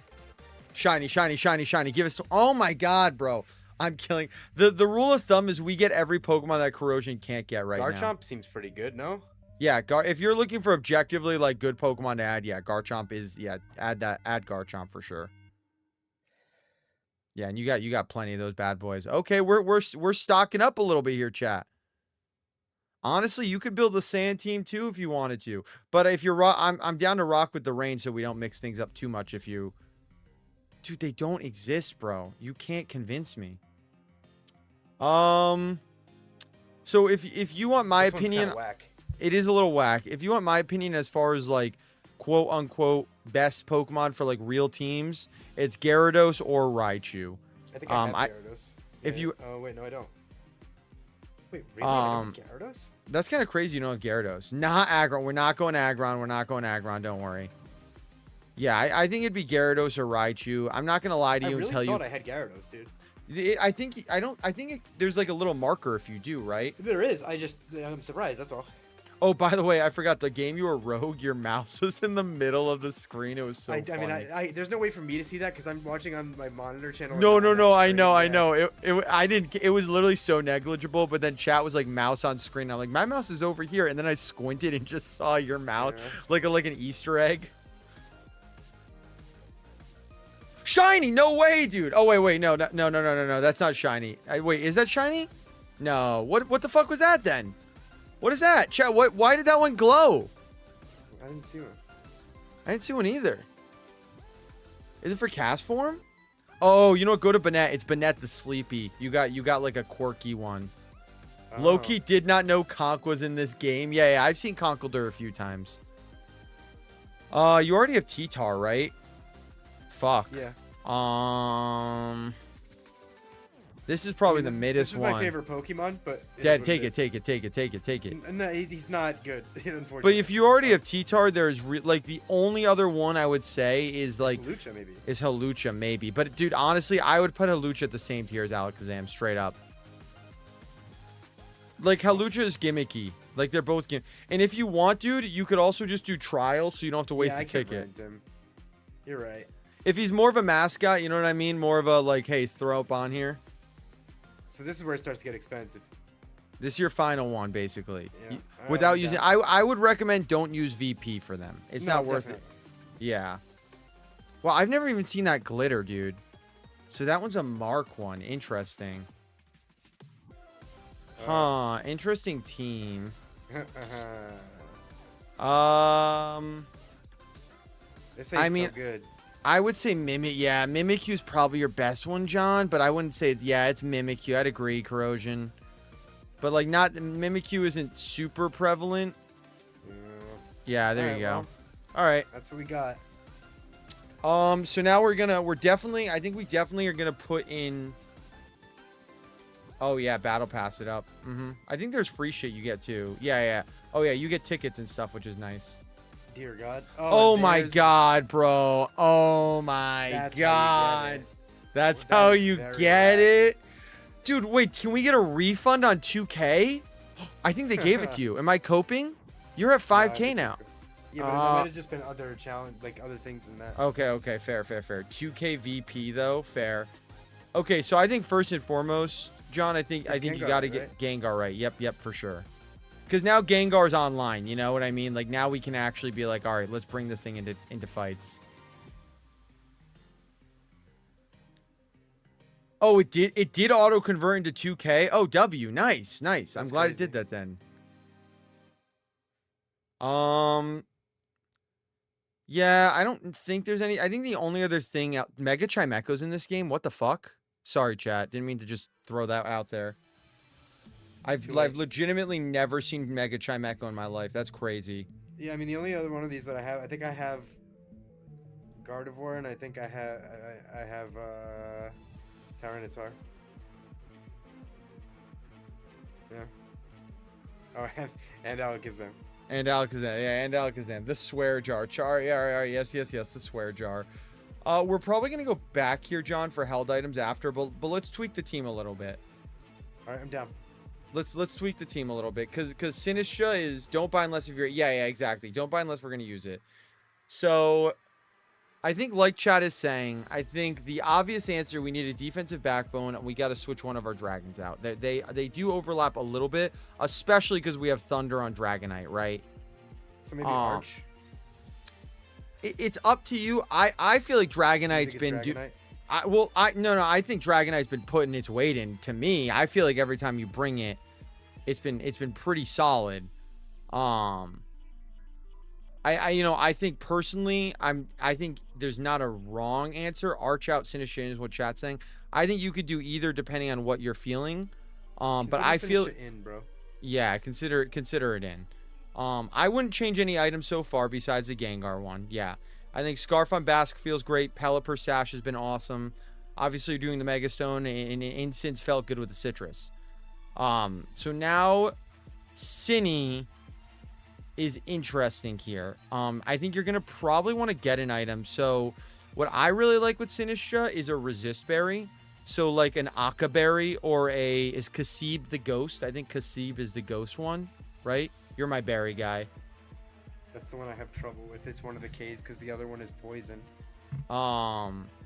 Speaker 1: Shiny. Give us. Oh my God, bro. I'm killing. The rule of thumb is we get every Pokemon that Corrosion can't get right now.
Speaker 2: Garchomp seems pretty good, no?
Speaker 1: Yeah, if you're looking for objectively like good Pokemon to add, yeah, Garchomp is add Garchomp for sure. Yeah, and you got plenty of those bad boys. Okay, we're stocking up a little bit here, chat. Honestly, you could build a sand team too if you wanted to. But if you're I'm down to rock with the rain so we don't mix things up too much. Dude, they don't exist, bro. You can't convince me. So if you want my opinion, it is a little whack. If you want my opinion as far as like quote unquote best Pokemon for like real teams, it's Gyarados or Raichu.
Speaker 2: I think I have Gyarados.
Speaker 1: If you
Speaker 2: Oh wait, no I don't. Wait, really? I don't have Gyarados?
Speaker 1: That's kind of crazy you don't have Gyarados. Not Aggron. We're not going Aggron. Don't worry. Yeah, I think it'd be Gyarados or Raichu. I'm not gonna lie to you and tell you.
Speaker 2: I thought I had Gyarados, dude.
Speaker 1: I think there's like a little marker if you do, right?
Speaker 2: There is. I'm surprised. That's all.
Speaker 1: Oh, by the way, I forgot the game you were Rogue. Your mouse was in the middle of the screen. It was so funny.
Speaker 2: I mean, there's no way for me to see that because I'm watching on my monitor channel.
Speaker 1: No. I know. I didn't. It was literally so negligible. But then chat was like mouse on screen. I'm like, my mouse is over here, and then I squinted and just saw your mouth like an Easter egg. shiny. No way, dude. Oh, wait. No. That's not shiny. Wait, is that shiny? No. What the fuck was that then? What is that? Chat, why did that one glow?
Speaker 2: I didn't see one.
Speaker 1: I didn't see one either. Is it for cast form? Oh, you know what? Go to Banette. It's Banette the Sleepy. You got like a quirky one.
Speaker 2: Oh.
Speaker 1: Loki did not know Conk was in this game. Yeah, I've seen Conkeldurr a few times. You already have T-Tar, right? Fuck.
Speaker 2: Yeah.
Speaker 1: This is probably the middest
Speaker 2: This is
Speaker 1: one.
Speaker 2: my favorite Pokemon, but
Speaker 1: Dad, take it.
Speaker 2: No, he's not good, unfortunately.
Speaker 1: But if you already have T-Tar, there's like the only other one I would say is like
Speaker 2: Hawlucha, maybe.
Speaker 1: Is Hawlucha, maybe. But dude, honestly, I would put Hawlucha at the same tier as Alakazam, straight up. Like Hawlucha is gimmicky. Like they're both and if you want, dude, you could also just do trial, so you don't have to waste the ticket.
Speaker 2: Him. You're right.
Speaker 1: If he's more of a mascot, you know what I mean? More of a like, hey, throw up on here.
Speaker 2: So this is where it starts to get expensive.
Speaker 1: This is your final one, basically.
Speaker 2: Yeah.
Speaker 1: Without using, I would recommend don't use VP for them. It's not worth
Speaker 2: definitely.
Speaker 1: it. Yeah. Well, I've never even seen that glitter, dude. So that one's a Mark one. Interesting. Huh. Interesting team.
Speaker 2: This ain't so good.
Speaker 1: I would say Mimic. Yeah, Mimikyu is probably your best one, John. But I wouldn't say it's Mimikyu. I'd agree, Corrosion. But like, not Mimikyu isn't super prevalent. Yeah, there you go.
Speaker 2: Well,
Speaker 1: all right.
Speaker 2: That's what we got.
Speaker 1: So now we're definitely, I think we definitely are gonna put in. Oh yeah, battle pass it up. I think there's free shit you get too. Yeah. Oh yeah, you get tickets and stuff, which is nice.
Speaker 2: Dear God.
Speaker 1: Oh my God, bro. Oh my God. That's how you get it. Dude, wait, can we get a refund on 2K? I think they gave it to you. Am I coping? You're at 5K now.
Speaker 2: Yeah, but there might have just been other challenge, like other things in that.
Speaker 1: Okay, fair. 2K VP though, fair. Okay, so I think first and foremost, John, I think
Speaker 2: Gengar,
Speaker 1: you got to get Gengar right. Yep, for sure. Because now Gengar's online, you know what I mean? Like, now we can actually be like, all right, let's bring this thing into fights. Oh, it did auto-convert into 2K? Oh, W. Nice. I'm glad it did that then. Yeah, I don't think there's any... I think the only other thing... Mega Chimecho's in this game? What the fuck? Sorry, chat. Didn't mean to just throw that out there. I've legitimately never seen Mega Chimecho in my life. That's crazy.
Speaker 2: Yeah, I mean, the only other one of these that I have... I think I have... Gardevoir, and I think I have Tyranitar. Yeah. Oh, and Alakazam.
Speaker 1: And Alakazam. The swear jar. Yes, the swear jar. We're probably going to go back here, John, for held items after, but let's tweak the team a little bit.
Speaker 2: All right, I'm down.
Speaker 1: Let's tweak the team a little bit, because Sinistcha is don't buy unless if you're... Yeah, exactly. Don't buy unless we're going to use it. So... I think, like chat is saying, I think the obvious answer, we need a defensive backbone, and we got to switch one of our dragons out. They do overlap a little bit, especially because we have Thunder on Dragonite, right?
Speaker 2: So maybe Arch?
Speaker 1: It's up to you. I feel like Dragonite's been... I think Dragonite's been putting its weight in. To me, I feel like every time you bring it, it's been pretty solid. I think personally, I think there's not a wrong answer. Arch out Sinistcha is what chat's saying. I think you could do either depending on what you're feeling. But I feel
Speaker 2: in, bro.
Speaker 1: Yeah, consider it in. I wouldn't change any items so far besides the Gengar one. Yeah. I think Scarf on Basque feels great. Pelipper Sash has been awesome. Obviously doing the Mega Stone and Instance felt good with the Citrus. So now Cinny is interesting here. I think you're gonna probably want to get an item. So what I really like with Sinistcha is a Resist Berry. So like an Aka Berry or is Kasib the Ghost? I think Kasib is the Ghost one, right? You're my berry guy.
Speaker 2: That's the one I have trouble with. It's one of the K's because the other one is poison.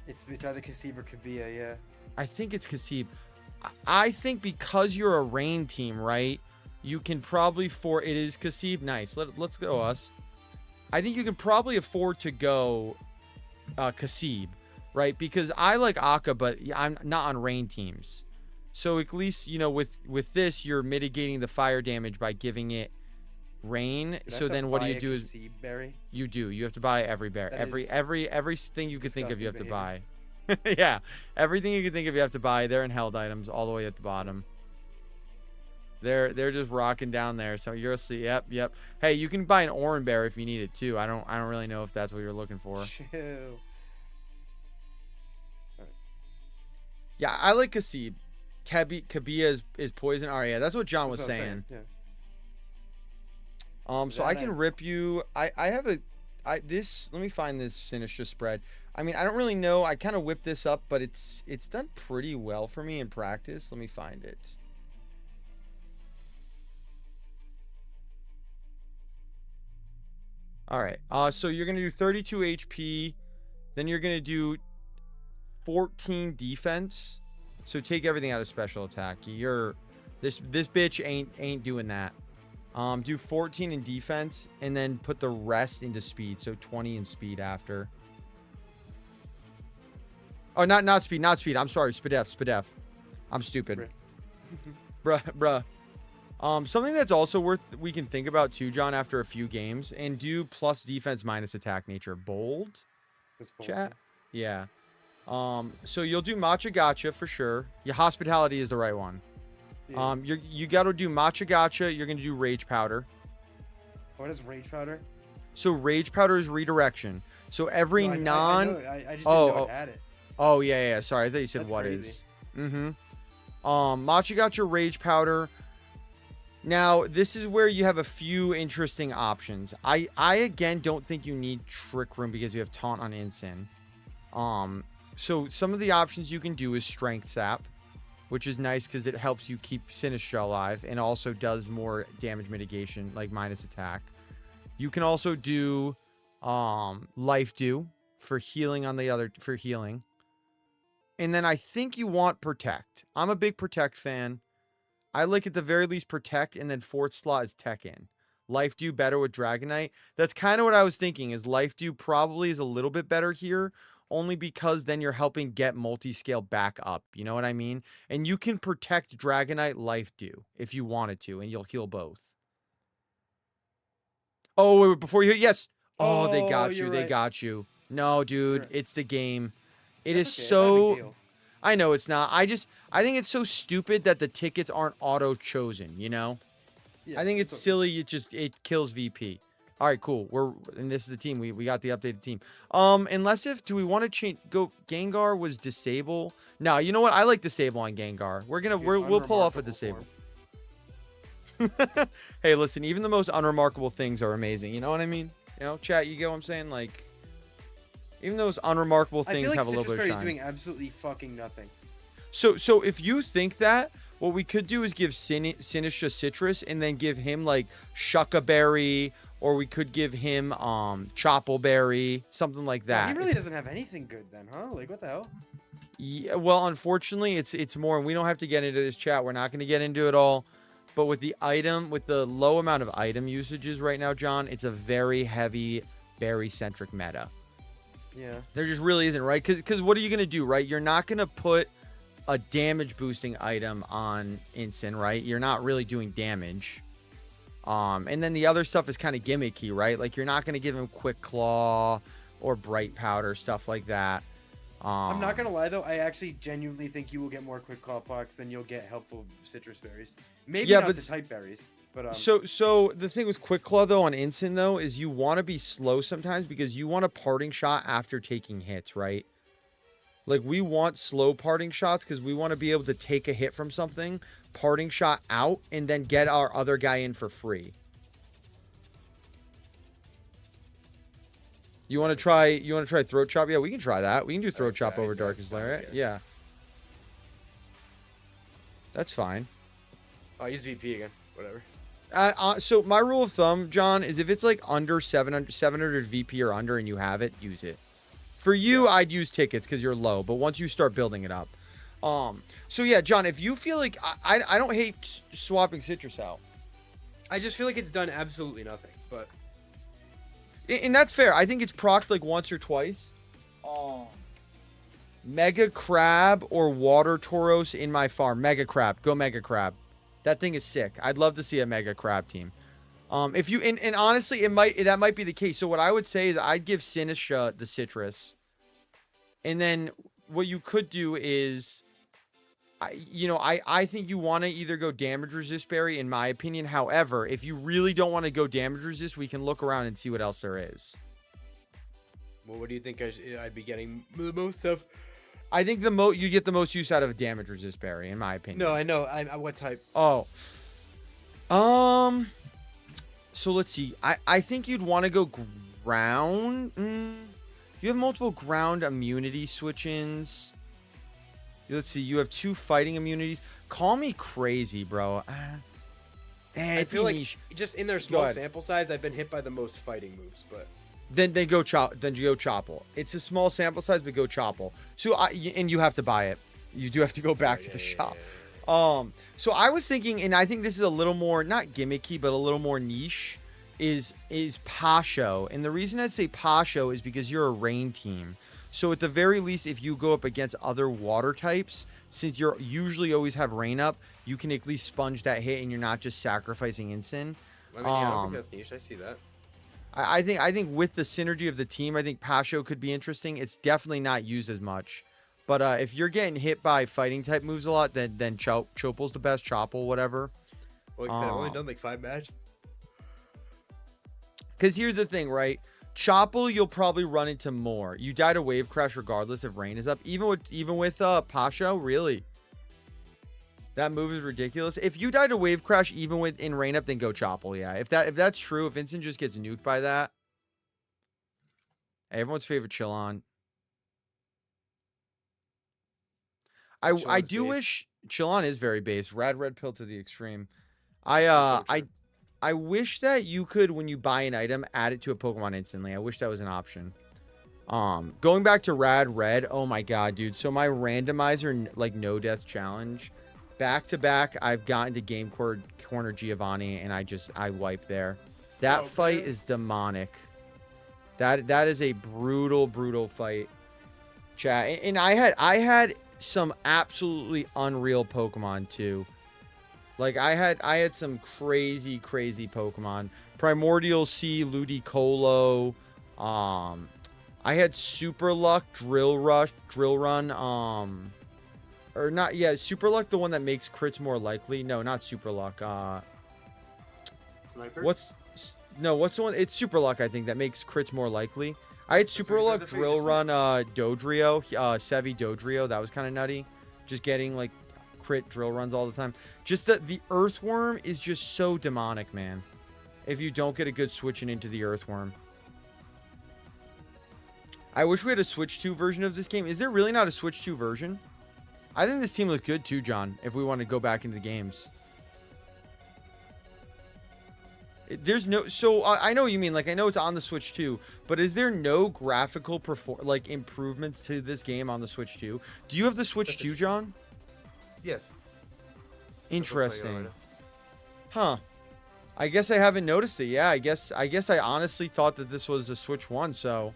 Speaker 2: It's either Kasib or Kabia, yeah.
Speaker 1: I think it's Kasib. I think because you're a rain team, right? You can probably it is Kasib. Nice. Let's go us. I think you can probably afford to go Kasib. right? Because I like Akka, but I'm not on rain teams. So at least, you know, with this, you're mitigating the fire damage by giving it rain. So then what do you do is
Speaker 2: berry?
Speaker 1: you have to buy every berry, everything you could think of you have to buy. Yeah, everything you can think of you have to buy. They're in held items all the way at the bottom. They're just rocking down there. So you'll see. Yep. Hey, you can buy an orange berry if you need it too. I don't really know if that's what you're looking for.
Speaker 2: Chill.
Speaker 1: Yeah, I like Kasib. Kabia is poison. Oh yeah, that's what John was saying.
Speaker 2: Yeah.
Speaker 1: So I can rip you. I have this. Let me find this Sinistra spread. I mean, I don't really know. I kind of whipped this up, but it's done pretty well for me in practice. Let me find it. All right. So you're gonna do 32 HP, then you're gonna do 14 defense. So take everything out of special attack. This bitch ain't doing that. Do 14 in defense and then put the rest into speed. So 20 in speed after. Oh, not speed. I'm sorry. Spadef. I'm stupid. Bruh. Something that's also we can think about too, John, after a few games, and do plus defense minus attack nature. Bold. Chat. Yeah. So you'll do Matcha Gotcha for sure. Your hospitality is the right one. Yeah. You got to do Matcha Gotcha. You're going to do Rage Powder.
Speaker 2: What is Rage Powder? So
Speaker 1: Rage Powder is redirection. So every
Speaker 2: I just didn't know I had it.
Speaker 1: Oh, yeah. Sorry. I thought you said
Speaker 2: That's
Speaker 1: what
Speaker 2: crazy.
Speaker 1: is. Matcha Gotcha Rage Powder. Now, this is where you have a few interesting options. I again don't think you need Trick Room because you have Taunt on Ensign. So some of the options you can do is Strength Sap, which is nice because it helps you keep Sinistra alive and also does more damage mitigation, like minus attack. You can also do Life Dew for healing for healing. And then I think you want Protect. I'm a big Protect fan. I like at the very least Protect, and then fourth slot is Tech in. Life Dew better with Dragonite. That's kind of what I was thinking, is Life Dew probably is a little bit better here, only because then you're helping get multi-scale back up. You know what I mean? And you can Protect Dragonite Life Dew if you wanted to, and you'll heal both. Oh, wait, before you... Yes! Oh, they got you. They got you. No, dude. It's the game. It is so... I know it's not. I think it's so stupid that the tickets aren't auto-chosen, you know? Yeah, I think it's silly. It kills VP. All right, cool. And this is the team. We got the updated team. Do we want to change? Gengar was disable. No, you know what? I like disable on Gengar. We'll pull off a disable. Hey, listen. Even the most unremarkable things are amazing. You know what I mean? You know, chat. You get what I'm saying? Like, even those unremarkable things have a little bit of shine.
Speaker 2: Is doing absolutely fucking nothing.
Speaker 1: So if you think that, what we could do is give Sinistra Citrus and then give him like Shucka Berry, or we could give him Choppleberry, something like that.
Speaker 2: He really doesn't have anything good then, huh? Like, what the hell?
Speaker 1: Yeah, well, unfortunately, it's more, and we don't have to get into this, chat. We're not going to get into it all. But with the low amount of item usages right now, John, it's a very heavy berry-centric meta.
Speaker 2: Yeah.
Speaker 1: There just really isn't, right? Because what are you going to do, right? You're not going to put a damage boosting item on Ensign, right? You're not really doing damage. And then the other stuff is kind of gimmicky, right? Like, you're not going to give him Quick Claw or Bright Powder, stuff like that.
Speaker 2: I'm not going to lie, though. I actually genuinely think you will get more Quick Claw pucks than you'll get helpful citrus berries. Maybe not the type berries. But,
Speaker 1: So the thing with Quick Claw, though, on Ensign, though, is you want to be slow sometimes because you want a parting shot after taking hits, right? Like, we want slow parting shots because we want to be able to take a hit from something, parting shot out, and then get our other guy in for free. You want to try Throat Chop? Yeah, we can try that. We can do Throat Chop over Darkest Lair. Yeah. That's fine.
Speaker 2: I'll use VP again. Whatever.
Speaker 1: So my rule of thumb, John, is if it's like under 700 VP or under and you have it, use it. For you, yeah. I'd use tickets because you're low, but once you start building it up. So yeah, John, if you feel like I don't hate swapping citrus out.
Speaker 2: I just feel like it's done absolutely nothing, but
Speaker 1: and that's fair. I think it's procced like once or twice. Mega Crab or Water Tauros in my farm. Mega Crab. Go Mega Crab. That thing is sick. I'd love to see a Mega Crab team. If you and honestly, that might be the case. So what I would say is I'd give Sinisha the citrus, and then what you could do is, I think you want to either go damage resist berry, in my opinion. However, if you really don't want to go damage resist, we can look around and see what else there is.
Speaker 2: Well, what do you think I'd be getting the most of?
Speaker 1: I think you get the most use out of a damage resist berry, in my opinion.
Speaker 2: No, I know. What type?
Speaker 1: Oh. So let's see. I think you'd want to go ground. You have multiple ground immunity switch-ins. Let's see. You have 2 fighting immunities. Call me crazy, bro.
Speaker 2: I feel like just in their small sample size, I've been hit by the most fighting moves, but.
Speaker 1: Then go Chopple. It's a small sample size, but go Chopple. So and you have to buy it. You do have to go back to the shop. So I was thinking, and I think this is a little more not gimmicky, but a little more niche, is Pasho. And the reason I'd say Pasho is because you're a rain team. So at the very least, if you go up against other water types, since you're usually always have rain up, you can at least sponge that hit, and you're not just sacrificing Incin.
Speaker 2: I mean, I don't think that's niche. I see that.
Speaker 1: I think with the synergy of the team, I think Pasho could be interesting. It's definitely not used as much. But if you're getting hit by fighting type moves a lot, then Chopple's the best. Chopple, whatever.
Speaker 2: Well, like I said, I've only done like 5 matches.
Speaker 1: Because here's the thing, right? Chopple, you'll probably run into more. You die to Wave Crash regardless if rain is up. Even with Pasho, really. That move is ridiculous. If you die to Wave Crash even in rain up, then go Chopple. Yeah, if that's true, if Vincent just gets nuked by that. Hey, everyone's favorite Chillon. I do wish Chillon is very base. Rad red pill to the extreme. I wish that you could, when you buy an item, add it to a Pokemon instantly. I wish that was an option. Going back to Rad Red, oh my god, dude. So my randomizer, like, no death challenge, back to back, I've gotten to Game Corner Giovanni, and I wiped there. That fight is demonic. That is a brutal fight, chat. And I had some absolutely unreal Pokemon too. Like I had some crazy Pokemon. Primordial Sea, Ludicolo. I had Super Luck, Drill Run. Or not? Yeah, Super Luck, the one that makes crits more likely. No, not Super Luck.
Speaker 2: Sniper.
Speaker 1: What's the one? It's Super Luck, I think, that makes crits more likely. I had Super Luck, Drill Run, Dodrio, Sevi Dodrio. That was kind of nutty. Just getting like crit drill runs all the time. Just the Earthworm is just so demonic, man. If you don't get a good switching into the Earthworm. I wish we had a Switch 2 version of this game. Is there really not a Switch 2 version? I think this team looked good too, John, if we want to go back into the games. There's no... So, I know what you mean. Like, I know it's on the Switch 2, but is there no graphical improvements to this game on the Switch 2? Do you have the Switch 2, John?
Speaker 2: Yes.
Speaker 1: Interesting. Huh. I guess I haven't noticed it. Yeah, I guess I honestly thought that this was a Switch 1, so...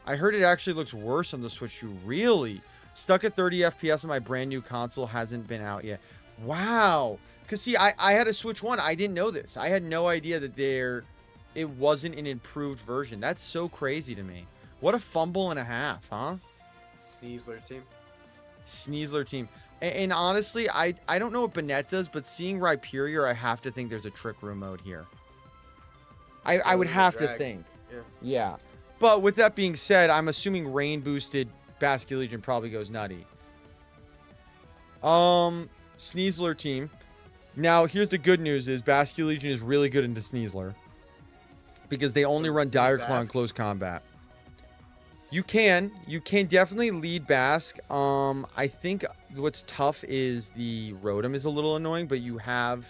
Speaker 1: I heard it actually looks worse on the Switch 2. Really? Stuck at 30 FPS on my brand new console. Hasn't been out yet. Wow. Because, see, I had a Switch 1. I didn't know this. I had no idea that it wasn't an improved version. That's so crazy to me. What a fumble and a half, huh?
Speaker 2: Sneasler team.
Speaker 1: And honestly, I don't know what Banette does, but seeing Rhyperior, I have to think there's a Trick Room mode here. I would have to think. Yeah. But with that being said, I'm assuming rain boosted Basculegion probably goes nutty. Sneasler team. Now, here's the good news is Basculegion is really good into Sneasler. Because they only run Dire Claw in close combat. You can definitely lead Bask. I think what's tough is the Rotom is a little annoying, but you have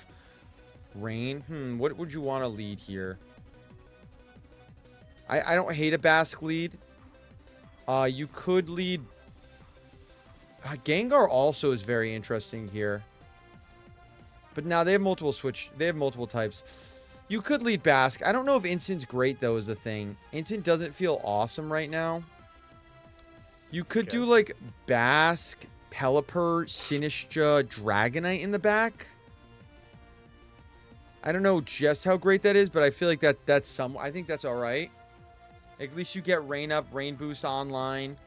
Speaker 1: Rain. What would you want to lead here? I don't hate a Bask lead. You could lead... Gengar also is very interesting here. But now they have multiple types. You could lead Bask. I don't know if Incin's great, though, is the thing. Incin doesn't feel awesome right now. You could
Speaker 2: Okay.
Speaker 1: do like Basque, Pelipper, Sinistcha, Dragonite in the back. I don't know just how great that is, but I feel like that's some. I think that's all right. At least you get Rain Up, Rain Boost online.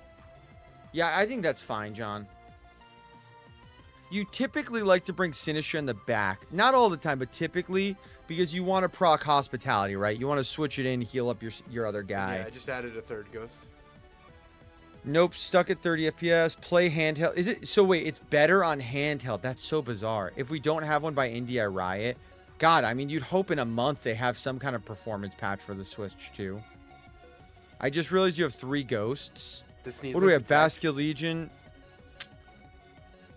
Speaker 1: Yeah, I think that's fine, John. You typically like to bring Sinistcha in the back. Not all the time, but typically because you want to proc Hospitality, right? You want to switch it in, heal up your other guy.
Speaker 2: Yeah, I just added a third ghost.
Speaker 1: Nope, stuck at 30 FPS. Play handheld. Is it? So wait, it's better on handheld. That's so bizarre. If we don't have one by Indie, I riot. God, I mean, you'd hope in a month they have some kind of performance patch for the Switch too. I just realized you have 3 ghosts. What do we have? Basque Legion.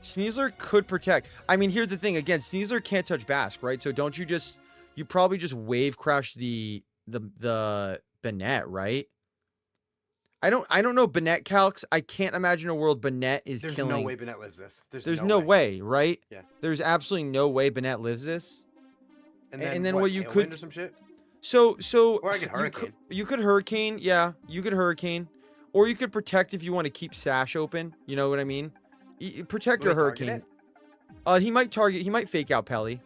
Speaker 1: Sneasler could protect. I mean, here's the thing. Again, Sneasler can't touch Basque, right? So don't you just... You probably just wave crash the Banette, right? I don't know Banette calcs. I can't imagine a world Banette is
Speaker 2: There's
Speaker 1: killing...
Speaker 2: no way Banette lives this.
Speaker 1: There's no way, right?
Speaker 2: Yeah.
Speaker 1: There's absolutely no way Banette lives this.
Speaker 2: And then what you could... or some shit?
Speaker 1: So
Speaker 2: or I could Hurricane.
Speaker 1: You could Hurricane, yeah. You could Hurricane. Or you could protect if you want to keep Sash open. You know what I mean? Protect your Hurricane. He might target. He might fake out Pelly.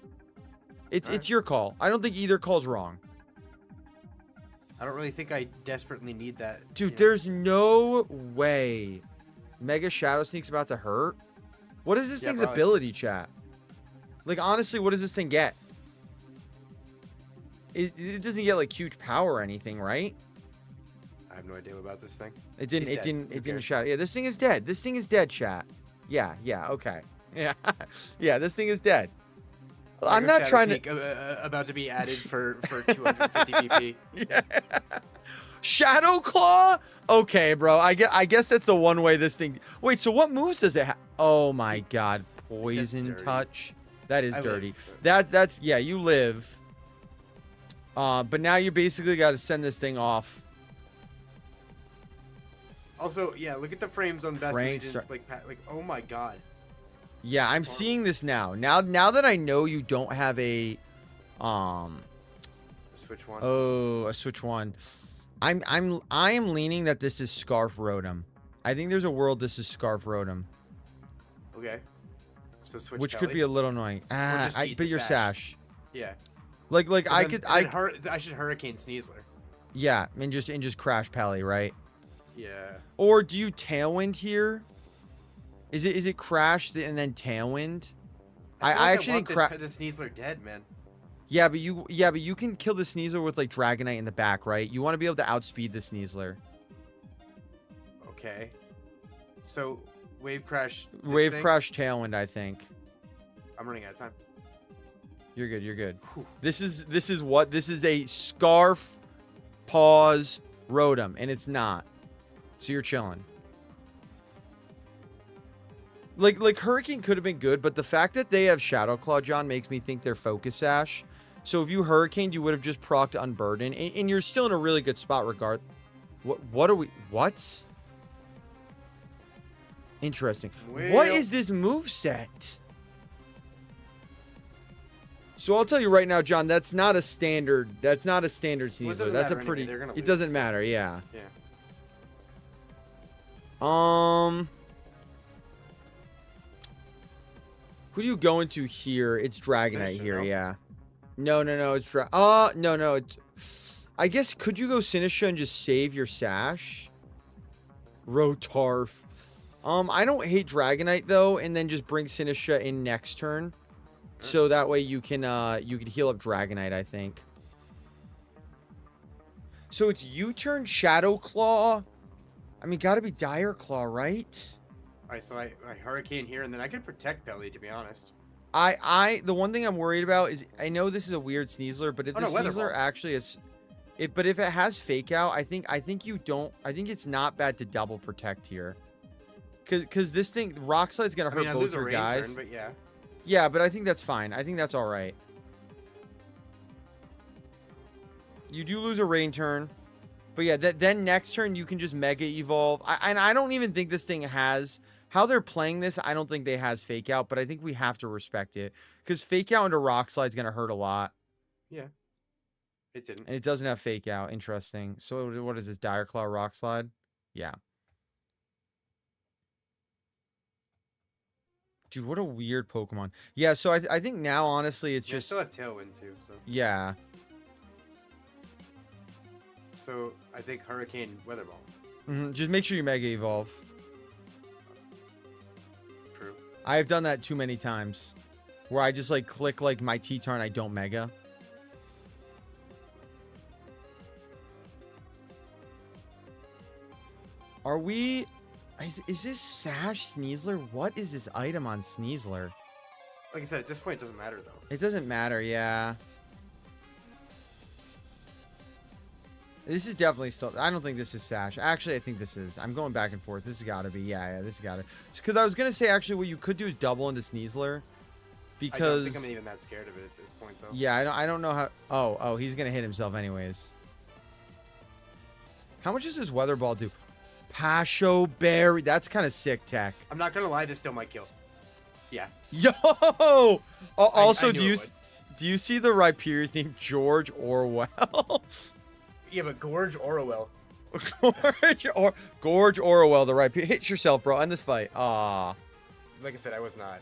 Speaker 1: It's your call. I don't think either call's wrong.
Speaker 2: I don't really think I desperately need that.
Speaker 1: Dude, there's no way Mega Shadow Sneak's about to hurt. What is this thing's ability, chat? Like, honestly, what does this thing get? It doesn't get like huge power or anything, right?
Speaker 2: I have no idea about this thing.
Speaker 1: It didn't shadow. Yeah, this thing is dead. This thing is dead, chat. Yeah, okay. Yeah. Yeah, this thing is dead. I'm not trying
Speaker 2: to about to be added for 250 PP.
Speaker 1: Yeah. Shadow Claw? Okay, bro. I guess that's the one way this thing... Wait, so what moves does it have? Oh my god. Poison Touch. That is dirty. That's yeah, you live. But now you basically got to send this thing off.
Speaker 2: Also, yeah, look at the frames on Best Legends. Like, oh my god.
Speaker 1: Yeah, I'm seeing this now. Now that I know you don't have a
Speaker 2: Switch one.
Speaker 1: Oh, a Switch one. I am leaning that this is Scarf Rotom. I think there's a world this is Scarf Rotom.
Speaker 2: Okay. So switch.
Speaker 1: Which could be a little annoying. But your Sash.
Speaker 2: Yeah.
Speaker 1: Like
Speaker 2: so
Speaker 1: I
Speaker 2: should Hurricane Sneasler.
Speaker 1: Yeah, and just crash Pally, right?
Speaker 2: Yeah.
Speaker 1: Or do you Tailwind here? Is it crashed and then Tailwind? I actually think
Speaker 2: the Sneasler dead, man.
Speaker 1: Yeah, but you can kill the Sneasler with like Dragonite in the back, right? You want to be able to outspeed the Sneasler.
Speaker 2: Okay. So Wave Crash.
Speaker 1: Crash Tailwind, I think.
Speaker 2: I'm running out of time.
Speaker 1: You're good. You're good.
Speaker 2: Whew.
Speaker 1: This is a Scarf Pause Rotom, and it's not. So you're chilling. Like Hurricane could have been good, but the fact that they have Shadow Claw, John, makes me think they're Focus Sash. So if you Hurricaned, you would have just procced Unburden, and you're still in a really good spot regard. What are we? What? Interesting.
Speaker 2: Well,
Speaker 1: what is this move set? So I'll tell you right now, John, that's not a standard. That's not a standard Sneasler.
Speaker 2: Well,
Speaker 1: that's a pretty.
Speaker 2: Anyway.
Speaker 1: It doesn't matter. Yeah.
Speaker 2: Yeah.
Speaker 1: Who do you go into here? It's Dragonite here,
Speaker 2: no?
Speaker 1: yeah. No, it's no, it's... I guess, could you go Sinistcha and just save your Sash? Rotarf. I don't hate Dragonite, though, and then just bring Sinistcha in next turn. So that way you can heal up Dragonite, I think. So it's U-turn Shadow Claw. I mean, gotta be Dire Claw, right?
Speaker 2: Alright, so I Hurricane here, and then I could protect Pelly, to be honest.
Speaker 1: The one thing I'm worried about is, I know this is a weird Sneasler, but if the Sneasler actually is, but if it has Fake Out, I think it's not bad to double protect here. Cause this thing, Rock Slide's gonna hurt both your guys.
Speaker 2: Turn, but yeah.
Speaker 1: Yeah, but I think that's fine. I think that's all right. You do lose a Rain turn. But yeah, then next turn you can just Mega Evolve. And I don't even think this thing has... How they're playing this, I don't think they has Fake Out, but I think we have to respect it. Because Fake Out into Rock Slide is going to hurt a lot.
Speaker 2: Yeah. It didn't.
Speaker 1: And it doesn't have Fake Out. Interesting. So what is this? Dire Claw Rock Slide? Yeah. Dude, what a weird Pokemon. Yeah, so I think now, honestly, it's
Speaker 2: Yeah, I
Speaker 1: just...
Speaker 2: still have Tailwind too, so.
Speaker 1: Yeah.
Speaker 2: So I think Hurricane Weather Ball.
Speaker 1: Just make sure you Mega Evolve.
Speaker 2: True.
Speaker 1: I have done that too many times. Where I just, like, click, like, my T-Turn, I don't Mega. Are we... Is this Sash Sneasler? What is this item on Sneasler?
Speaker 2: Like I said, at this point, it doesn't matter though.
Speaker 1: It doesn't matter, yeah. This is definitely still... I don't think this is Sash. Actually, I think this is. I'm going back and forth. This has got to be. Yeah, this has got to. Just because I was going to say, actually, what you could do is double into Sneasler. Because...
Speaker 2: I don't think I'm even that scared of it at this point, though.
Speaker 1: Yeah, I don't know how... Oh, he's going to hit himself anyways. How much does this Weather Ball do? Pasho Berry. That's kind of sick tech.
Speaker 2: I'm not going to lie, this still might kill. Yeah.
Speaker 1: Yo! Also,
Speaker 2: I knew it
Speaker 1: do you see the Rhyperior's named George Orwell?
Speaker 2: Yeah, but Gorge Orwell.
Speaker 1: Gorge Orwell, the Rhyperior. Hit yourself, bro. End this fight. Ah.
Speaker 2: Like I said, I was not.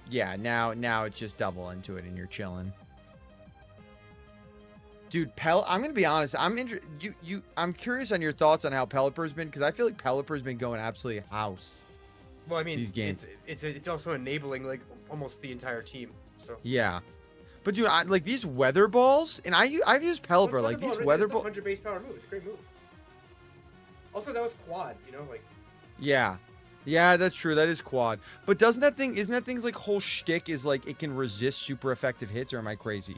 Speaker 1: Yeah, now it's just double into it and you're chilling. Dude, I'm gonna be honest. I'm curious on your thoughts on how Pelipper's been, because I feel like Pelipper's been going absolutely house.
Speaker 2: Well, I mean,
Speaker 1: these games.
Speaker 2: It's also enabling like almost the entire team. So
Speaker 1: yeah, but dude, like these weather balls, and I've used Pelipper. Like these weather balls.
Speaker 2: 100 base power move. It's a great move. Also, that was quad. You know, like.
Speaker 1: Yeah. Yeah, that's true. That is quad. But isn't that thing's like whole shtick is like it can resist super effective hits, or am I crazy?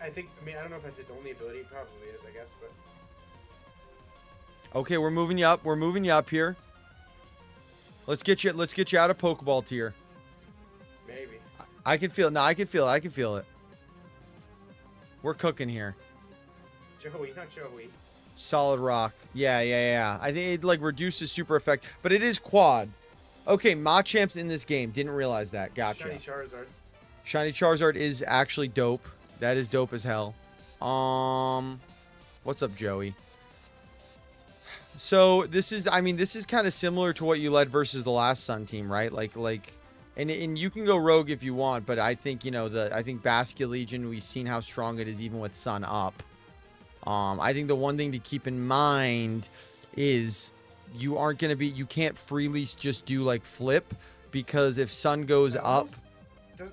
Speaker 2: I don't know if that's its only ability. It probably is, I guess, but.
Speaker 1: Okay, we're moving you up. We're moving you up here. Let's get you out of Pokeball tier.
Speaker 2: Maybe.
Speaker 1: I can feel it. No, I can feel it. I can feel it. We're cooking here.
Speaker 2: Joey, not Joey.
Speaker 1: Solid rock. Yeah. I think it like reduces super effect, but it is quad. Okay, Machamp's in this game. Didn't realize that. Gotcha.
Speaker 2: Shiny Charizard.
Speaker 1: Shiny Charizard is actually dope. That is dope as hell. What's up, Joey? So this is kind of similar to what you led versus the last Sun team, right? And you can go rogue if you want, but I think, I think Basket Legion, we've seen how strong it is even with Sun up. I think the one thing to keep in mind is you can't freely just do like flip, because if Sun goes up.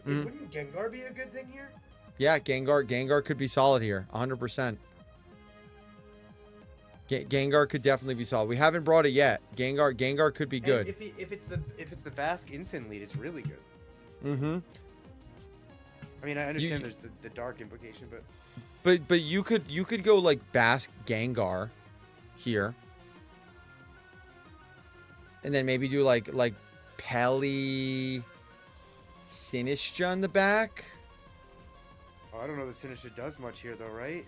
Speaker 2: Wouldn't Gengar be a good thing here?
Speaker 1: Yeah, Gengar could be solid here, 100%. Gengar could definitely be solid. We haven't brought it yet. Gengar could be good.
Speaker 2: And if it's the Basque instant lead, it's really good.
Speaker 1: Mm-hmm.
Speaker 2: I mean, I understand there's the dark implication,
Speaker 1: but you could go like Basque Gengar here, and then maybe do like Peli Sinistra in the back.
Speaker 2: Oh, I don't know that Sinistra does much here though, right?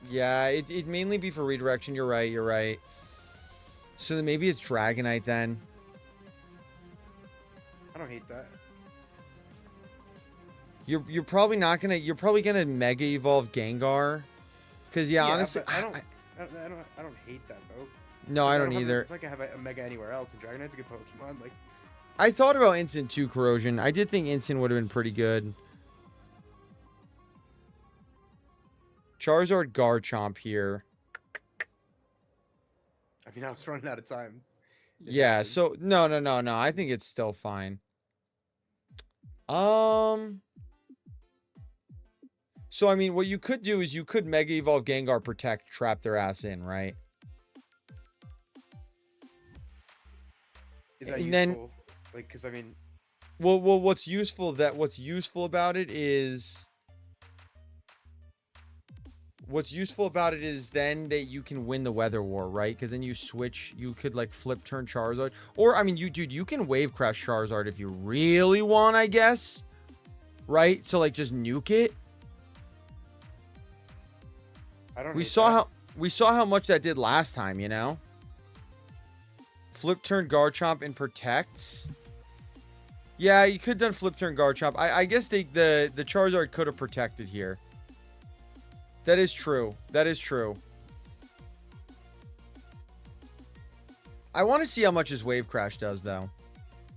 Speaker 1: Yeah, it'd mainly be for redirection. You're right. So then maybe it's Dragonite then.
Speaker 2: I don't hate that.
Speaker 1: You're probably gonna Mega Evolve Gengar, because honestly,
Speaker 2: I don't hate that though.
Speaker 1: No, I don't either.
Speaker 2: It's like I have a Mega anywhere else, and Dragonite's a good Pokemon. Like,
Speaker 1: I thought about Instant 2 Corrosion. I did think Instant would have been pretty good. Charizard Garchomp here.
Speaker 2: I mean, I was running out of time.
Speaker 1: Yeah, so no. I think it's still fine. So I mean, what you could do is you could Mega Evolve Gengar, Protect, trap their ass in, right?
Speaker 2: Is that
Speaker 1: and
Speaker 2: useful?
Speaker 1: Then,
Speaker 2: like, because I mean,
Speaker 1: well, what's useful about it is. What's useful about it is then that you can win the Weather War, right? Because then you switch, you could like flip turn Charizard. Or, I mean, you can Wave Crash Charizard if you really want, I guess. Right? So, like, just nuke it. We saw how much that did last time, you know? Flip turn Garchomp and Protect. Yeah, you could have done flip turn Garchomp. I guess the Charizard could have protected here. That is true. I want to see how much his Wave Crash does, though.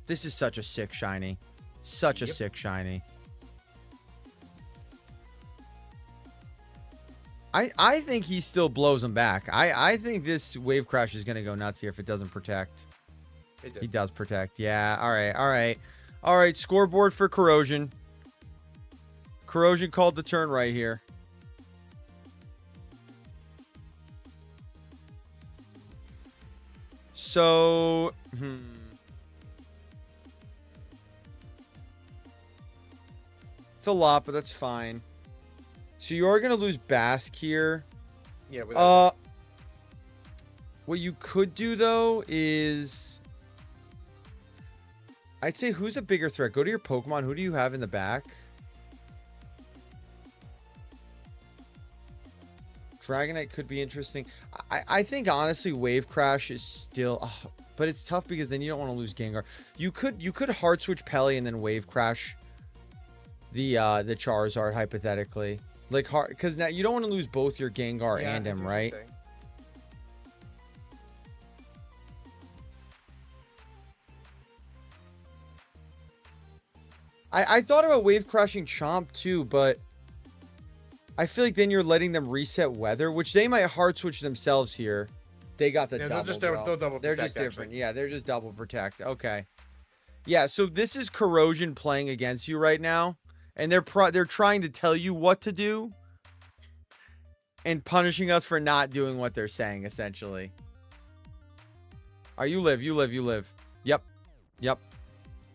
Speaker 1: This is such a sick shiny. Such a sick shiny. I think he still blows him back. I think this Wave Crash is going to go nuts here if it doesn't protect. He does protect. Yeah. All right. All right. All right. Scoreboard for Corrosion. Corrosion called the turn right here. So, it's a lot, but that's fine. So you are going to lose Bask here.
Speaker 2: Yeah.
Speaker 1: What you could do, though, is... I'd say who's a bigger threat? Go to your Pokemon. Who do you have in the back? Dragonite could be interesting. I think, honestly, Wave Crash is still... but it's tough because then you don't want to lose Gengar. You could hard switch Pelly and then Wave Crash the Charizard, hypothetically. Like, hard, because now you don't want to lose both your Gengar and him, right? I thought about Wave Crashing Chomp too, but I feel like then you're letting them reset weather, which they might hard switch themselves here. They got the double.
Speaker 2: They'll double protect.
Speaker 1: They're just different. Yeah, they're just double protect. Okay. Yeah, so this is Corrosion playing against you right now, and they're trying to tell you what to do and punishing us for not doing what they're saying, essentially. You live. Yep.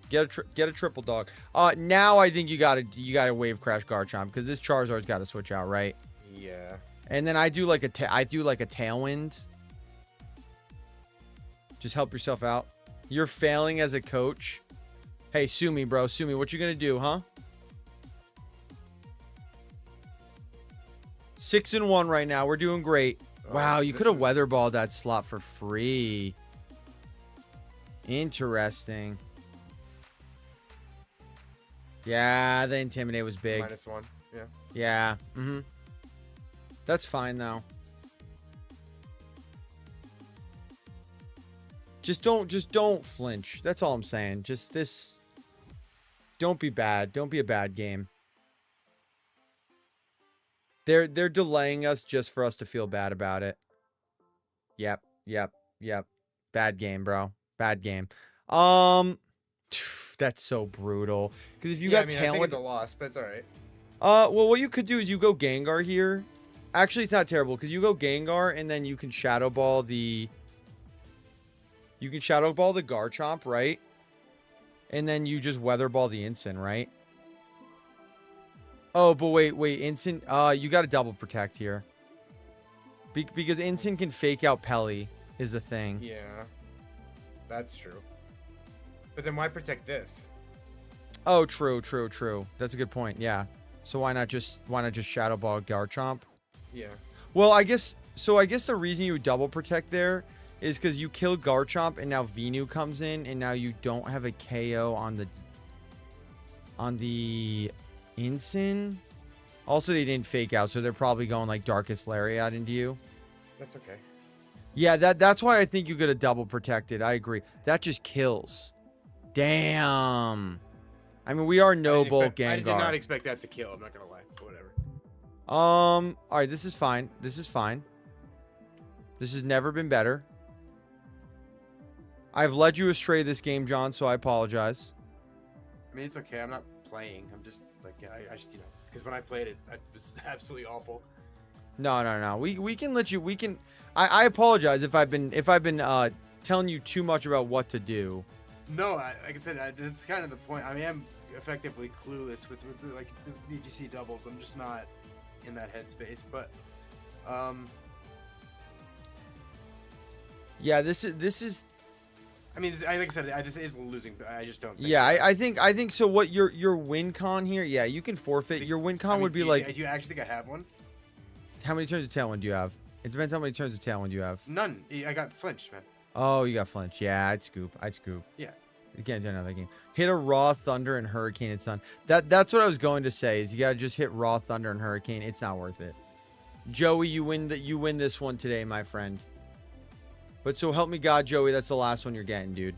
Speaker 1: Get a triple dog. Now I think you gotta Wave Crash Garchomp because this Charizard's got to switch out, right?
Speaker 2: Yeah.
Speaker 1: And then I do like a Tailwind. Just help yourself out. You're failing as a coach. Hey, sue me, bro. Sue me. What you gonna do, huh? 6-1 right now. We're doing great. Wow, you could have weatherballed that slot for free. Interesting. Yeah, the Intimidate was big.
Speaker 2: -1. Yeah.
Speaker 1: Yeah. That's fine, though. Just don't flinch. That's all I'm saying. Don't be bad. Don't be a bad game. They're delaying us just for us to feel bad about it. Yep. Bad game, bro. Bad game. That's so brutal. Because if you got talent,
Speaker 2: I think it's a loss, but it's all right.
Speaker 1: Well, what you could do is you go Gengar here. Actually, it's not terrible because you go Gengar and then you can Shadow Ball the. You can Shadow Ball the Garchomp, right? And then you just Weather Ball the Incin, right? Oh, but wait, Incin. You got to double protect here. Because Incin can fake out Pelly is the thing.
Speaker 2: Yeah, that's true. But then why protect this?
Speaker 1: Oh, true. That's a good point. Yeah. So why not just Shadow Ball Garchomp?
Speaker 2: Yeah.
Speaker 1: Well, I guess the reason you double protect there is because you kill Garchomp and now Venu comes in and now you don't have a KO on the Incin. Also, they didn't fake out, so they're probably going like Darkest Lariat into you.
Speaker 2: That's okay.
Speaker 1: Yeah, that's why I think you could have double protected. I agree. That just kills. Damn. I mean, we are noble Gengar.
Speaker 2: I did not expect that to kill. I'm not gonna lie. But whatever.
Speaker 1: All right, this is fine. This has never been better. I've led you astray this game, John, so I apologize.
Speaker 2: I mean, it's okay. I'm not playing. I'm just like, I just, because when I played it, it was absolutely awful.
Speaker 1: No. We can let you. We can. I apologize if I've been telling you too much about what to do.
Speaker 2: No, like I said, that's kind of the point. I mean, I'm effectively clueless with like the VGC doubles. I'm just not in that headspace. But,
Speaker 1: yeah, this is.
Speaker 2: I mean, like I said, this is losing. But I just don't. Think
Speaker 1: yeah, I think so. What your win con here? Yeah, you can forfeit. Your win con would be like.
Speaker 2: Do you actually think I have one?
Speaker 1: How many turns of Tailwind do you have? It depends how many turns of Tailwind you have.
Speaker 2: None. I got flinched, man.
Speaker 1: Oh, you got flinch. Yeah, I'd scoop.
Speaker 2: Yeah.
Speaker 1: You can't do another game. Hit a Raw, Thunder, and Hurricane and Sun. That's what I was going to say. Is you gotta just hit Raw, Thunder, and Hurricane. It's not worth it. Joey, you win this one today, my friend. But so help me God, Joey, that's the last one you're getting, dude.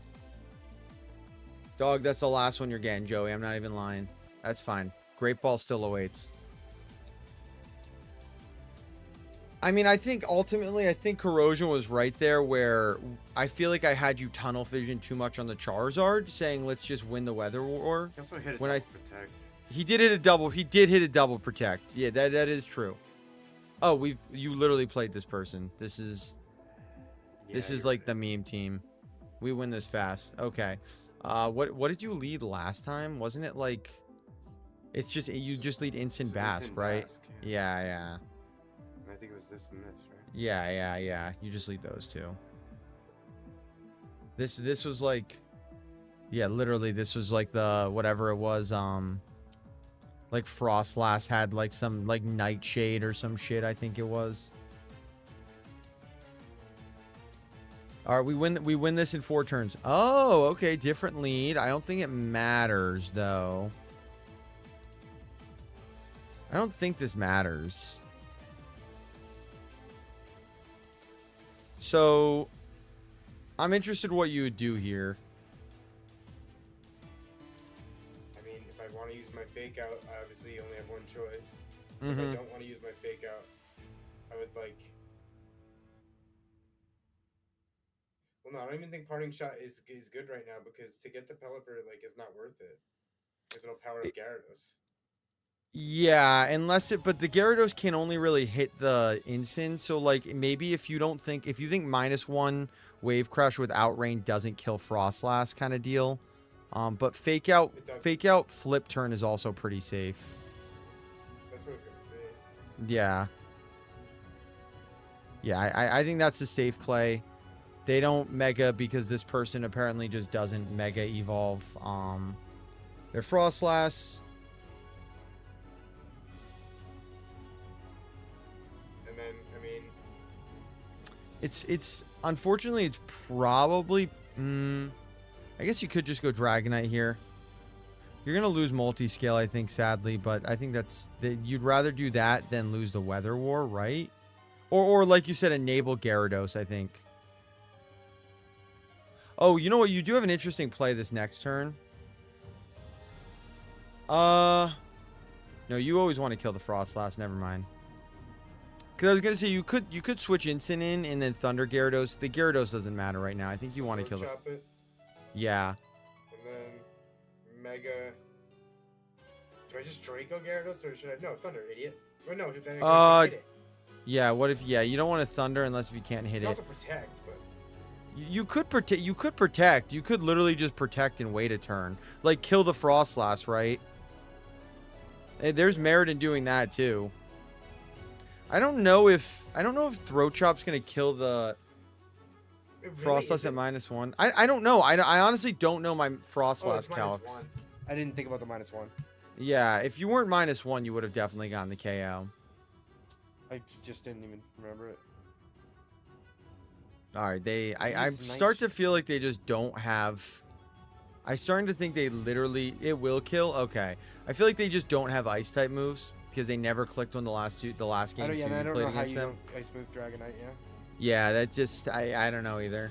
Speaker 1: Dog, that's the last one you're getting, Joey. I'm not even lying. That's fine. Great Ball still awaits. I mean, I think ultimately, I think Corrosion was right there where I feel like I had you tunnel vision too much on the Charizard, saying let's just win the Weather War.
Speaker 2: He also hit a
Speaker 1: When
Speaker 2: double protect.
Speaker 1: He did hit a double. He did hit a double protect. Yeah, that is true. Oh, you literally played this person. This is like the meme team. We win this fast. Okay. What did you lead last time? Wasn't it like it's just you just lead instant Bask, right? Yeah.
Speaker 2: I think it was this and this, right?
Speaker 1: Yeah. You just lead those two. This was like, yeah, literally this was like the whatever it was. Like Frostlass had like some like Nightshade or some shit. I think it was. All right, we win this in 4 turns. Oh, okay, different lead. I don't think it matters though. I don't think this matters. So, I'm interested what you would do here.
Speaker 2: I mean, if I want to use my fake out, I obviously only have one choice.
Speaker 1: Mm-hmm.
Speaker 2: If I don't want to use my fake out, I would like. Well, no, I don't even think Parting Shot is good right now because to get the Pelipper like is not worth it. There's no power of Gyarados.
Speaker 1: Yeah, but the Gyarados can only really hit the instant. So like maybe if you think -1 Wave Crash with Outrain doesn't kill Frostlass kind of deal. But fake out flip turn is also pretty safe.
Speaker 2: That's what it's gonna be.
Speaker 1: Yeah. Yeah, I think that's a safe play. They don't Mega because this person apparently just doesn't Mega Evolve. Their Frostlass.
Speaker 2: And then, I mean...
Speaker 1: It's unfortunately, it's probably... I guess you could just go Dragonite here. You're going to lose Multiscale, I think, sadly. But I think you'd rather do that than lose the Weather War, right? Or like you said, enable Gyarados, I think. Oh, you know what? You do have an interesting play this next turn. No, you always want to kill the Frostlass. Never mind. Because I was going to say, you could switch Instant in and then Thunder Gyarados. The Gyarados doesn't matter right now. I think you want to kill the...
Speaker 2: Chop it.
Speaker 1: Yeah.
Speaker 2: And then Mega... Do I just Draco Gyarados or should I... No, Thunder, idiot. Well, no, hit it.
Speaker 1: Yeah, what if... Yeah, you don't want to Thunder unless if you can't hit it.
Speaker 2: You also protect, but...
Speaker 1: You could protect. You could literally just protect and wait a turn. Like, kill the Frostlass, right? There's merit in doing that, too. I don't know if Throat Chop's going to kill the Frostlass at -1. I don't know. I honestly don't know my Frostlass calcs.
Speaker 2: I didn't think about the -1.
Speaker 1: Yeah, if you weren't -1, you would have definitely gotten the KO.
Speaker 2: I just didn't even remember it.
Speaker 1: All right, I start to feel like they just don't have... I'm starting to think they literally... It will kill? Okay. I feel like they just don't have Ice-type moves because they never clicked on the last game
Speaker 2: I don't know how you don't Ice Move Dragonite, yeah?
Speaker 1: Yeah, that just... I don't know either.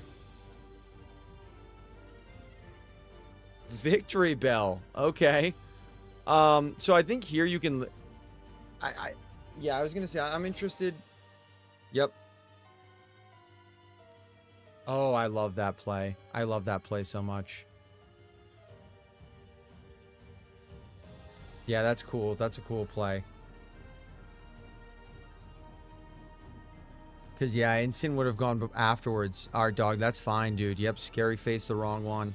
Speaker 1: Victory Bell. Okay. So I think here you can... Yeah, I was going to say, I'm interested... Yep. Oh, I love that play. I love that play so much. Yeah, that's cool. That's a cool play. Because, yeah, Instant would have gone afterwards. Our dog, that's fine, dude. Yep, Scary Face, the wrong one.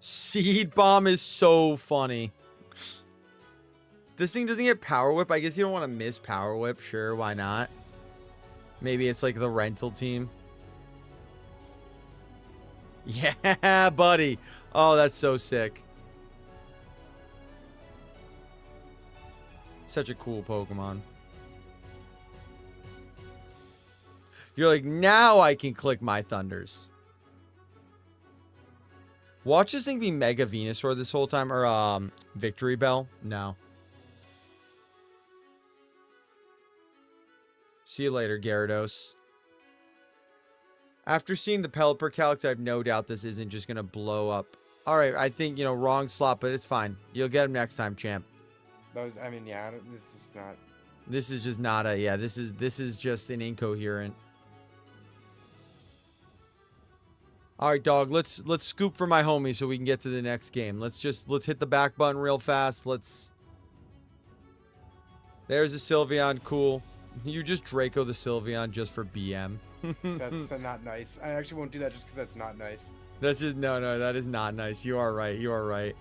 Speaker 1: Seed Bomb is so funny. This thing doesn't get Power Whip. I guess you don't want to miss Power Whip. Sure, why not? Maybe it's like the rental team. Yeah, buddy. Oh, that's so sick. Such a cool Pokemon. You're like, now I can click my Thunders. Watch this thing be Mega Venusaur this whole time. Or Victory Bell. No. See you later, Gyarados. After seeing the Pelipper Calyx, I have no doubt this isn't just going to blow up. All right, I think, wrong slot, but it's fine. You'll get him next time, champ.
Speaker 2: I mean, yeah, this is not.
Speaker 1: This is just not a, yeah, this is just an incoherent. All right, dog, let's scoop for my homie so we can get to the next game. Let's hit the back button real fast. There's a Sylveon, cool. You just Draco the Sylveon just for BM.
Speaker 2: That's not nice. I actually won't do that just because that's not nice.
Speaker 1: That's just, no, that is not nice. You are right, you are right.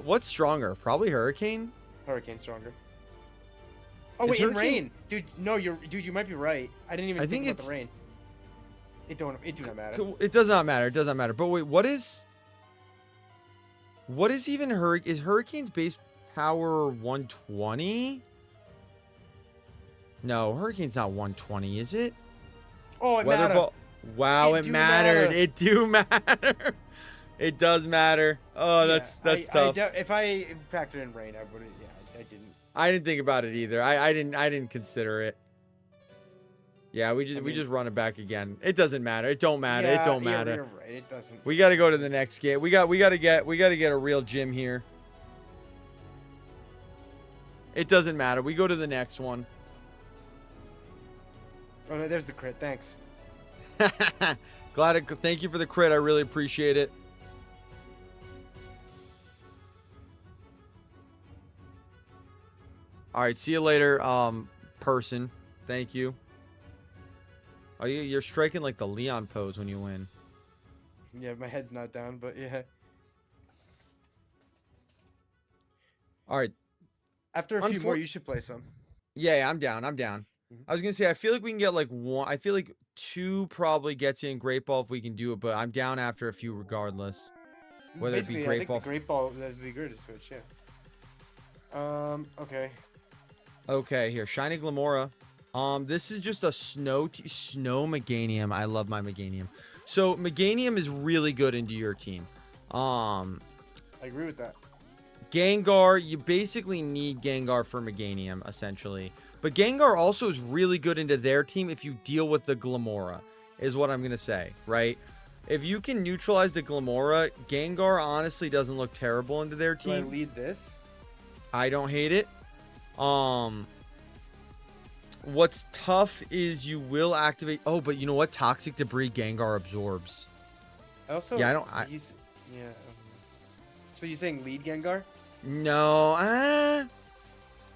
Speaker 1: What's stronger? Probably Hurricane?
Speaker 2: Hurricane stronger. Oh,
Speaker 1: Is
Speaker 2: wait, in
Speaker 1: Hurricane-
Speaker 2: rain. Dude, no, you might be right. I didn't even think about the rain. It do not matter.
Speaker 1: It does not matter. It does not matter. But wait, what is even is Hurricane's base power 120? No, Hurricane's not 120, is it?
Speaker 2: Oh, it
Speaker 1: Weather
Speaker 2: mattered.
Speaker 1: ball. Wow, it mattered. It do matter. It does matter. Oh,
Speaker 2: Yeah,
Speaker 1: that's tough.
Speaker 2: If I factored in rain, I wouldn't. Yeah, I didn't.
Speaker 1: I didn't think about it either. I didn't consider it. Yeah, we just run it back again. It doesn't matter. It don't matter.
Speaker 2: Yeah,
Speaker 1: it don't
Speaker 2: yeah,
Speaker 1: matter.
Speaker 2: you're right. It doesn't.
Speaker 1: We got to go to the next game. We got to get a real gym here. It doesn't matter. We go to the next one.
Speaker 2: Oh no, there's the crit. Thanks.
Speaker 1: Thank you for the crit. I really appreciate it. All right, see you later, person. Thank you. Oh, you're striking like the Leon pose when you win.
Speaker 2: Yeah, my head's not down, but yeah.
Speaker 1: All right.
Speaker 2: After a few more, you should play some.
Speaker 1: Yeah, I'm down. I was gonna say I feel like we can get like one. I feel like 2 probably gets in Great Ball if we can do it, but I'm down after a few regardless. Whether
Speaker 2: Basically,
Speaker 1: it be Great
Speaker 2: I think
Speaker 1: Ball.
Speaker 2: the Great Ball that'd be good to switch. Yeah. Okay.
Speaker 1: Okay, here, Shiny Glamora. This is just a snow Meganium. I love my Meganium. So Meganium is really good into your team.
Speaker 2: I agree with that.
Speaker 1: Gengar, you basically need Gengar for Meganium, essentially. But Gengar also is really good into their team if you deal with the Glamora, is what I'm going to say, right? If you can neutralize the Glamora, Gengar honestly doesn't look terrible into their
Speaker 2: Do I
Speaker 1: team.
Speaker 2: lead this?
Speaker 1: I don't hate it. What's tough is you will activate... Oh, but you know what? Toxic Debris Gengar absorbs.
Speaker 2: Also,
Speaker 1: Yeah,
Speaker 2: So you're saying lead Gengar?
Speaker 1: No,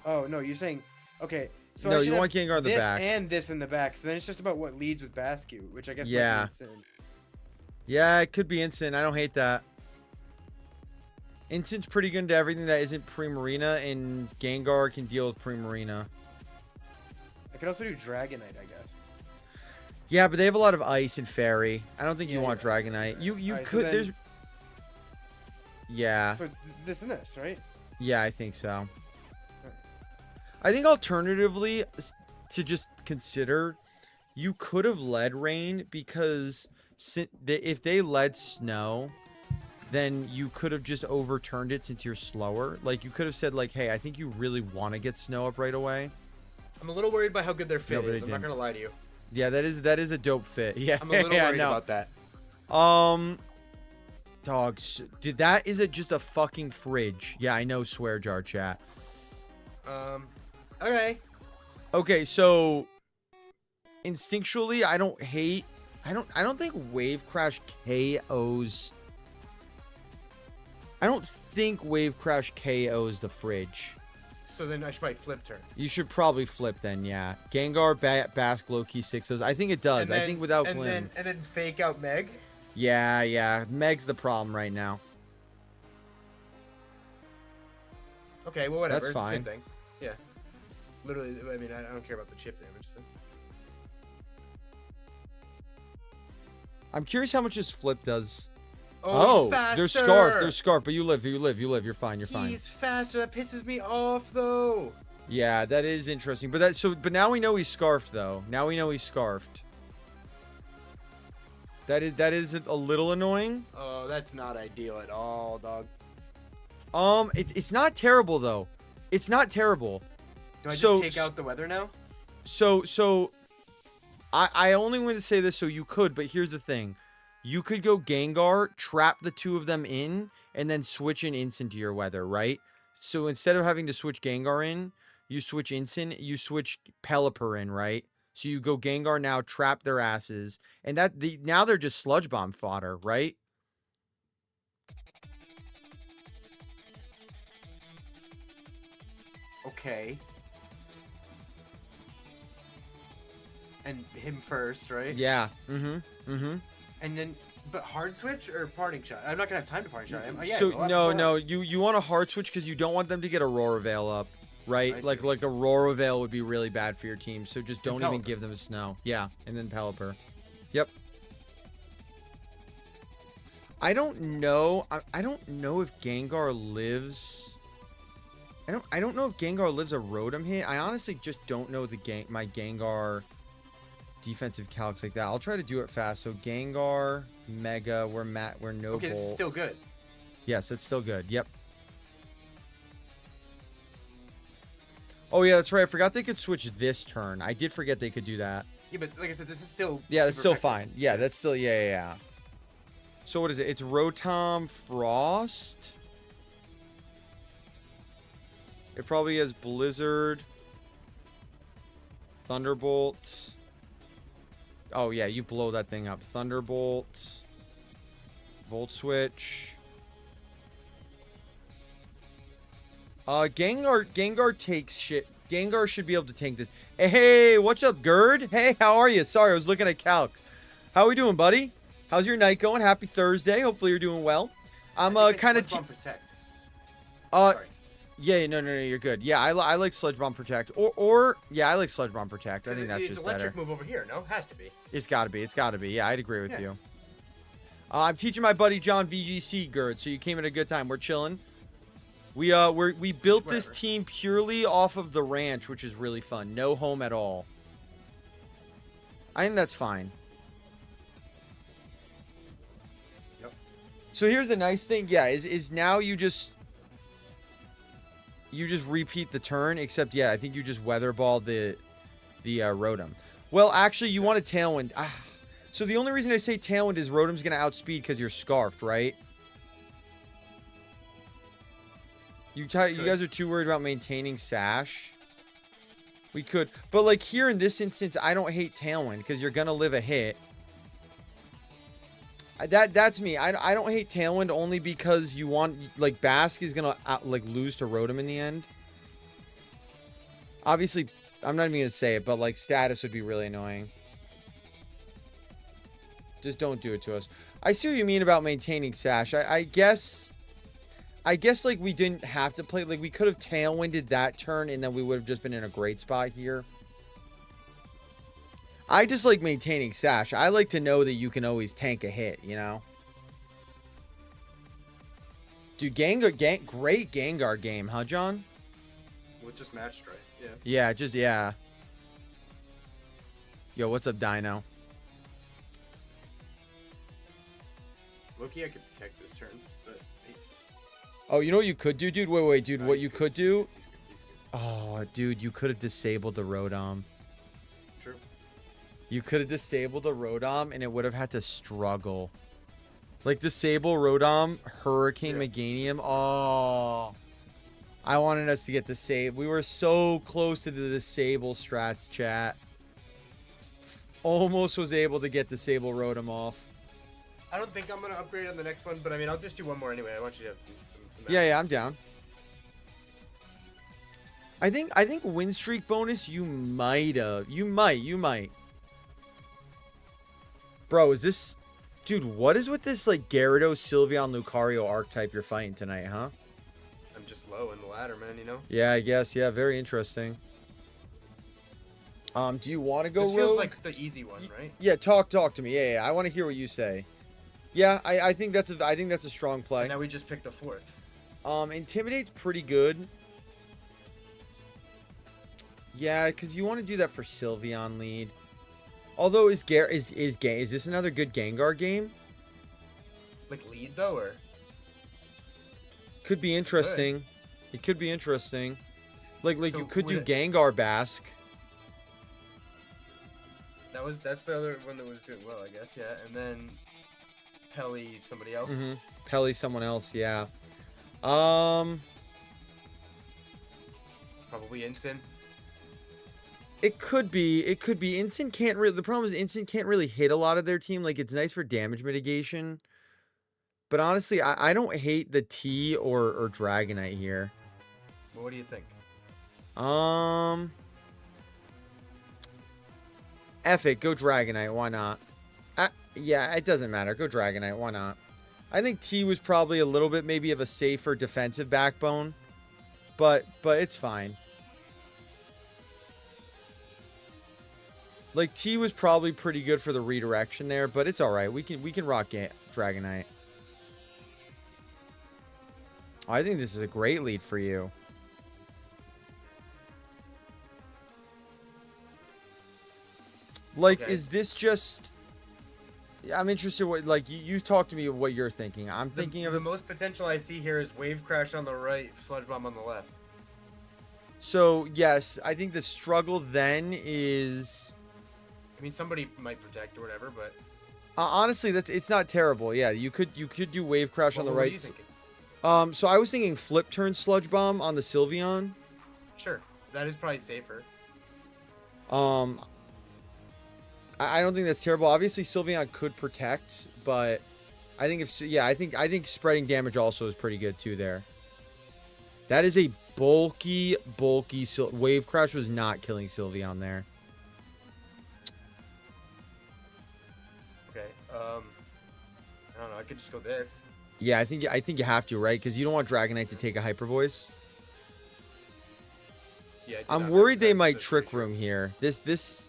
Speaker 2: Oh no, you're saying okay. So
Speaker 1: no,
Speaker 2: I
Speaker 1: you
Speaker 2: should
Speaker 1: want
Speaker 2: have
Speaker 1: Gengar in the
Speaker 2: this
Speaker 1: back.
Speaker 2: and this in the back. So then it's just about what leads with Bascu, which I guess
Speaker 1: Yeah.
Speaker 2: might be insane.
Speaker 1: Yeah, it could be instant. I don't hate that. Instant's pretty good into everything that isn't Primarina, and Gengar can deal with Primarina.
Speaker 2: I could also do Dragonite, I guess.
Speaker 1: Yeah, but they have a lot of Ice and Fairy. I don't think you
Speaker 2: Yeah,
Speaker 1: want Dragonite. You
Speaker 2: Alright, so
Speaker 1: could.
Speaker 2: then-
Speaker 1: There's. Yeah.
Speaker 2: So it's this and this, right?
Speaker 1: Yeah, I think so. I think alternatively, to just consider, you could have led Rain because if they led Snow, then you could have just overturned it since you're slower. Like, you could have said, like, hey, I think you really want to get Snow up right away.
Speaker 2: I'm a little worried about how good their fit
Speaker 1: but
Speaker 2: is.
Speaker 1: they
Speaker 2: I'm not
Speaker 1: didn't.
Speaker 2: gonna lie to you.
Speaker 1: Yeah, that is a dope fit. Yeah,
Speaker 2: I'm a little
Speaker 1: yeah,
Speaker 2: worried
Speaker 1: no.
Speaker 2: about that.
Speaker 1: Dogs, dude, that is just a fucking fridge. Yeah, I know, swear jar chat.
Speaker 2: Okay.
Speaker 1: Okay, so instinctually, I don't think Wave Crash KOs. I don't think Wave Crash KOs the fridge.
Speaker 2: So then I should probably flip turn.
Speaker 1: You should probably flip then, yeah. Gengar, Bask, Loki, 6-0s. I think it does. I think without Glim.
Speaker 2: And then fake out Meg.
Speaker 1: Yeah. Meg's the problem right now.
Speaker 2: Okay, well whatever.
Speaker 1: That's
Speaker 2: It's the same
Speaker 1: fine.
Speaker 2: thing. Yeah. Literally, I mean, I don't care about the chip damage. So.
Speaker 1: I'm curious how much his flip does.
Speaker 2: Oh, he's faster.
Speaker 1: There's Scarf, but you live. You're fine.
Speaker 2: He's faster. That pisses me off, though.
Speaker 1: Yeah, that is interesting. But now we know he's Scarfed, though. Now we know he's Scarfed. That is a little annoying.
Speaker 2: Oh, that's not ideal at all, dog.
Speaker 1: It's not terrible though. It's not terrible.
Speaker 2: Do I just take out the weather now?
Speaker 1: So I only want to say this so you could, but here's the thing. You could go Gengar, trap the two of them in, and then switch an Incin to your weather, right? So instead of having to switch Gengar in, you switch Incin, you switch Pelipper in, right? So you go Gengar now, trap their asses, and now they're just Sludge Bomb fodder, right?
Speaker 2: Okay. And him first, right?
Speaker 1: Yeah.
Speaker 2: And then, but hard switch or parting shot? I'm not gonna have time to parting shot. Yeah,
Speaker 1: So
Speaker 2: no,
Speaker 1: no, you want a hard switch because you don't want them to get Aurora Veil up, right? Like Aurora Veil would be really bad for your team. So just don't even give them a Snow. Yeah, and then Pelipper. Yep. I don't know. I don't know if Gengar lives. I don't know if Gengar lives a Rotom hit. I honestly just don't know my Gengar defensive calcs like that. I'll try to do it fast. So Gengar, Mega, we're no
Speaker 2: Okay, this is still good.
Speaker 1: Yes, it's still good. Yep. Oh yeah, that's right. I forgot they could switch this turn. I did forget they could do that.
Speaker 2: Yeah, but like I said, this is still.
Speaker 1: Yeah, it's still fine. Yeah, that's still yeah. So what is it? It's Rotom Frost. It probably has Blizzard, Thunderbolt. Oh yeah, you blow that thing up. Thunderbolt, Volt Switch. Gengar takes shit. Gengar should be able to tank this. Hey, what's up, Gerd? Hey, how are you? Sorry, I was looking at calc. How we doing, buddy? How's your night going? Happy Thursday. Hopefully you're doing well. I'm kind of
Speaker 2: protect.
Speaker 1: Sorry. Yeah, no, you're good. Yeah, I like Sludge Bomb Protect. Or yeah, I like Sludge Bomb Protect. I think that's just better.
Speaker 2: It's electric move over here, no? Has to be.
Speaker 1: It's got to be. Yeah, I'd agree with you. I'm teaching my buddy John VGC, Gerd, so you came at a good time. We're chilling. We built this team purely off of the ranch, which is really fun. No home at all. I think that's fine.
Speaker 2: Yep.
Speaker 1: So here's the nice thing. Yeah, is now you just repeat the turn, except yeah, I think you just weather ball the Rotom. Well, actually, you want a Tailwind. So the only reason I say Tailwind is Rotom's gonna outspeed because you're scarfed, right? You guys are too worried about maintaining Sash. We could, but like here in this instance, I don't hate Tailwind because you're gonna live a hit. That's me. I don't hate Tailwind only because you want, like, Bask is gonna lose to Rotom in the end. Obviously, I'm not even gonna say it, but like status would be really annoying. Just don't do it to us. I see what you mean about maintaining Sash. I guess like we didn't have to play, like we could have Tailwinded that turn and then we would have just been in a great spot here. I just like maintaining Sash. I like to know that you can always tank a hit, you know? Dude, great Gengar game, huh, John?
Speaker 2: Well, it just matched right,
Speaker 1: yeah. Yeah. Yo, what's up, Dino?
Speaker 2: Loki, I could protect this turn, but...
Speaker 1: Oh, you know what you could do, dude? Wait, dude.
Speaker 2: No,
Speaker 1: what you
Speaker 2: good.
Speaker 1: could do...
Speaker 2: He's good.
Speaker 1: Oh, dude, you could have disabled the Rotom.
Speaker 2: True.
Speaker 1: You could have disabled the Rotom, and it would have had to struggle. Like, disable Rotom, Hurricane Meganium. Oh. I wanted us to get disabled. We were so close to the disable strats, chat. Almost was able to get disable Rotom off.
Speaker 2: I don't think I'm going to upgrade on the next one, but I mean, I'll just do one more anyway. I want you to have some
Speaker 1: Yeah, I'm down. I think win streak bonus, you might have. You might. Bro, is this... Dude, what is with this, like, Gyarados, Sylveon, Lucario archetype you're fighting tonight, huh?
Speaker 2: I'm just low in the ladder, man, you know?
Speaker 1: Yeah, I guess. Yeah, very interesting. Do you want to go
Speaker 2: This
Speaker 1: rogue?
Speaker 2: feels like the easy one, right?
Speaker 1: Yeah, talk to me. Yeah. I want to hear what you say. Yeah, I think that's a strong play.
Speaker 2: And now we just picked the fourth.
Speaker 1: Intimidate's pretty good. Yeah, because you want to do that for Sylveon lead. Although is this another good Gengar game?
Speaker 2: Like lead though, or
Speaker 1: could be interesting. It could be interesting. Like so you could do Gengar Bask.
Speaker 2: That's the other one that was doing well, I guess. Yeah, and then Pelly, somebody else.
Speaker 1: Pelly, someone else. Yeah.
Speaker 2: Probably Ensign.
Speaker 1: It could be. It could be. Instant can't really. The problem is Instant can't really hit a lot of their team. Like, it's nice for damage mitigation. But honestly, I don't hate the T or Dragonite here.
Speaker 2: Well, what do you think?
Speaker 1: F it. Go Dragonite. Why not? Yeah, it doesn't matter. Go Dragonite. Why not? I think T was probably a little bit maybe of a safer defensive backbone. But it's fine. Like, T was probably pretty good for the redirection there, but it's all right. We can rock Dragonite. I think this is a great lead for you. Like, is this just... I'm interested what, like, you talk to me what you're thinking. I'm thinking of...
Speaker 2: The most potential I see here is Wave Crash on the right, Sludge Bomb on the left.
Speaker 1: So, yes, I think the struggle then is...
Speaker 2: I mean, somebody might protect or whatever, but...
Speaker 1: honestly, it's not terrible. Yeah, you could do Wave Crash on the
Speaker 2: what were
Speaker 1: right.
Speaker 2: you thinking?
Speaker 1: So I was thinking Flip Turn Sludge Bomb on the Sylveon.
Speaker 2: Sure, that is probably safer.
Speaker 1: I don't think that's terrible. Obviously, Sylveon could protect, but I think I think spreading damage also is pretty good too there. That is a bulky Wave Crash was not killing Sylveon there.
Speaker 2: Okay. I don't know. I could just go this.
Speaker 1: Yeah, I think you have to, right? Because you don't want Dragonite to take a Hyper Voice.
Speaker 2: Yeah.
Speaker 1: I'm worried they might Trick Room here. This.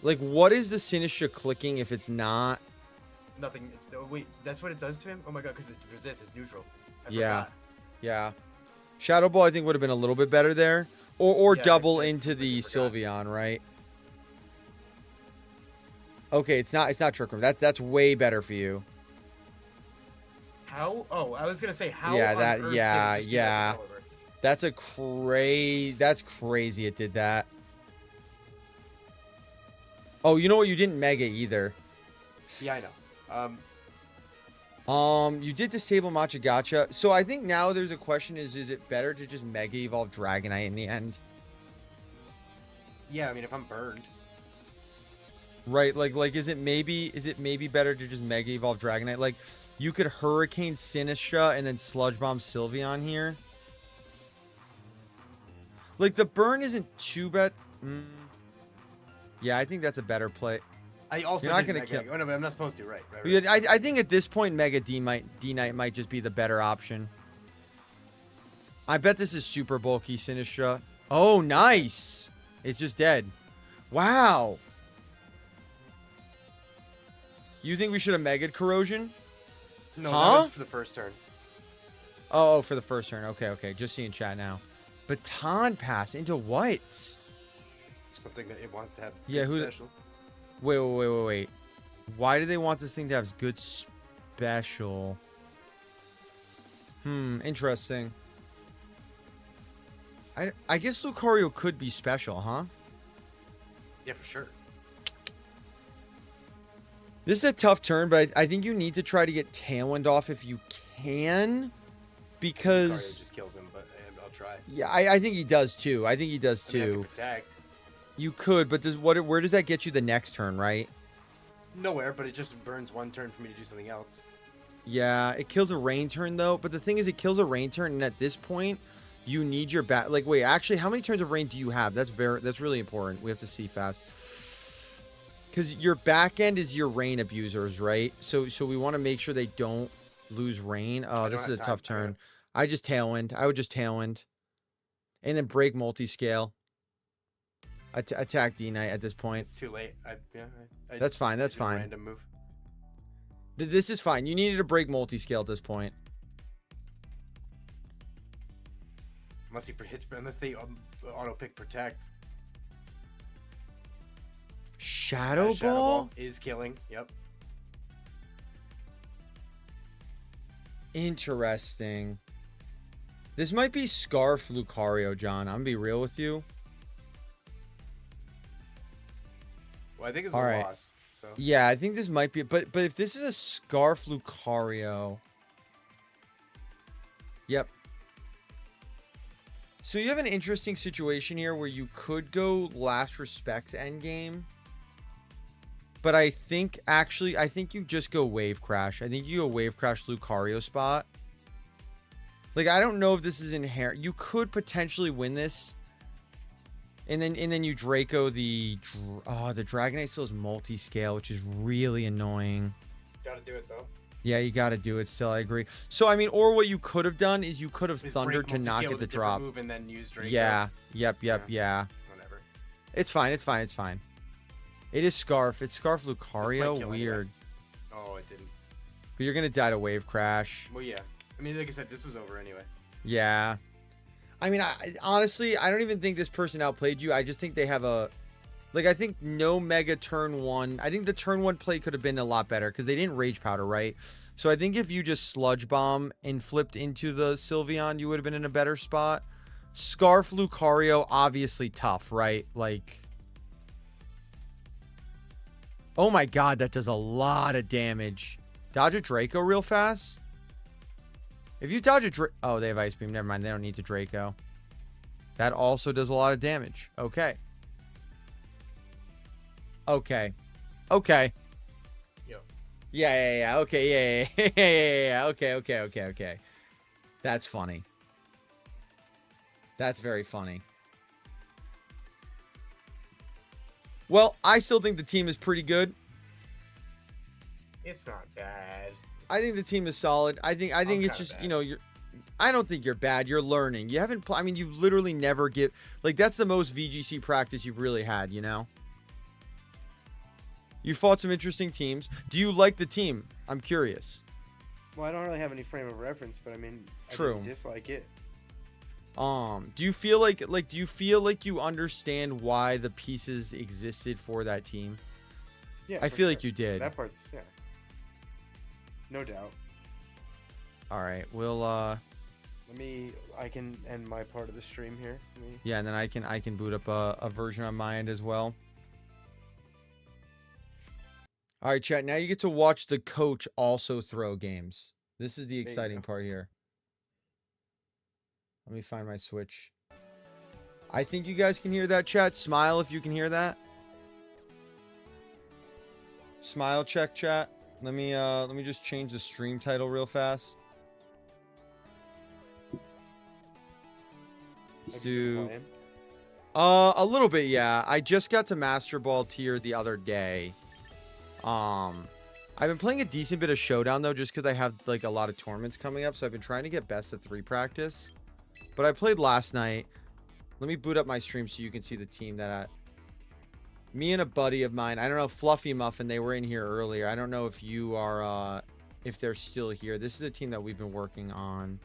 Speaker 1: Like, what is the Sinistcha clicking if it's not?
Speaker 2: Nothing. Oh, wait, that's what it does to him? Oh my god, because it resists. It's neutral. I
Speaker 1: Yeah.
Speaker 2: forgot.
Speaker 1: Yeah. Shadow Ball, I think, would have been a little bit better there. Or
Speaker 2: Yeah,
Speaker 1: double
Speaker 2: I
Speaker 1: into the
Speaker 2: forgot.
Speaker 1: Sylveon, right? Okay, it's not Trick Room. That's way better for you.
Speaker 2: How? Oh, I was gonna say how.
Speaker 1: Yeah,
Speaker 2: on
Speaker 1: that-
Speaker 2: earth
Speaker 1: yeah,
Speaker 2: did it just do
Speaker 1: yeah.
Speaker 2: that to Oliver?
Speaker 1: That's crazy it did that. Oh, you know what? You didn't Mega either.
Speaker 2: Yeah, I know.
Speaker 1: You did disable Machagacha. So I think now there's a question is it better to just Mega Evolve Dragonite in the end?
Speaker 2: Yeah, I mean, if I'm burned.
Speaker 1: Right, like is it maybe better to just Mega Evolve Dragonite? Like, you could Hurricane Sinistcha and then Sludge Bomb Sylveon here. Like, the burn isn't too bad. Yeah, I think that's a better play.
Speaker 2: I also
Speaker 1: You're not
Speaker 2: didn't
Speaker 1: gonna
Speaker 2: Mega-
Speaker 1: kill-
Speaker 2: Oh no, but I'm not supposed to. Right.
Speaker 1: Yeah, I think at this point Mega D-Knight might just be the better option. I bet this is super bulky Sinistcha. Oh, nice. It's just dead. Wow. You think we should have Mega'd Corrosion?
Speaker 2: No,
Speaker 1: Huh?
Speaker 2: that was for the first turn.
Speaker 1: Oh, for the first turn. Okay. Just seeing chat now. Baton Pass into what?
Speaker 2: Something that it wants to have.
Speaker 1: Yeah,
Speaker 2: good
Speaker 1: who-
Speaker 2: special.
Speaker 1: Wait. Why do they want this thing to have good special? Interesting. I guess Lucario could be special, huh?
Speaker 2: Yeah, for sure.
Speaker 1: This is a tough turn, but I think you need to try to get Tailwind off if you can.
Speaker 2: Lucario
Speaker 1: Because...
Speaker 2: just kills him, but I'll try.
Speaker 1: Yeah, I think he does too. I think he does
Speaker 2: I mean, I
Speaker 1: too.
Speaker 2: can protect.
Speaker 1: You could, but where does that get you the next turn, right?
Speaker 2: Nowhere, but it just burns one turn for me to do something else.
Speaker 1: Yeah, it kills a rain turn though. But the thing is, it kills a rain turn, and at this point, you need your back. Like, wait, actually, how many turns of rain do you have? That's really important. We have to see fast. Because your back end is your rain abusers, right? So we want to make sure they don't lose rain. Oh, this is a tough turn. I would just tailwind, and then break multi-scale. Attack D-Knight at this point.
Speaker 2: It's too late.
Speaker 1: That's fine. That's
Speaker 2: did a
Speaker 1: fine.
Speaker 2: Random move.
Speaker 1: This is fine. You needed to break multi-scale at this point.
Speaker 2: Unless he hits, unless they auto pick protect.
Speaker 1: Shadow Ball?
Speaker 2: Is killing. Yep.
Speaker 1: Interesting. This might be Scarf Lucario, John. I'm gonna be real with you.
Speaker 2: Well, I think it's
Speaker 1: All
Speaker 2: a
Speaker 1: right.
Speaker 2: loss. So
Speaker 1: Yeah, I think this might be, but if this is a Scarf Lucario. Yep. So you have an interesting situation here where you could go Last Respects endgame. But I think you just go Wave Crash. I think you go Wave Crash Lucario spot. Like, I don't know if this is inherent. You could potentially win this. And then you Draco the Dragonite still is multi-scale, which is really annoying.
Speaker 2: gotta do it though.
Speaker 1: Yeah, you got to do it still. I agree. So, I mean, or what you could have done is you could have
Speaker 2: Is
Speaker 1: Thundered
Speaker 2: break
Speaker 1: to not
Speaker 2: multi-scale
Speaker 1: get
Speaker 2: with
Speaker 1: the
Speaker 2: a different
Speaker 1: drop.
Speaker 2: move and then use Draco.
Speaker 1: Yeah. Yep. Yeah.
Speaker 2: Whatever.
Speaker 1: It's fine. It's fine. It is Scarf. It's Scarf
Speaker 2: This
Speaker 1: Lucario.
Speaker 2: might kill
Speaker 1: Weird.
Speaker 2: anyway. Oh, it didn't.
Speaker 1: But you're going to die to Wave Crash.
Speaker 2: Well, yeah. I mean, like I said, this was over anyway.
Speaker 1: Yeah. I mean, honestly, I don't even think this person outplayed you. I just think they have a... Like, I think no Mega turn 1. I think the turn 1 play could have been a lot better because they didn't Rage Powder, right? So I think if you just Sludge Bomb and flipped into the Sylveon, you would have been in a better spot. Scarf Lucario, obviously tough, right? Like... Oh my god, that does a lot of damage. Dodge a Draco real fast? If you dodge a Draco... Oh, they have Ice Beam. Never mind, they don't need to Draco. That also does a lot of damage. Okay. Okay.
Speaker 2: Yo.
Speaker 1: Yeah. Okay, yeah. Okay. That's funny. That's very funny. Well, I still think the team is pretty good.
Speaker 2: It's not bad.
Speaker 1: I think the team is solid. I think it's just,
Speaker 2: bad.
Speaker 1: you know, I don't think you're bad. You're learning. You haven't I mean, you've literally never like, that's the most VGC practice you've really had, you know? You fought some interesting teams. Do you like the team? I'm curious.
Speaker 2: Well, I don't really have any frame of reference, but I mean,
Speaker 1: True.
Speaker 2: I didn't dislike it.
Speaker 1: Do you feel like you understand why the pieces existed for that team?
Speaker 2: Yeah,
Speaker 1: I
Speaker 2: for
Speaker 1: feel
Speaker 2: sure.
Speaker 1: like you did.
Speaker 2: That part's, yeah. No doubt.
Speaker 1: All right, we'll
Speaker 2: I can end my part of the stream here.
Speaker 1: yeah, and then I can boot up a version on my end as well. All right, chat. Now you get to watch the coach also throw games. This is the exciting part here. Let me find my Switch. I think you guys can hear that, chat. Smile if you can hear that. Smile check, chat. Let me just change the stream title real fast. Let's do a little bit, yeah. I just got to MasterBall Tier the other day. I've been playing a decent bit of Showdown though, just because I have like a lot of tournaments coming up, so I've been trying to get best of 3 practice. But I played last night. Let me boot up my stream so you can see the team that me and a buddy of mine, I don't know, Fluffy Muffin, they were in here earlier. I don't know if you are if they're still here. This is a team that we've been working on.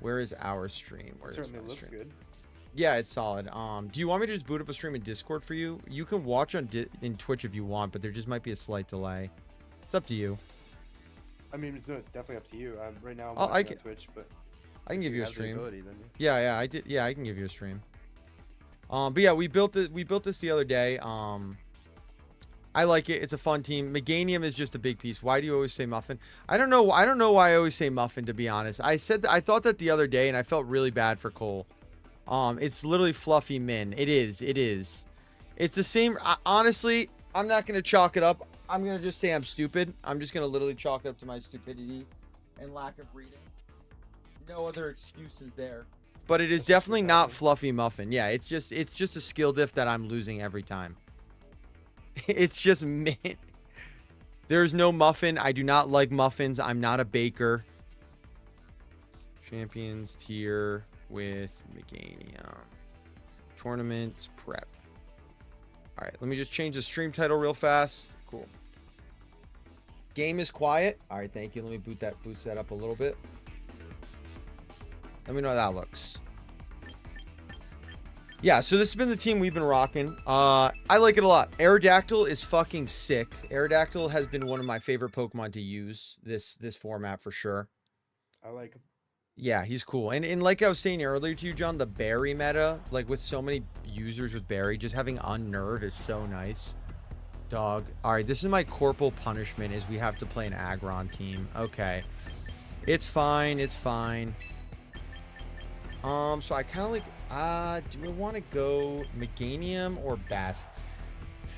Speaker 1: Where is our stream? Where
Speaker 2: it certainly looks good.
Speaker 1: Yeah, it's solid. Do you want me to just boot up a stream in Discord for you? You can watch on in Twitch if you want, but there just might be a slight delay. It's up to you.
Speaker 2: I mean, it's definitely up to you. Right now I'm
Speaker 1: Oh,
Speaker 2: watching on Twitch, but
Speaker 1: I can give you a stream.
Speaker 2: Ability, then
Speaker 1: Yeah, I did. Yeah, I can give you a stream. But yeah, we built this the other day. I like it. It's a fun team. Meganium is just a big piece. Why do you always say Muffin? I don't know why I always say Muffin, to be honest. I thought that the other day, and I felt really bad for Cole. It's literally Fluffy Min. It is. It's the same. Honestly, I'm not gonna chalk it up. I'm gonna just say I'm stupid. I'm just gonna literally chalk it up to my stupidity and lack of reading. No other excuses there. But it is definitely not Fluffy Muffin. Yeah, it's just a skill diff that I'm losing every time. It's just Min. There's no Muffin. I do not like muffins. I'm not a baker. Champions tier with Meganium. Tournament prep. All right, let me just change the stream title real fast. Cool. Game is quiet. All right, thank you. Let me boost that up a little bit. Let me know how that looks. Yeah, so this has been the team we've been rocking. I like it a lot. Aerodactyl is fucking sick. Aerodactyl has been one of my favorite Pokemon to use this format for sure.
Speaker 2: I like him.
Speaker 1: Yeah, he's cool. And like I was saying earlier to you, John, the berry meta, like with so many users with berry, just having unnerve is so nice. Dog. All right, this is my corporal punishment is we have to play an Aggron team. Okay. It's fine. It's fine. So I kind of like, do we want to go Meganium or Bask?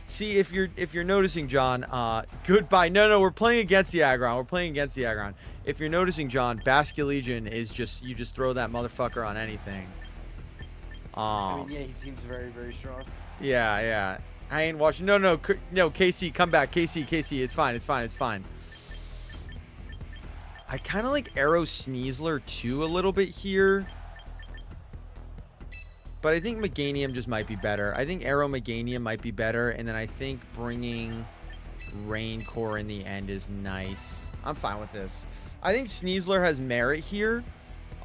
Speaker 1: See, if you're noticing, John, goodbye. No, we're playing against the Aggron. We're playing against the Aggron. If you're noticing, John, Basculegion is just, you just throw that motherfucker on anything.
Speaker 3: I mean, yeah, he seems very, very strong.
Speaker 1: Yeah. I ain't watching. No, KC, come back. KC, it's fine. I kind of like Arrow Sneasler too a little bit here. But I think Meganium just might be better. I think Arrow Meganium might be better. And then I think bringing Raincore in the end is nice. I'm fine with this. I think Sneasler has merit here.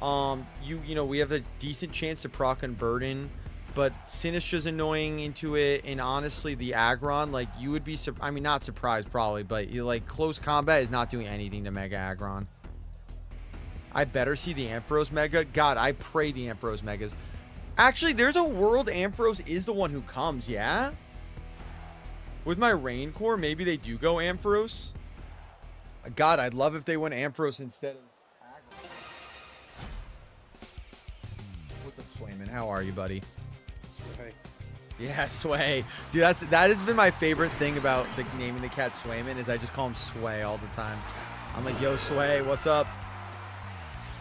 Speaker 1: You know, we have a decent chance to proc and burden. But Sinistra's annoying into it. And honestly, the Aggron, like, you would be... I mean, not surprised probably. But, like, close combat is not doing anything to Mega Aggron. I better see the Ampharos Mega. God, I pray the Ampharos Megas... Actually, there's a world Ampharos is the one who comes, yeah? With my Raincore, maybe they do go Ampharos. God, I'd love if they went Ampharos instead of Aggron. What's up, Swayman? How are you, buddy?
Speaker 2: Sway.
Speaker 1: Yeah, Sway. Dude, that has been my favorite thing about naming the cat Swayman is I just call him Sway all the time. I'm like, yo, Sway, what's up?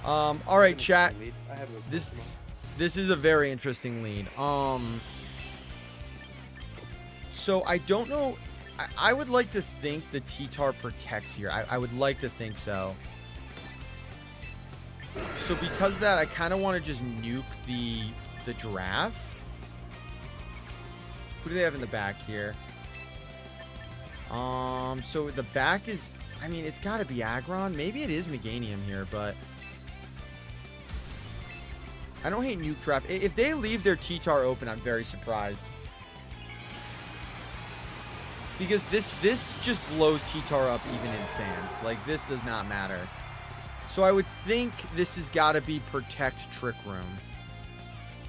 Speaker 1: All right, chat. This is a very interesting lead. So I don't know. I would like to think the T-Tar protects here. I would like to think so. So because of that, I kind of want to just nuke the giraffe. Who do they have in the back here? So the back is, I mean, it's got to be Aggron. Maybe it is Meganium here, but I don't hate nuke draft. If they leave their T-Tar open, I'm very surprised. Because this just blows T-Tar up even in sand. Like, this does not matter. So I would think this has got to be Protect Trick Room.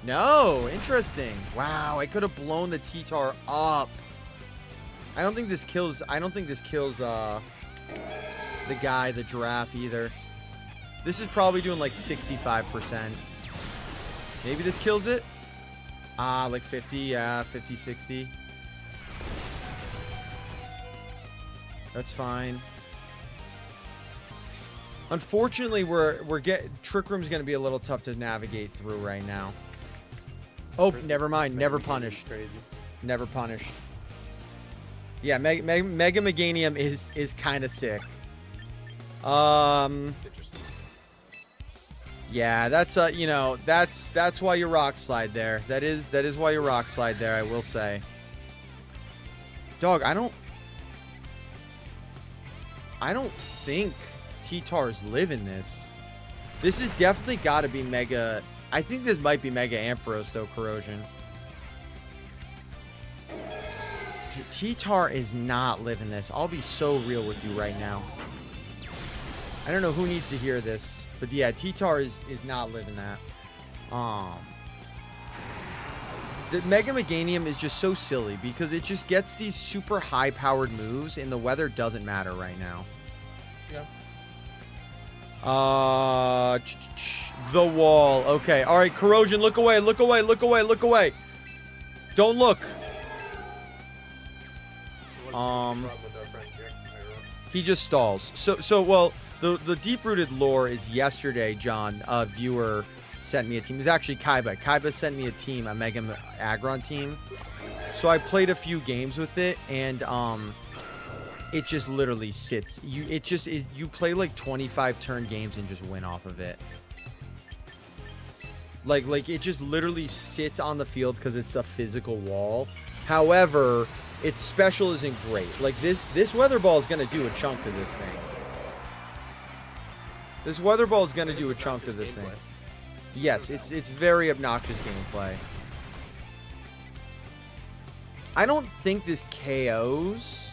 Speaker 1: No, interesting. Wow, I could have blown the T-Tar up. I don't think this kills the guy, the giraffe either. This is probably doing like 65%. Maybe this kills it. Like 50, yeah, 50, 60. That's fine. Unfortunately, Trick Room's gonna be a little tough to navigate through right now. Oh, never mind. Never punished.
Speaker 2: Crazy.
Speaker 1: Never punished. Yeah, Mega Meganium is kind of sick.
Speaker 2: It's interesting.
Speaker 1: Yeah, that's you know, that's why you rock slide there. That is why you rock slide there, I will say. Dog, I don't think T-Tars live in this. This has definitely got to be Mega. I think this might be Mega Ampharos though, Corrosion. Dude, T-Tar is not living this. I'll be so real with you right now. I don't know who needs to hear this, but yeah, T-Tar is not living that. The Mega Meganium is just so silly because it just gets these super high-powered moves, and the weather doesn't matter right now.
Speaker 2: Yeah.
Speaker 1: The wall. Okay. All right, Corrosion, look away. Look away. Look away. Look away. Don't look. He just stalls. So well, the deep-rooted lore is yesterday, John, a viewer sent me a team. It was actually Kaiba. Kaiba sent me a team, a Mega Aggron team. So I played a few games with it, and it just literally sits. You play like 25 turn games and just win off of it. Like it just literally sits on the field because it's a physical wall. However, its special isn't great. Like this weather ball is gonna do a chunk to this thing. This weather ball is gonna do a chunk to this thing. Yes, it's very obnoxious gameplay. I don't think this KOs.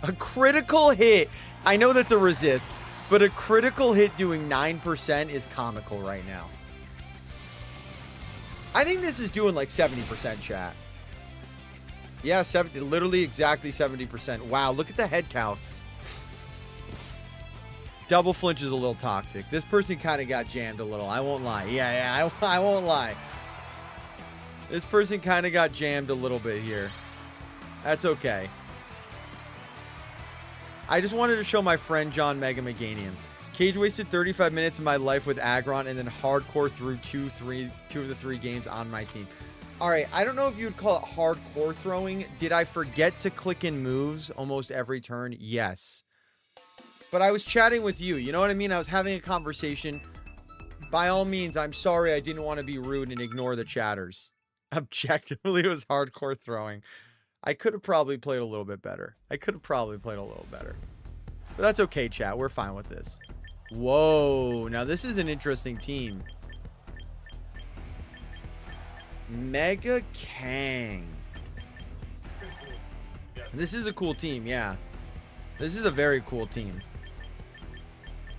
Speaker 1: A critical hit. I know that's a resist. But a critical hit doing 9% is comical right now. I think this is doing like 70%, chat. Yeah, 70, literally exactly 70%. Wow, look at the head counts. Double flinch is a little toxic. This person kind of got jammed a little. I won't lie. Yeah, I won't lie. This person kind of got jammed a little bit here. That's okay. I just wanted to show my friend John Mega Meganium. Cage wasted 35 minutes of my life with Aggron and then hardcore through two of the 3 games on my team. All right, I don't know if you would call it hardcore throwing. Did I forget to click in moves almost every turn? Yes. But I was chatting with you. You know what I mean? I was having a conversation. By all means, I'm sorry I didn't want to be rude and ignore the chatters. Objectively, it was hardcore throwing. I could have probably played a little bit better. But that's okay, chat. We're fine with this. Whoa. Now, this is an interesting team. Mega Kang. This is a cool team, yeah. This is a very cool team.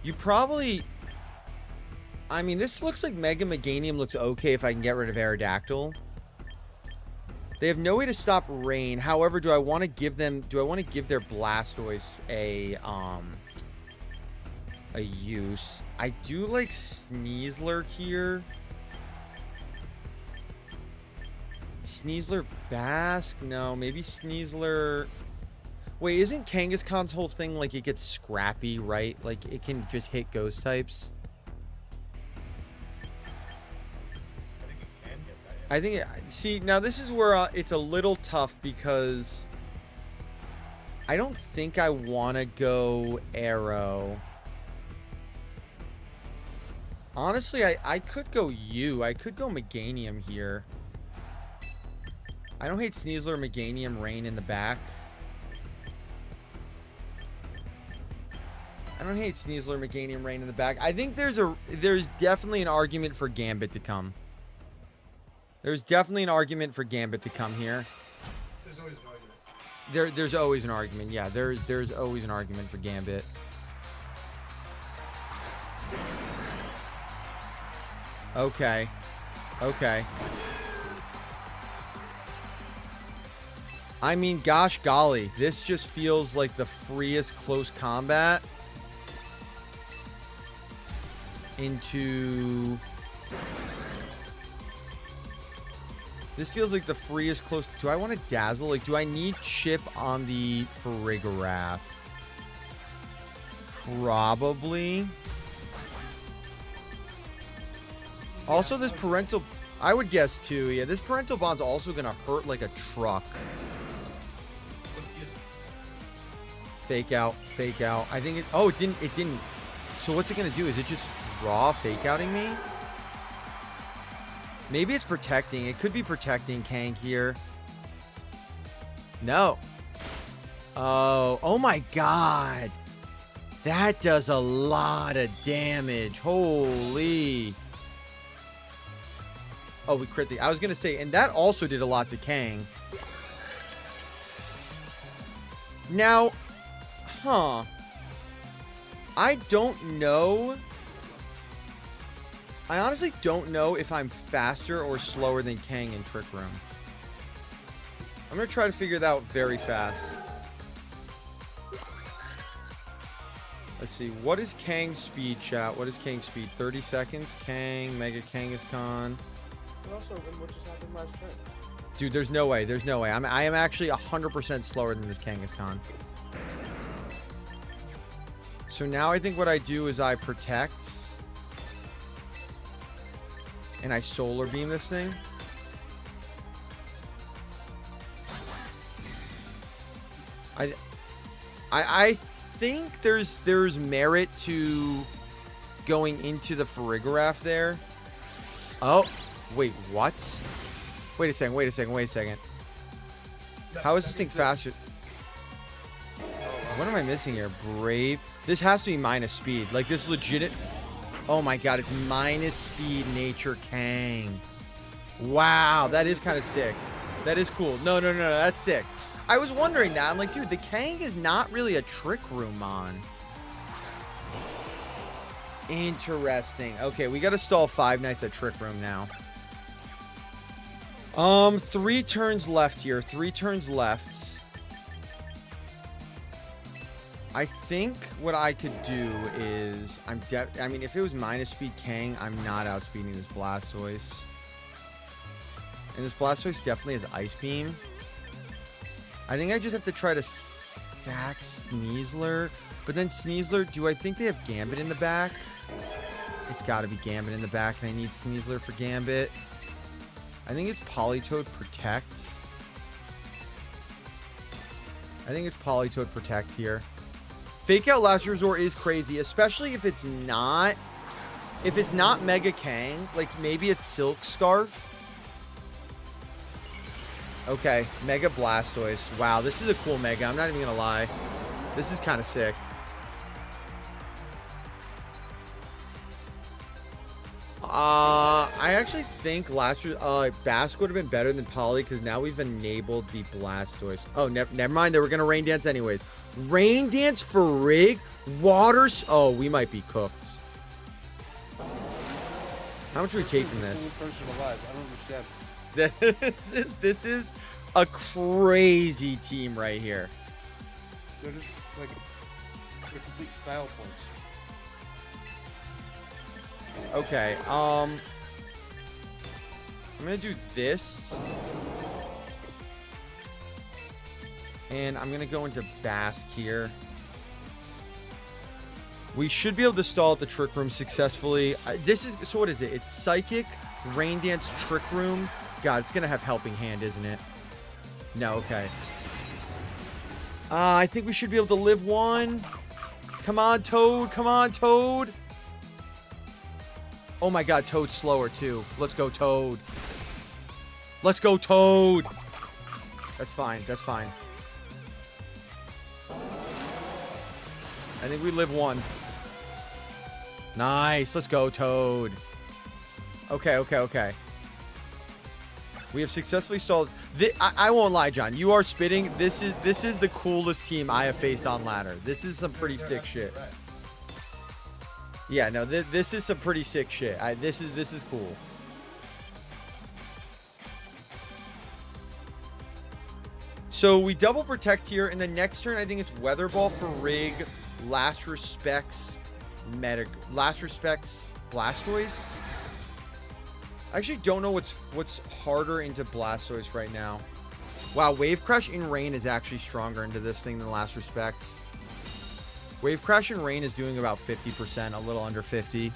Speaker 1: You probably... I mean, this looks like Mega Meganium looks okay if I can get rid of Aerodactyl. They have no way to stop rain. However, do I want to give them... Do I want to give their Blastoise a use? I do like Sneasler here. Sneasler Basque? No, maybe Sneasler... Wait, isn't Kangaskhan's whole thing like it gets scrappy, right? Like it can just hit ghost types? I think see, now this is where it's a little tough because I don't think I want to go Arrow. Honestly, I could go U. I could go Meganium here. I don't hate Sneasler, Meganium, Rain in the back. I don't hate Sneasler, Meganium, Rain in the back. I think there's definitely an argument for Gambit to come. There's definitely an argument for Gambit to come here.
Speaker 2: There's always an argument.
Speaker 1: There's always an argument. Yeah, there's always an argument for Gambit. Okay. Okay. I mean, gosh golly, this just feels like the freest close combat into... This feels like the freest close... Do I want to Dazzle? Like, do I need Chip on the Farigiraf? Probably. Also, this parental... I would guess, too. Yeah, this parental bond's also going to hurt like a truck. Fake out. Fake out. I think it... Oh, it didn't... It didn't... So what's it going to do? Is it just raw fake outing me? Maybe it's protecting. It could be protecting Kang here. No. Oh my god. That does a lot of damage. Holy. Oh, we crit the... I was going to say, and that also did a lot to Kang. Now, huh. I don't know... I honestly don't know if I'm faster or slower than Kang in Trick Room. I'm going to try to figure that out very fast. Let's see. What is Kang's speed, chat? What is Kang's speed? 30 seconds. Kang, Mega Kangaskhan.
Speaker 3: Also, what just happened last turn?
Speaker 1: Dude, there's no way. There's no way. I am actually 100% slower than this Kangaskhan. So now I think what I do is I protect... And I solar beam this thing. I think there's merit to going into the Farigiraf there. Oh, wait, what? Wait a second. How is this thing faster? What am I missing here? Brave. This has to be minus speed. Like this legit. Oh my god, it's minus speed nature Kang. Wow, that is kind of sick. That is cool. No, that's sick. I was wondering that. I'm like, dude, the Kang is not really a Trick Room mon. Interesting. Okay, we got to stall Five Nights at Trick Room now. 3 turns left here. 3 turns left. I think what I could do is I mean, if it was minus speed Kang, I'm not outspeeding this Blastoise. And this Blastoise definitely has Ice Beam. I think I just have to try to sack Sneasler. But then Sneasler, do I think they have Gambit in the back? It's got to be Gambit in the back, and I need Sneasler for Gambit. I think it's Politoed Protects. I think it's Politoed Protect here. Fake Out Last Resort is crazy, especially if it's not Mega Kang. Like, maybe it's Silk Scarf. Okay, Mega Blastoise. Wow, this is a cool Mega. I'm not even going to lie. This is kind of sick. I actually think Bask would have been better than Poly because now we've enabled the Blastoise. Oh, never mind. They were going to Rain Dance anyways. Rain Dance for Rig? Waters? Oh, we might be cooked. How much are we taking this?
Speaker 3: I don't understand.
Speaker 1: This is a crazy team right here.
Speaker 3: They're just like they're complete style points.
Speaker 1: Okay, I'm gonna do this. And I'm gonna go into Bask here. We should be able to stall at the Trick Room successfully. So what is it? It's Psychic, Rain Dance, Trick Room. God, it's gonna have Helping Hand, isn't it? No, okay. I think we should be able to live one. Come on, Toad. Come on, Toad. Oh my god, Toad's slower too. Let's go, Toad. Let's go, Toad. That's fine. That's fine. I think we live one. Nice. Let's go, Toad. Okay. We have successfully stalled. I won't lie, John. You are spitting. This is the coolest team I have faced on ladder. This is some pretty sick shit. Yeah, no, this is some pretty sick shit. This is cool. So we double protect here, and the next turn I think it's Weather Ball for Rig, Last Respects Blastoise. I actually don't know what's harder into Blastoise right now. Wow, Wave Crash in Rain is actually stronger into this thing than Last Respects. Wave Crash in Rain is doing about 50%, a little under 50.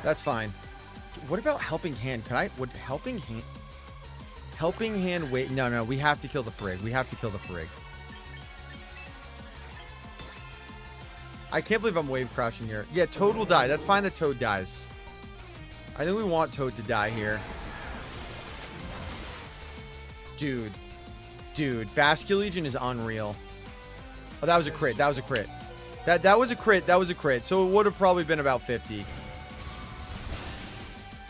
Speaker 1: That's fine. What about Helping Hand? Would Helping Hand wait? No, we have to kill the Frig. We have to kill the Frig. I can't believe I'm Wave Crashing here. Yeah, Toad will die. That's fine that Toad dies. I think we want Toad to die here. Dude, Basculegion is unreal. Oh, that was a crit. That was a crit. That was a crit. That was a crit. So it would have probably been about 50.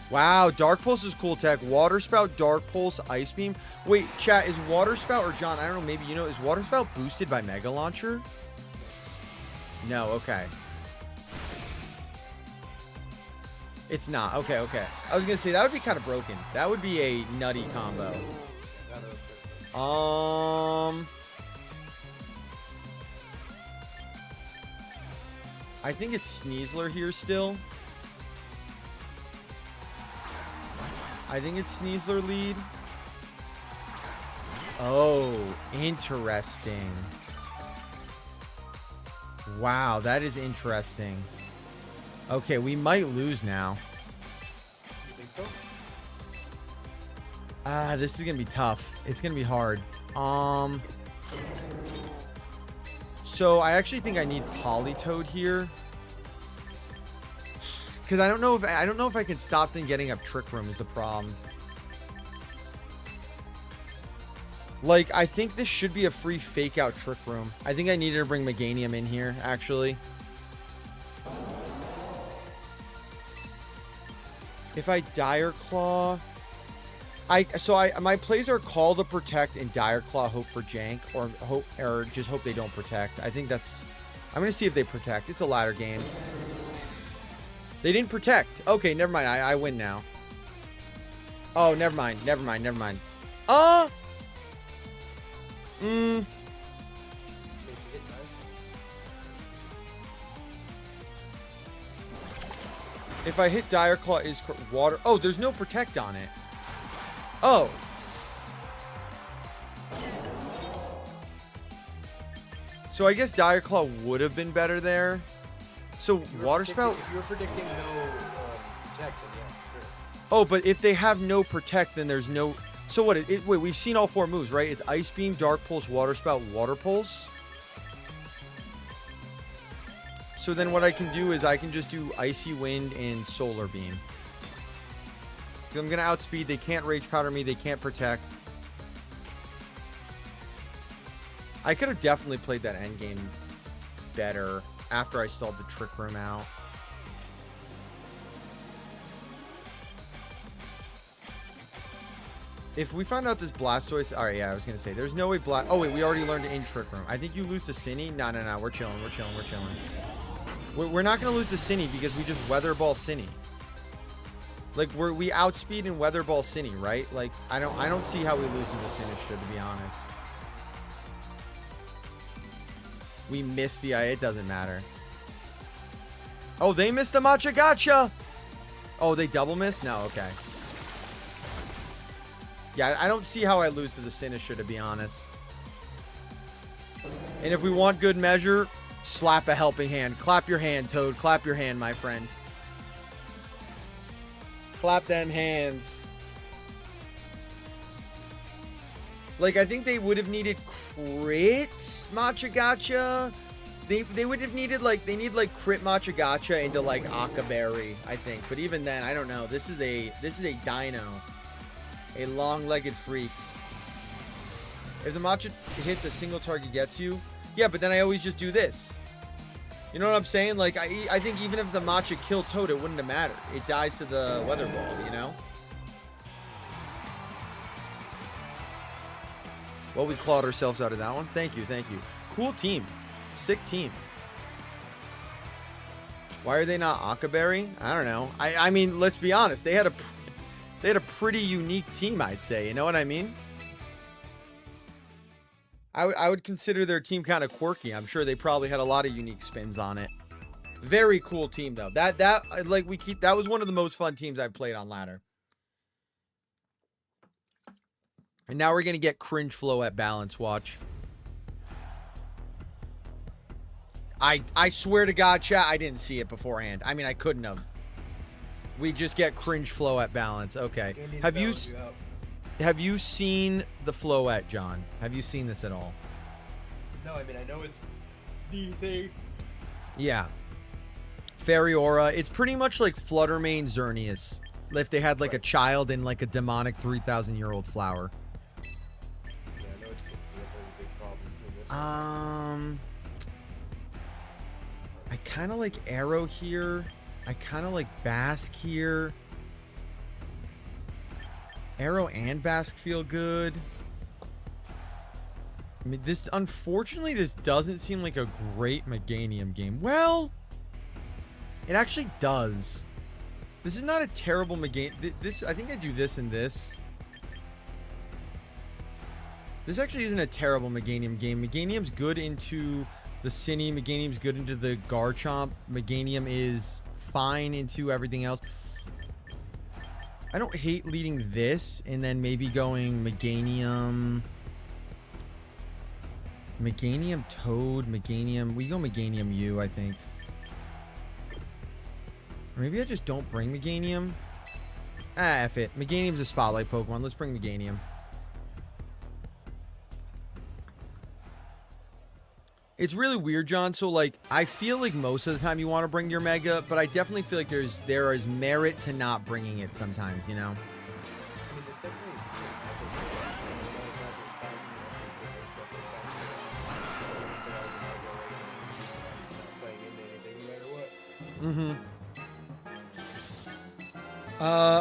Speaker 1: Wow, Dark Pulse is cool tech. Water Spout, Dark Pulse, Ice Beam. Wait, chat, is Water Spout, or John, I don't know, maybe you know, is Water Spout boosted by Mega Launcher? No, okay. It's not. Okay. I was going to say, that would be kind of broken. That would be a nutty combo. I think it's Sneasler here still. I think it's Sneasler lead. Oh, interesting. Wow, that is interesting. Okay, we might lose now.
Speaker 3: You think so?
Speaker 1: This is gonna be tough. It's gonna be hard. So I actually think I need Politoed here, because I don't know if I can stop them getting up Trick Room is the problem. Like, I think this should be a free Fake Out Trick Room. I think I needed to bring Meganium in here, actually. If I Dire Claw, My plays are Call to Protect and Dire Claw, hope for jank, or just hope they don't protect. I think that's. I'm gonna see if they protect. It's a ladder game. They didn't protect. Okay, never mind. I win now. Oh, never mind. Never mind. Never mind. If I hit Dire Claw, is water. Oh, there's no protect on it. Oh. So I guess Dire Claw would have been better there. So Water Spout.
Speaker 3: If you were predicting no protect, then yeah, sure.
Speaker 1: Oh, but if they have no protect, then there's no. So what? Wait, we've seen all 4 moves, right? It's Ice Beam, Dark Pulse, Water Spout, Water Pulse. So then what I can do is I can just do Icy Wind and Solar Beam. I'm going to outspeed. They can't Rage Powder me. They can't protect. I could have definitely played that endgame better after I stalled the Trick Room out. If we find out this Blastoise... Alright, yeah, I was going to say. There's no way Oh, wait, we already learned it in Trick Room. I think you lose to Cinny. No. We're chilling. We're not going to lose to Cinny because we just Weather Ball Cinny. Like, we outspeed and Weather Ball Cinny, right? Like, I don't see how we lose to the Sinister, to be honest. We missed the... It doesn't matter. Oh, they missed the Machagacha! Oh, they double missed? No, okay. Yeah, I don't see how I lose to the Sinister, to be honest. And if we want good measure, slap a helping hand. Clap your hand, Toad. Clap your hand, my friend. Clap them hands. Like, I think they would have needed crit Machagacha. They would have needed, like, they need, like, crit Machagacha into, like, Akaberry, I think. But even then, I don't know. This is a dino. A long-legged freak. If the Macha hits, a single target gets you. Yeah, but then I always just do this. You know what I'm saying? Like, I think even if the Macha killed Toad, it wouldn't have mattered. It dies to the Weather Ball, you know? Well, we clawed ourselves out of that one. Thank you. Cool team. Sick team. Why are they not Akaberry? I don't know. I mean, let's be honest. They had a pretty unique team, I'd say. You know what I mean? I would consider their team kind of quirky. I'm sure they probably had a lot of unique spins on it. Very cool team, though. That was one of the most fun teams I've played on ladder. And now we're going to get cringe flow at balance. Watch. I swear to God, chat, I didn't see it beforehand. I mean, I couldn't have. We just get cringe flow at balance. Okay. Have you seen the Floette, John? Have you seen this at all?
Speaker 3: No, I mean, I know it's the thing.
Speaker 1: Yeah. Fairy Aura. It's pretty much like Fluttermane Xerneas. If they had like a child in like a demonic 3,000-year-old flower.
Speaker 3: Yeah, I know it's definitely a big problem.
Speaker 1: I kind of like Arrow here. I kind of like Basque here. Arrow and Basque feel good. I mean, unfortunately, this doesn't seem like a great Meganium game. Well, it actually does. This is not a terrible Meganium. I think I do this and this. This actually isn't a terrible Meganium game. Meganium's good into the Cinny. Meganium's good into the Garchomp. Meganium is fine into everything else. I don't hate leading this and then maybe going Meganium, Toad, Meganium. We go Meganium U, I think. Or maybe I just don't bring Meganium. F it. Meganium's a spotlight Pokemon. Let's bring Meganium. It's really weird, John. So, like, I feel like most of the time you want to bring your Mega, but I definitely feel like there is merit to not bringing it sometimes, you know?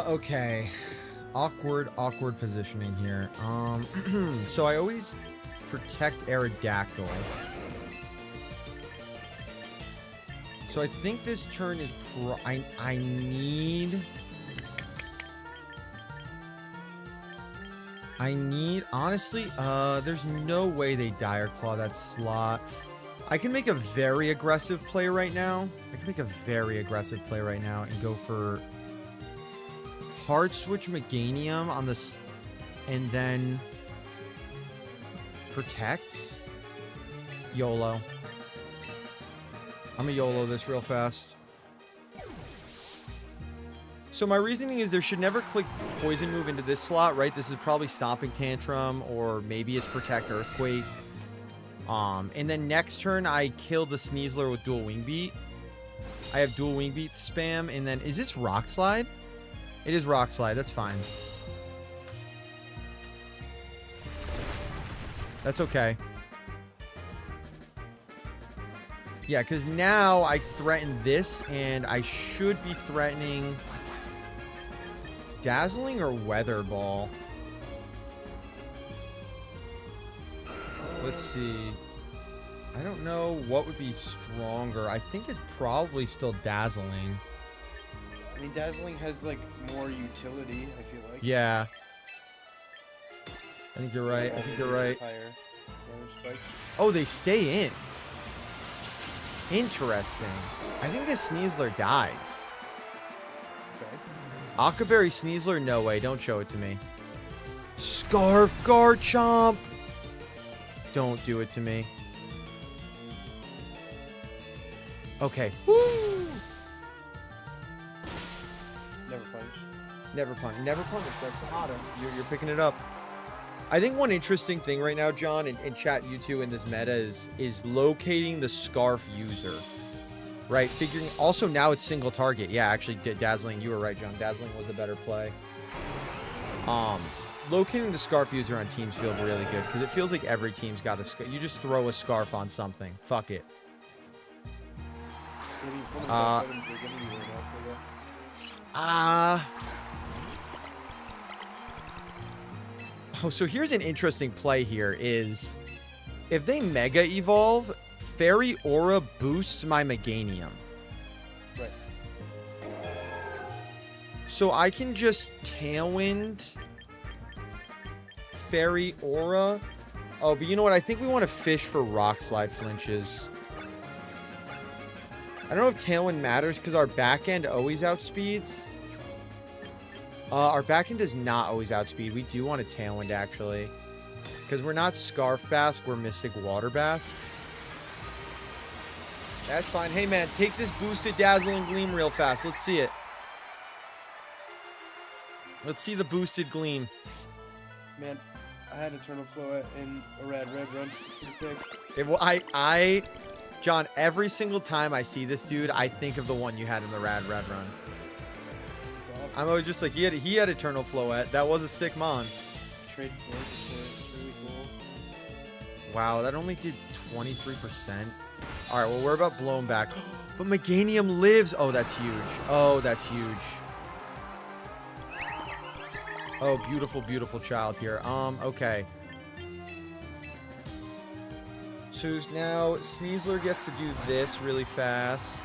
Speaker 1: Okay. awkward positioning here. So I always protect Aerodactyl. So I think this turn is I need honestly, there's no way they Dire Claw that slot. I can make a very aggressive play right now. And go for hard switch Meganium on this, and then protect. YOLO. I'm gonna YOLO this real fast. So my reasoning is there should never click Poison Move into this slot, right? This is probably Stomping Tantrum, or maybe it's Protect Earthquake. And then next turn I kill the Sneasler with Dual Wing Beat. I have Dual Wing Beat spam, and then is this Rock Slide? It is Rock Slide. That's fine. That's okay. Yeah, because now I threaten this, and I should be threatening Dazzling or Weather Ball. Let's see. I don't know what would be stronger. I think it's probably still Dazzling.
Speaker 3: I mean, Dazzling has like more utility, I feel like.
Speaker 1: Yeah. I think you're right.
Speaker 3: Higher damage spike.
Speaker 1: Oh, they stay in. Interesting. I think this Sneasler dies.
Speaker 3: Okay.
Speaker 1: Akaberry Sneasler? No way. Don't show it to me. Scarf Garchomp! Don't do it to me. Okay. Woo!
Speaker 3: Never punch.
Speaker 1: Never punch. That's Sonata. You're picking it up. I think one interesting thing right now, John, and chat you two in this meta is locating the Scarf user. Right? Figuring... Also, now it's single target. Yeah, actually, Dazzling, you were right, John. Dazzling was the better play. Locating the Scarf user on teams feels really good, because it feels like every team's got a... You just throw a Scarf on something. Fuck it. Oh, so here's an interesting play here is if they Mega Evolve, Fairy Aura boosts my Meganium.
Speaker 3: Right.
Speaker 1: So I can just Tailwind Fairy Aura. Oh, but you know what? I think we want to fish for Rock Slide flinches. I don't know if Tailwind matters because our back end always outspeeds. Our back end does not always outspeed. We do want a Tailwind, actually. Because we're not Scarf Bask, we're Mystic Water Bask. That's fine. Hey, man, take this boosted Dazzling Gleam real fast. Let's see it. Let's see the boosted Gleam.
Speaker 3: Man, I had Eternal Flow in a Red run. Pretty sick.
Speaker 1: John, every single time I see this dude, I think of the one you had in the Red run.
Speaker 3: It's awesome.
Speaker 1: I'm always just like, he had Eternal Floette. That was a sick mon.
Speaker 3: Trade for it's really cool.
Speaker 1: Wow, that only did 23%. All right, well, we're about blown back. But Meganium lives. Oh, that's huge. Oh, that's huge. Oh, beautiful, beautiful child here. Okay. So now Sneasler gets to do this really fast.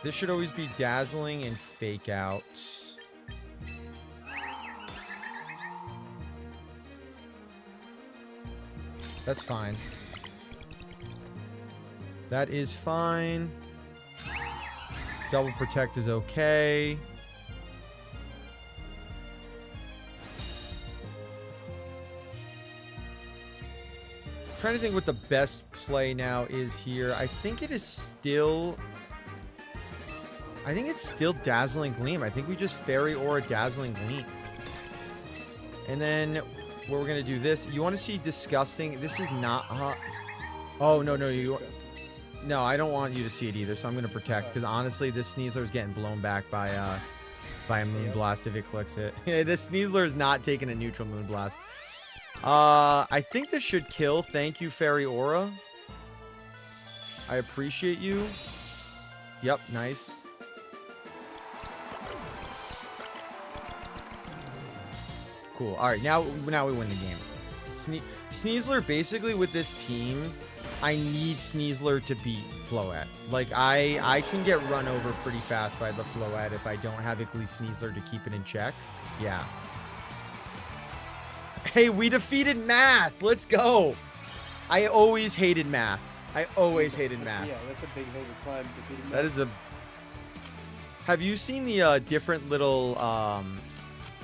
Speaker 1: This should always be Dazzling and Fake Out. That's fine. That is fine. Double Protect is okay. Trying to think what the best play now is here. I think it is still... I think it's still Dazzling Gleam. I think we just Fairy Aura Dazzling Gleam. And then what we're going to do this. You want to see Disgusting? This is not... oh, no. No, I don't want you to see it either, so I'm going to Protect. Because honestly, this Sneasler is getting blown back by a Moonblast if it clicks it. This Sneasler is not taking a neutral Moonblast. I think this should kill. Thank you, Fairy Aura. I appreciate you. Yep, nice. Cool. All right, now we win the game. Sneasler, basically with this team, I need Sneasler to beat Floette. Like, I can get run over pretty fast by the Floette if I don't have Iggly Sneasler to keep it in check. Yeah. Hey, we defeated Math. Let's go. I always hated Math. I always hated Math.
Speaker 3: Yeah, that's a big hill to climb. Defeating Math.
Speaker 1: That is a... Have you seen the different little,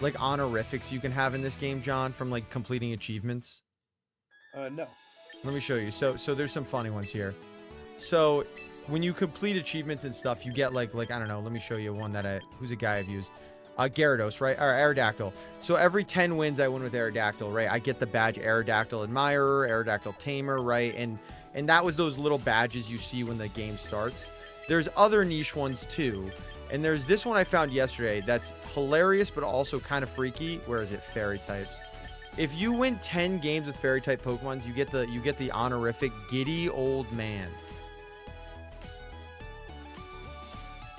Speaker 1: like, honorifics you can have in this game, John, from, like, completing achievements?
Speaker 3: No.
Speaker 1: Let me show you. So there's some funny ones here. So when you complete achievements and stuff, you get like I don't know. Let me show you one that who's a guy I've used. Gyarados, right? Or Aerodactyl. So every 10 wins I win with Aerodactyl, right? I get the badge Aerodactyl Admirer, Aerodactyl Tamer, right? And that was those little badges you see when the game starts. There's other niche ones too. And there's this one I found yesterday that's hilarious but also kind of freaky. Where is it? Fairy types. If you win 10 games with fairy type Pokemons, you get the honorific Giddy Old Man.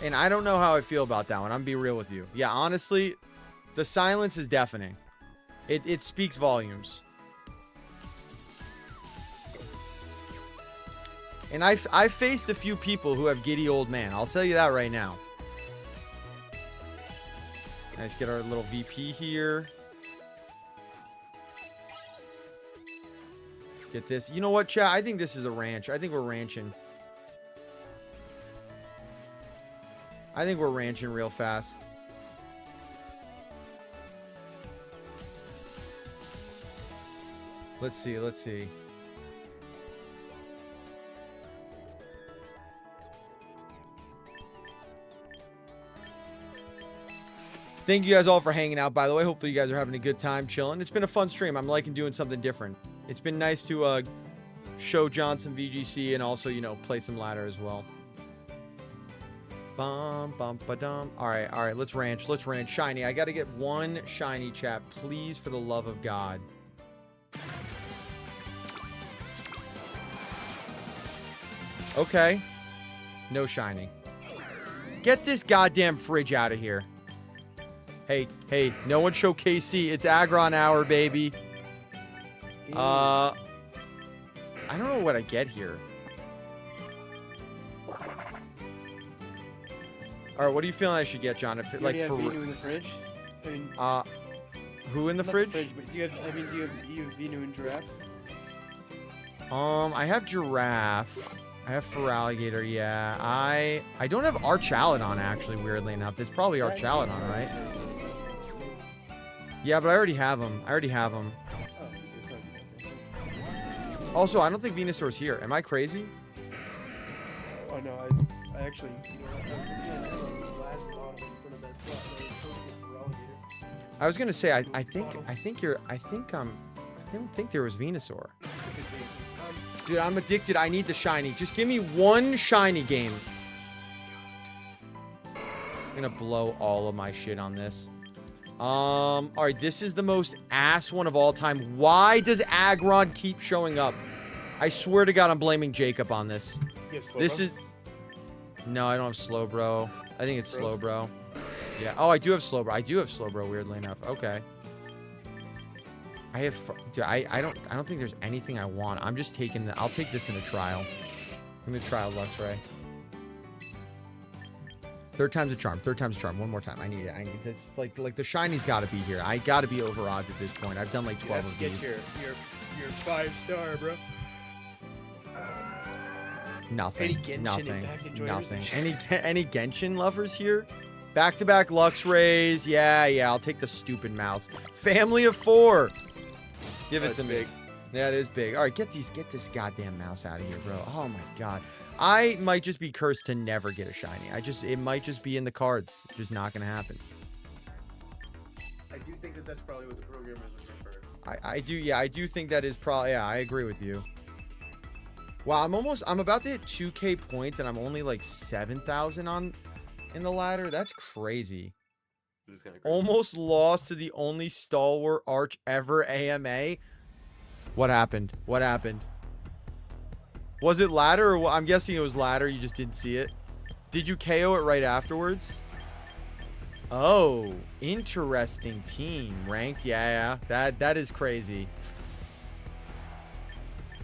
Speaker 1: And I don't know how I feel about that one. I'm gonna be real with you. Yeah, honestly, the silence is deafening. It speaks volumes. And I've faced a few people who have Giddy Old Man. I'll tell you that right now. Let's get our little VP here. Get this. You know what, chat? I think this is a ranch. I think we're ranching. I think we're ranching real fast. Let's see. Let's see. Thank you guys all for hanging out, by the way. Hopefully you guys are having a good time chilling. It's been a fun stream. I'm liking doing something different. It's been nice to show John some VGC and also, you know, play some ladder as well. Bum, bum, ba-dum. All right. Let's ranch. Let's ranch. Shiny. I got to get one shiny, chat. Please, for the love of God. Okay. No shiny. Get this goddamn fridge out of here. Hey, no one show KC. It's Aggron hour, baby. I don't know what I get here. All right, what do you feel I should get, John? If it, like for
Speaker 3: Venu in the fridge? I mean,
Speaker 1: who in the fridge?
Speaker 3: But do you have? I mean, do you have Venu and Giraffe?
Speaker 1: I have Giraffe. I have Feraligatr. Yeah, I don't have Archaludon actually. Weirdly enough, it's probably Archaludon, right? Yeah, but I already have him. Also, I don't think Venusaur's here. Am I crazy?
Speaker 3: Oh no, I actually. You know, last bottom in front of that slot.
Speaker 1: I was gonna say I didn't think there was Venusaur. Dude, I'm addicted. I need the shiny. Just give me one shiny game. I'm gonna blow all of my shit on this. All right, this is the most ass one of all time. Why does Aggron keep showing up? I swear to God, I'm blaming Jacob on this. This is... No, I don't have Slowbro. I think it's Slowbro. Yeah. Oh, I do have Slowbro. I do have Slowbro, weirdly enough. Okay. I have... Dude, I don't think there's anything I want. I'm just taking the... I'll take this in a trial. Give me a trial, Luxray. Third time's a charm. One more time. I need it. It's like the shiny's got to be here. I got to be over odds at this point. I've done like 12 of these.
Speaker 3: Get your 5-star, bro.
Speaker 1: Nothing.
Speaker 3: Any Genshin
Speaker 1: Nothing.
Speaker 3: Impact enjoyers?
Speaker 1: Nothing. Any Genshin lovers here? Back-to-back Luxrays. Yeah. I'll take the stupid mouse. Family of 4. Give it to me.
Speaker 3: Big.
Speaker 1: Yeah, it is big. All right, get this goddamn mouse out of here, bro. Oh my God. I might just be cursed to never get a shiny. It might just be in the cards. It's just not gonna happen.
Speaker 3: I do think that's probably what the programmers would prefer.
Speaker 1: I do think that is probably, yeah, I agree with you. Wow, I'm about to hit 2K points and I'm only like 7,000 in the ladder. That's crazy. Almost lost to the only stalwart arch ever AMA. What happened? Was it ladder or I'm guessing it was ladder. You just didn't see it. Did you KO it right afterwards? Oh, interesting team. Ranked, yeah. That is crazy.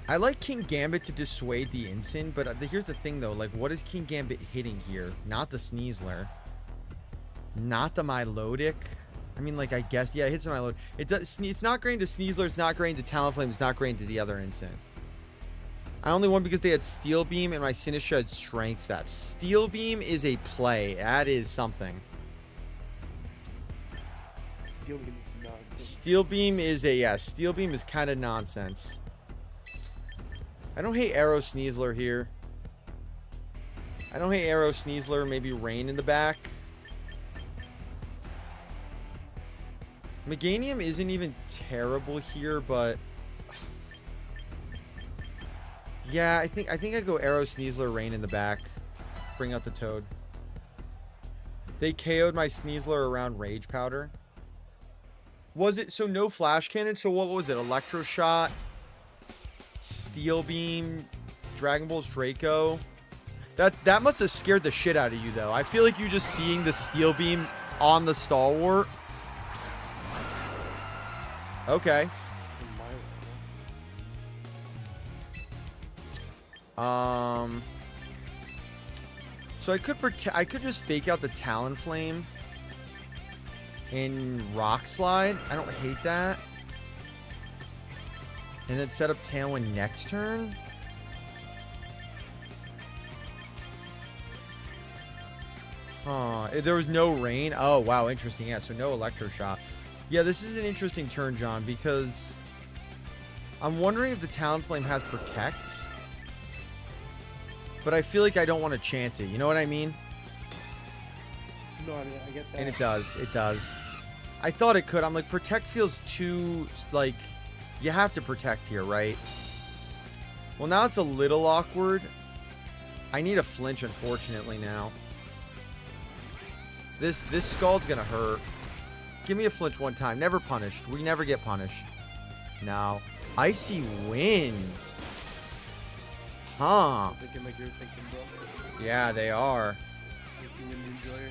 Speaker 1: I like King Gambit to dissuade the Incin, but here's the thing though, like what is King Gambit hitting here? Not the Sneasler. Not the Milotic. I mean, like, I guess, yeah, it hits the Milotic. It's not grain to Sneasler, it's not grain to Talonflame, it's not grain to the other Incin. I only won because they had Steel Beam and my Sinistcha had Strength Step. Steel Beam is a play. That is something.
Speaker 3: Steel Beam is nonsense.
Speaker 1: Steel Beam is a, yeah, Steel Beam is kind of nonsense. I don't hate Arrow Sneasler here. I don't hate Arrow Sneasler. Maybe Rain in the back. Meganium isn't even terrible here, but yeah, I think I go Arrow Sneasler, Rain in the back. Bring out the Toad. They KO'd my Sneasler around Rage Powder. Was it so no Flash Cannon? So what was it? Electro Shot, Steel Beam, Dragon Ball's Draco. That must have scared the shit out of you though. I feel like you just seeing the Steel Beam on the Stalwart. Okay. So I could just fake out the Talonflame and Rock Slide. I don't hate that. And then set up Tailwind next turn. Huh. There was no rain. Oh, wow. Interesting. Yeah, so no Electro Shot. Yeah, this is an interesting turn, John, because I'm wondering if the Talonflame has Protect. But I feel like I don't want to chance it. You know what I mean?
Speaker 3: No, I mean, I get that.
Speaker 1: And it does. It does. I thought it could. I'm like, Protect feels too, like, you have to Protect here, right? Well, now it's a little awkward. I need a flinch, unfortunately, now. This Scald's going to hurt. Give me a flinch one time. Never punished. We never get punished. No. Icy Wind. Huh.
Speaker 3: I'm thinking like you're thinking, bro.
Speaker 1: Yeah, they are.
Speaker 3: Icy Wind Enjoyer.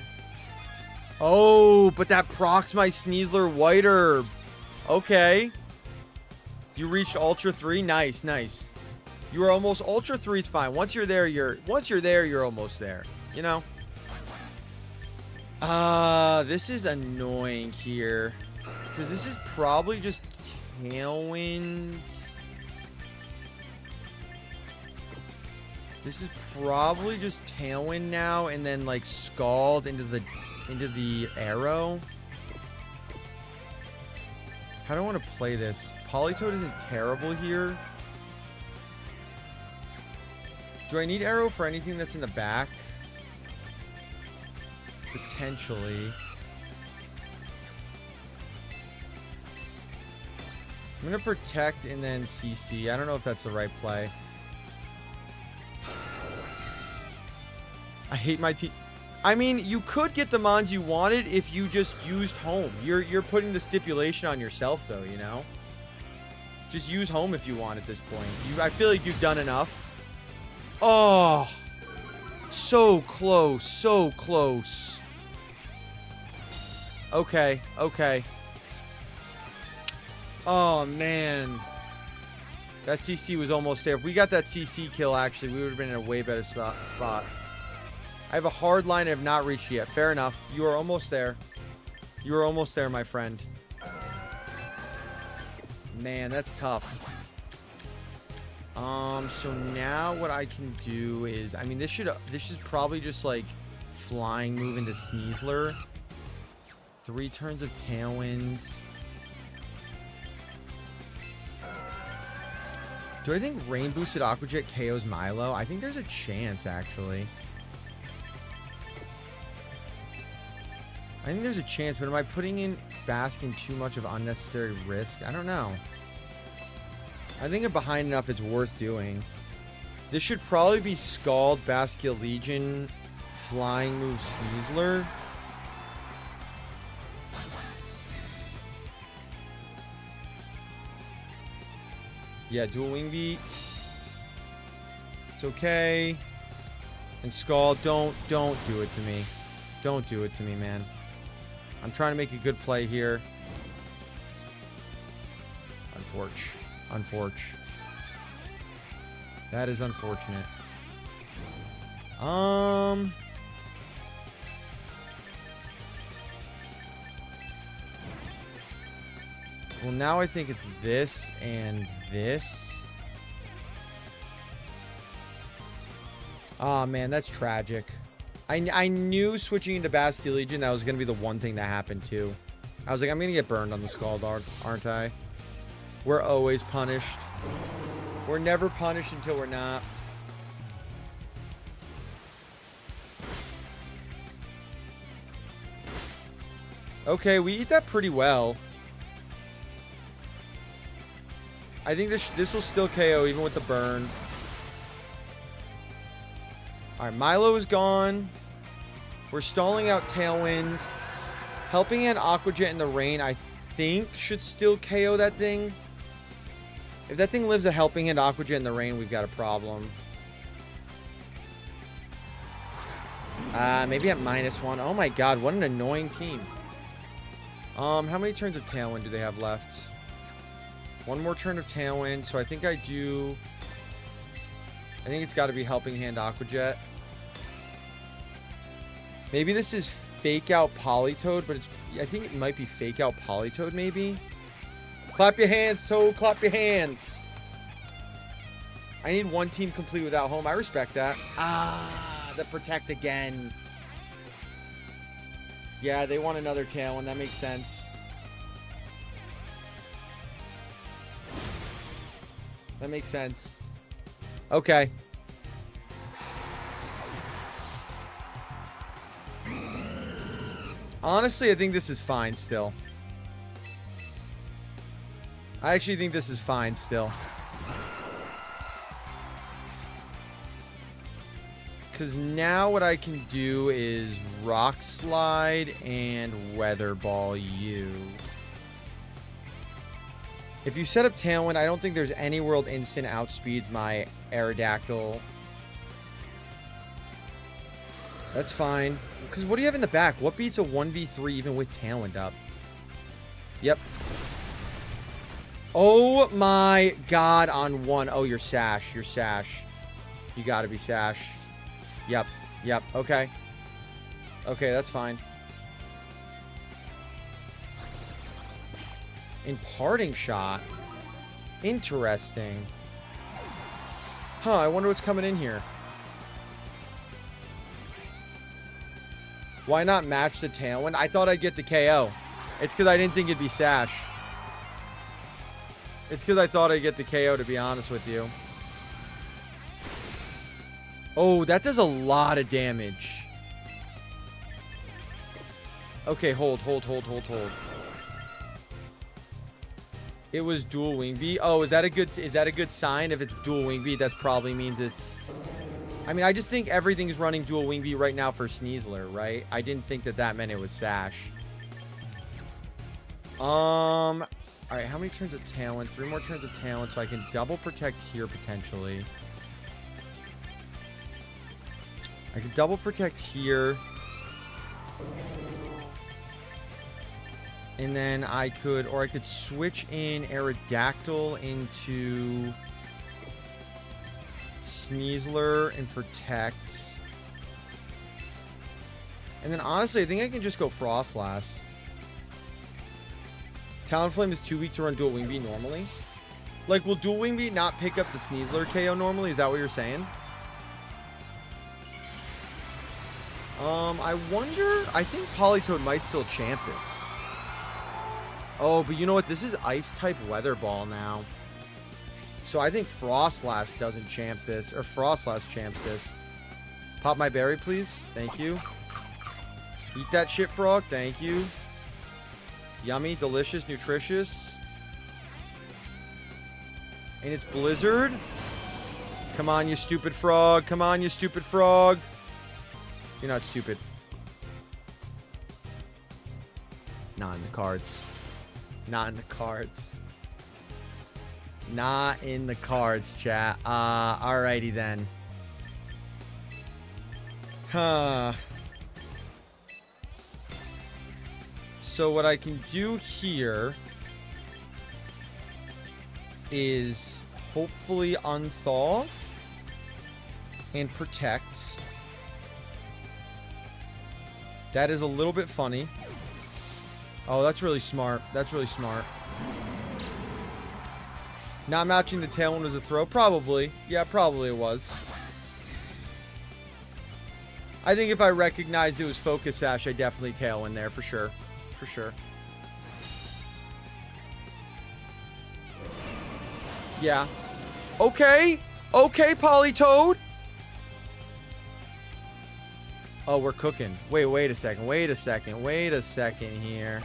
Speaker 1: Oh, but that procs my Sneasler White Herb. Okay. You reached Ultra 3. Nice, nice. You are almost Ultra 3 is fine. Once you're there, you're almost there. You know? This is annoying here. Because this is probably just Tailwind. This is probably just Tailwind now, and then like Scald into the arrow. How do I want to play this? Politoad isn't terrible here. Do I need arrow for anything that's in the back? Potentially. I'm gonna Protect and then CC. I don't know if that's the right play. I hate my team. I mean, you could get the mons you wanted if you just used home. You're putting the stipulation on yourself, though, you know? Just use home if you want at this point. I feel like you've done enough. Oh, so close, so close. Okay, okay. Oh, man. That CC was almost there. If we got that CC kill, actually, we would have been in a way better spot. I have a hard line I have not reached yet. Fair enough. You are almost there. You are almost there, my friend. Man, that's tough. So now what I can do is, I mean, this is probably just like flying move into Sneasler. 3 turns of Tailwind. Do I think Rain Boosted Aqua Jet KOs Milo? I think there's a chance, actually. I think there's a chance, but am I putting in Baskin too much of unnecessary risk? I don't know. I think I'm behind enough it's worth doing. This should probably be Scald, Baskin Legion, Flying Move, Sneasler. Yeah, dual wing beat. It's okay. And Skull, don't do it to me. Don't do it to me, man. I'm trying to make a good play here. Unfortunate. That is unfortunate. Well, now I think it's this and this. Oh, man, that's tragic. I knew switching into Bastion Legion, that was going to be the one thing that happened, too. I was like, I'm going to get burned on the Scaldard, aren't I? We're always punished. We're never punished until we're not. Okay, we eat that pretty well. I think this will still KO even with the burn. Alright, Milo is gone. We're stalling out Tailwind. Helping Hand Aqua Jet in the rain, I think, should still KO that thing. If that thing lives a Helping Hand Aqua Jet in the rain, we've got a problem. Maybe at -1. Oh my god, what an annoying team. How many turns of Tailwind do they have left? One more turn of Tailwind, so I think I do... I think it's got to be Helping Hand Aqua Jet. Maybe this is Fake Out Politoed, but it's... I think it might be Fake Out Politoed, maybe? Clap your hands, Toad. Clap your hands. I need one team complete without home. I respect that. Ah, the Protect again. Yeah, they want another Tailwind. That makes sense. That makes sense. Okay. Honestly, I think this is fine still. I actually think this is fine still. Because now what I can do is Rock Slide and Weather Ball you. If you set up Tailwind, I don't think there's any world instant outspeeds my Aerodactyl. That's fine. Because what do you have in the back? What beats a 1v3 even with Tailwind up? Yep. Oh my god, on one. Oh, you're Sash. You're Sash. You gotta be Sash. Yep. Yep. Okay. Okay, that's fine. Imparting Shot. Interesting. Huh, I wonder what's coming in here. Why not match the Tailwind? I thought I'd get the KO. It's because I didn't think it'd be Sash. It's because I thought I'd get the KO, to be honest with you. Oh, that does a lot of damage. Okay, hold. It was dual wing beat. Oh, is that a good sign? If it's dual wing beat, that probably means it's... I mean, I just think everything's running dual wing beat right now for Sneasler, right? I didn't think that meant it was Sash. All right, how many turns of Tailwind? 3 more turns of Tailwind, so I can double protect here potentially. I could double protect here. And then I could switch in Aerodactyl into Sneasler and protect. And then honestly, I think I can just go Frostlass. Talonflame is too weak to run dual wing beat normally. Like, will dual wing beat not pick up the Sneasler KO normally? Is that what you're saying? I wonder. I think Politoed might still champ this. Oh, but you know what? This is Ice type Weather Ball now. So I think Frostlass doesn't champ this, or Frostlass champs this. Pop my berry, please. Thank you. Eat that shit, frog. Thank you. Yummy, delicious, nutritious. And it's Blizzard. Come on, you stupid frog. Come on, you stupid frog. You're not stupid. Not in the cards. Not in the cards. Not in the cards, chat. Alrighty then. So what I can do here is hopefully unthaw and protect. That is a little bit funny. Oh, that's really smart. That's really smart. Not matching the Tailwind was a throw? Probably. Yeah, probably it was. I think if I recognized it was Focus Sash, I definitely Tailwind there for sure. For sure. Yeah. Okay. Okay, Polytoad. Oh, we're cooking. Wait a second. Wait a second here.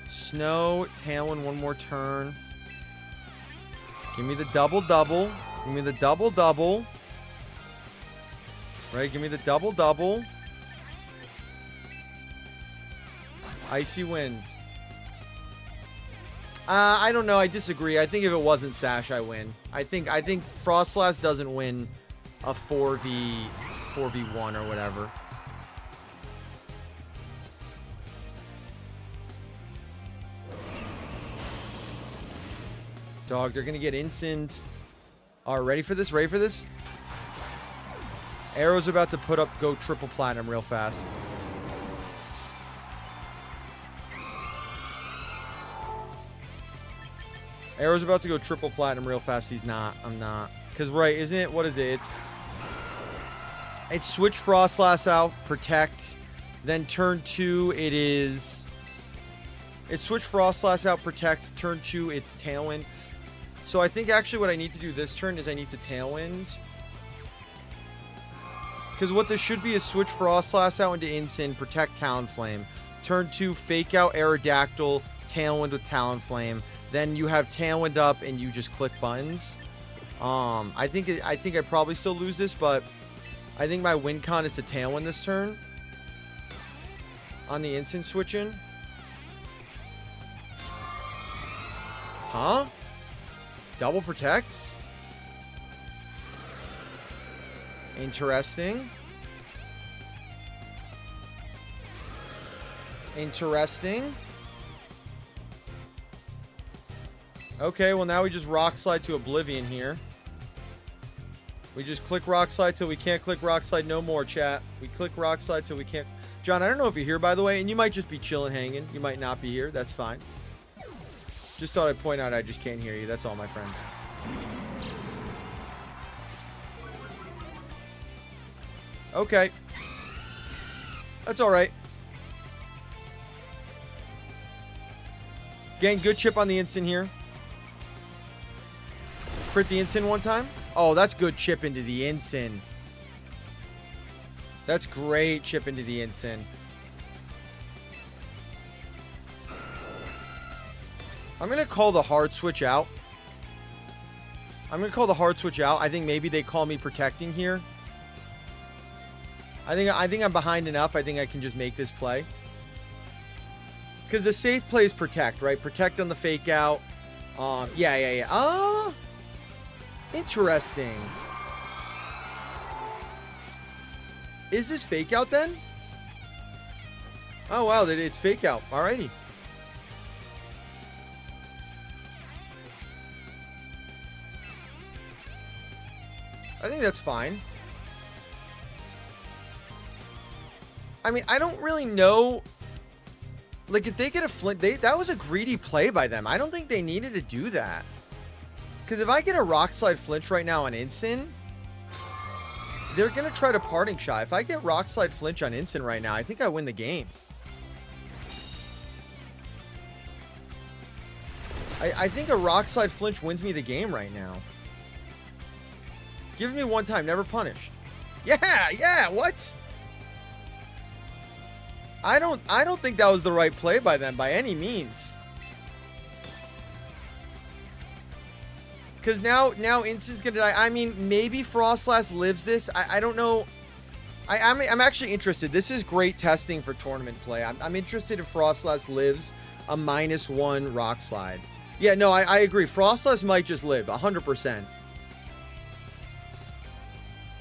Speaker 1: Snow, Tailwind one more turn. Give me the double-double. Give me the double-double. Right, give me the double-double. Icy Wind. I don't know. I disagree. I think if it wasn't Sash, I win. I think Frostlass doesn't win a 4v1 or whatever. Dog, they're gonna get instant. All right, ready for this? Ready for this? Arrow's about to go triple platinum real fast. Arrow's about to go triple platinum real fast. He's not. I'm not. Because, right, isn't it? What is it? It's switch Frostlass out, protect. Then turn 2, it's switch Frostlass out, protect. Turn 2, it's Tailwind. So I think actually what I need to do this turn is I need to Tailwind. Because what this should be is switch Frostlass out into Instant, protect Talonflame. Turn 2, fake out Aerodactyl, Tailwind with Talonflame. Then you have Tailwind up and you just click buttons. I think I probably still lose this, but I think my win con is to Tailwind this turn. On the instant switching. Huh? Double protects? Interesting. Interesting. Okay, well now we just Rock Slide to Oblivion here. We just click Rock Slide till we can't click Rock Slide no more, chat. We click Rock Slide till we can't. John, I don't know if you're here, by the way, and you might just be chilling, hanging. You might not be here. That's fine. Just thought I'd point out I just can't hear you. That's all, my friend. Okay. That's all right. Getting good chip on the instant here. Crit the instant one time. Oh, that's good chip into the instant. That's great chip into the instant. I'm going to call the hard switch out. I think maybe they call me protecting here. I think I'm behind enough. I think I can just make this play. Because the safe play is protect, right? Protect on the fake out. Yeah. Interesting. Is this fake out then? Oh, wow. It's fake out. Alrighty. I think that's fine. I mean, I don't really know. Like, if they get a flint, that was a greedy play by them. I don't think they needed to do that. Because if I get a Rock Slide flinch right now on instant, they're going to try to parting shot. If I get Rock Slide flinch on instant right now, I think I win the game. I think a Rock Slide flinch wins me the game right now. Give me one time, never punished. Yeah, what? I don't think that was the right play by them by any means. Because now Instant's gonna die. I mean, maybe Frostlass lives this. I don't know. I'm actually interested. This is great testing for tournament play. I'm interested if Frostlass lives a -1 Rock Slide. Yeah, no, I agree. Frostlass might just live 100%.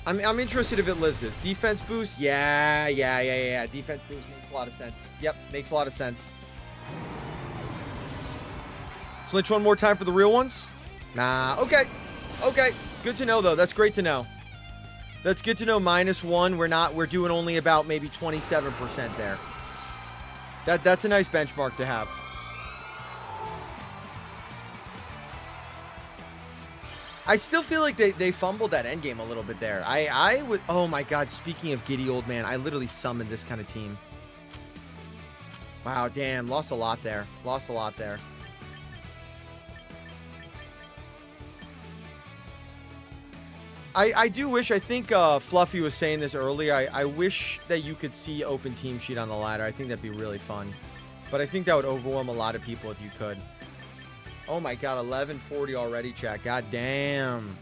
Speaker 1: I'm interested if it lives this. Defense boost? Yeah. Defense boost makes a lot of sense. Yep, makes a lot of sense. Flinch one more time for the real ones? Nah, okay. Okay, good to know, though. That's great to know. That's good to know. -1. We're doing only about maybe 27% there. That's a nice benchmark to have. I still feel like they fumbled that endgame a little bit there. I would. Oh my God! Speaking of giddy old man, I literally summoned this kind of team. Wow, damn, lost a lot there. Lost a lot there. I do wish. I think Fluffy was saying this earlier. I wish that you could see open team sheet on the ladder. I think that'd be really fun. But I think that would overwhelm a lot of people if you could. Oh my God, 11:40 already, chat. God damn.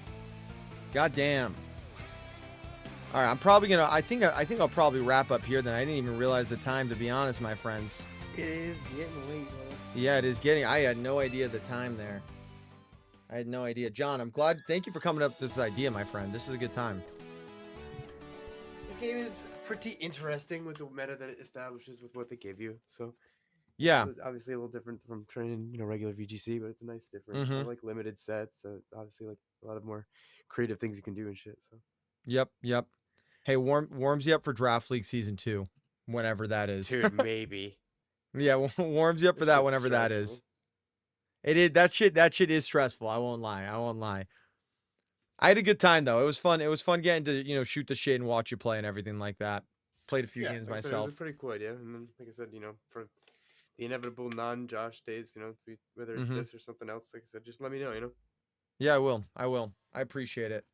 Speaker 1: God damn. All right, I'm probably gonna. I think I'll probably wrap up here. Then I didn't even realize the time, to be honest, my friends.
Speaker 3: It is getting late, though.
Speaker 1: Yeah, it is getting. I had no idea the time there. I had no idea. John, I'm glad. Thank you for coming up with this idea, my friend. This is a good time.
Speaker 2: This game is pretty interesting with the meta that it establishes with what they give you. So
Speaker 1: Yeah.
Speaker 2: it's obviously a little different from training, regular VGC, but it's a nice difference. I like limited sets, so it's obviously like a lot of more creative things you can do and shit. So.
Speaker 1: Yep. Hey, warms you up for Draft League Season 2, whenever that is.
Speaker 2: Dude, maybe.
Speaker 1: Yeah, warms you up for that whenever that is. It is that shit is stressful. I won't lie. I had a good time though. It was fun. It was fun getting to shoot the shit and watch you play and everything like that. Played a few games
Speaker 2: like
Speaker 1: myself.
Speaker 2: It was a pretty cool idea. And then, like I said, for the inevitable non-Josh days, whether it's this or something else, like I said, just let me know.
Speaker 1: Yeah, I will. I appreciate it.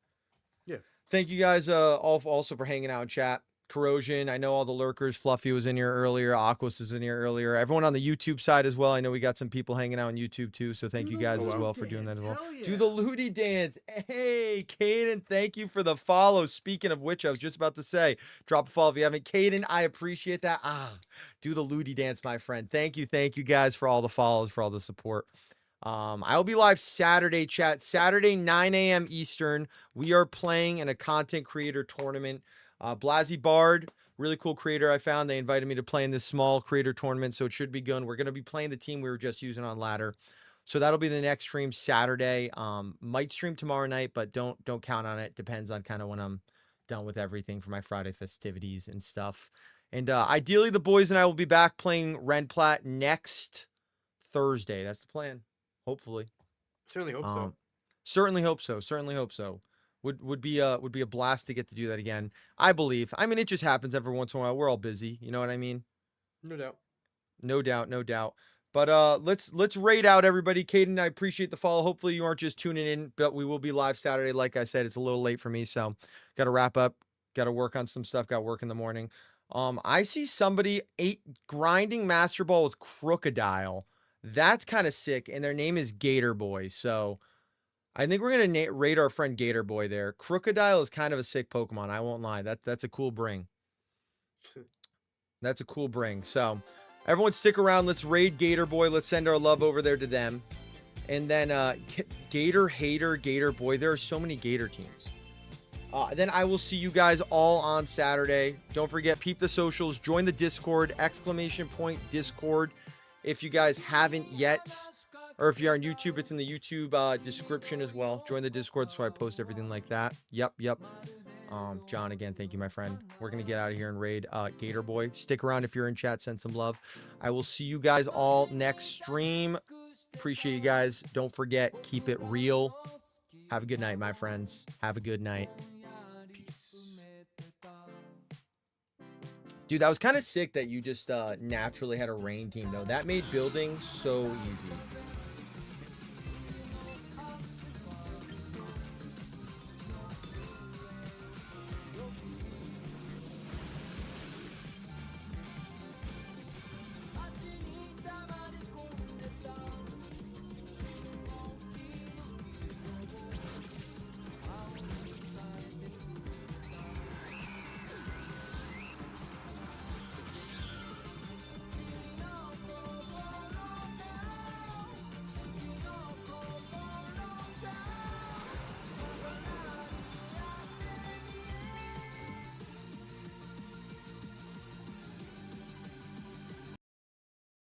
Speaker 2: Yeah.
Speaker 1: Thank you guys all also for hanging out in chat. Corrosion, I know all the lurkers. Fluffy was in here earlier. Aquas is in here earlier. Everyone on the YouTube side as well. I know we got some people hanging out on YouTube too. So thank you guys as well for doing that as well.
Speaker 3: Yeah.
Speaker 1: Do the Ludi dance. Hey, Caden, thank you for the follow. Speaking of which, I was just about to say, drop a follow if you haven't. Caden, I appreciate that. Do the Ludi dance, my friend. Thank you guys for all the follows, for all the support. I'll be live Saturday, chat. Saturday, 9 a.m. Eastern. We are playing in a content creator tournament. Blasey Bard, really cool creator I found. They invited me to play in this small creator tournament, so it should be good. We're going to be playing the team we were just using on ladder. So that'll be the next stream Saturday. Might stream tomorrow night, but don't count on it. Depends on kind of when I'm done with everything for my Friday festivities and stuff. And ideally, the boys and I will be back playing Renplat next Thursday. That's the plan. Hopefully.
Speaker 2: Certainly hope so.
Speaker 1: Certainly hope so. Would be a blast to get to do that again. I believe. I mean, it just happens every once in a while. We're all busy. You know what I mean?
Speaker 2: No doubt.
Speaker 1: No doubt. But let's raid out everybody. Caden, I appreciate the follow. Hopefully you aren't just tuning in, but we will be live Saturday. Like I said, it's a little late for me, so got to wrap up. Got to work on some stuff. Got work in the morning. I see somebody grinding MasterBall with Crocodile. That's kind of sick, and their name is Gator Boy. So I think we're gonna raid our friend Gator Boy there. Crocodile is kind of a sick Pokemon. I won't lie. That's a cool bring. That's a cool bring. So everyone stick around. Let's raid Gator Boy. Let's send our love over there to them. And then Gator Hater, Gator Boy. There are so many Gator teams. Then I will see you guys all on Saturday. Don't forget, peep the socials. Join the Discord. !Discord. If you guys haven't yet, or if you're on YouTube, it's in the YouTube description as well. Join the Discord so I post everything like that. Yep. John, again, thank you, my friend. We're going to get out of here and raid Gator Boy. Stick around if you're in chat. Send some love. I will see you guys all next stream. Appreciate you guys. Don't forget, keep it real. Have a good night, my friends. Have a good night. Peace. Dude, that was kind of sick that you just naturally had a rain team, though. That made building so easy.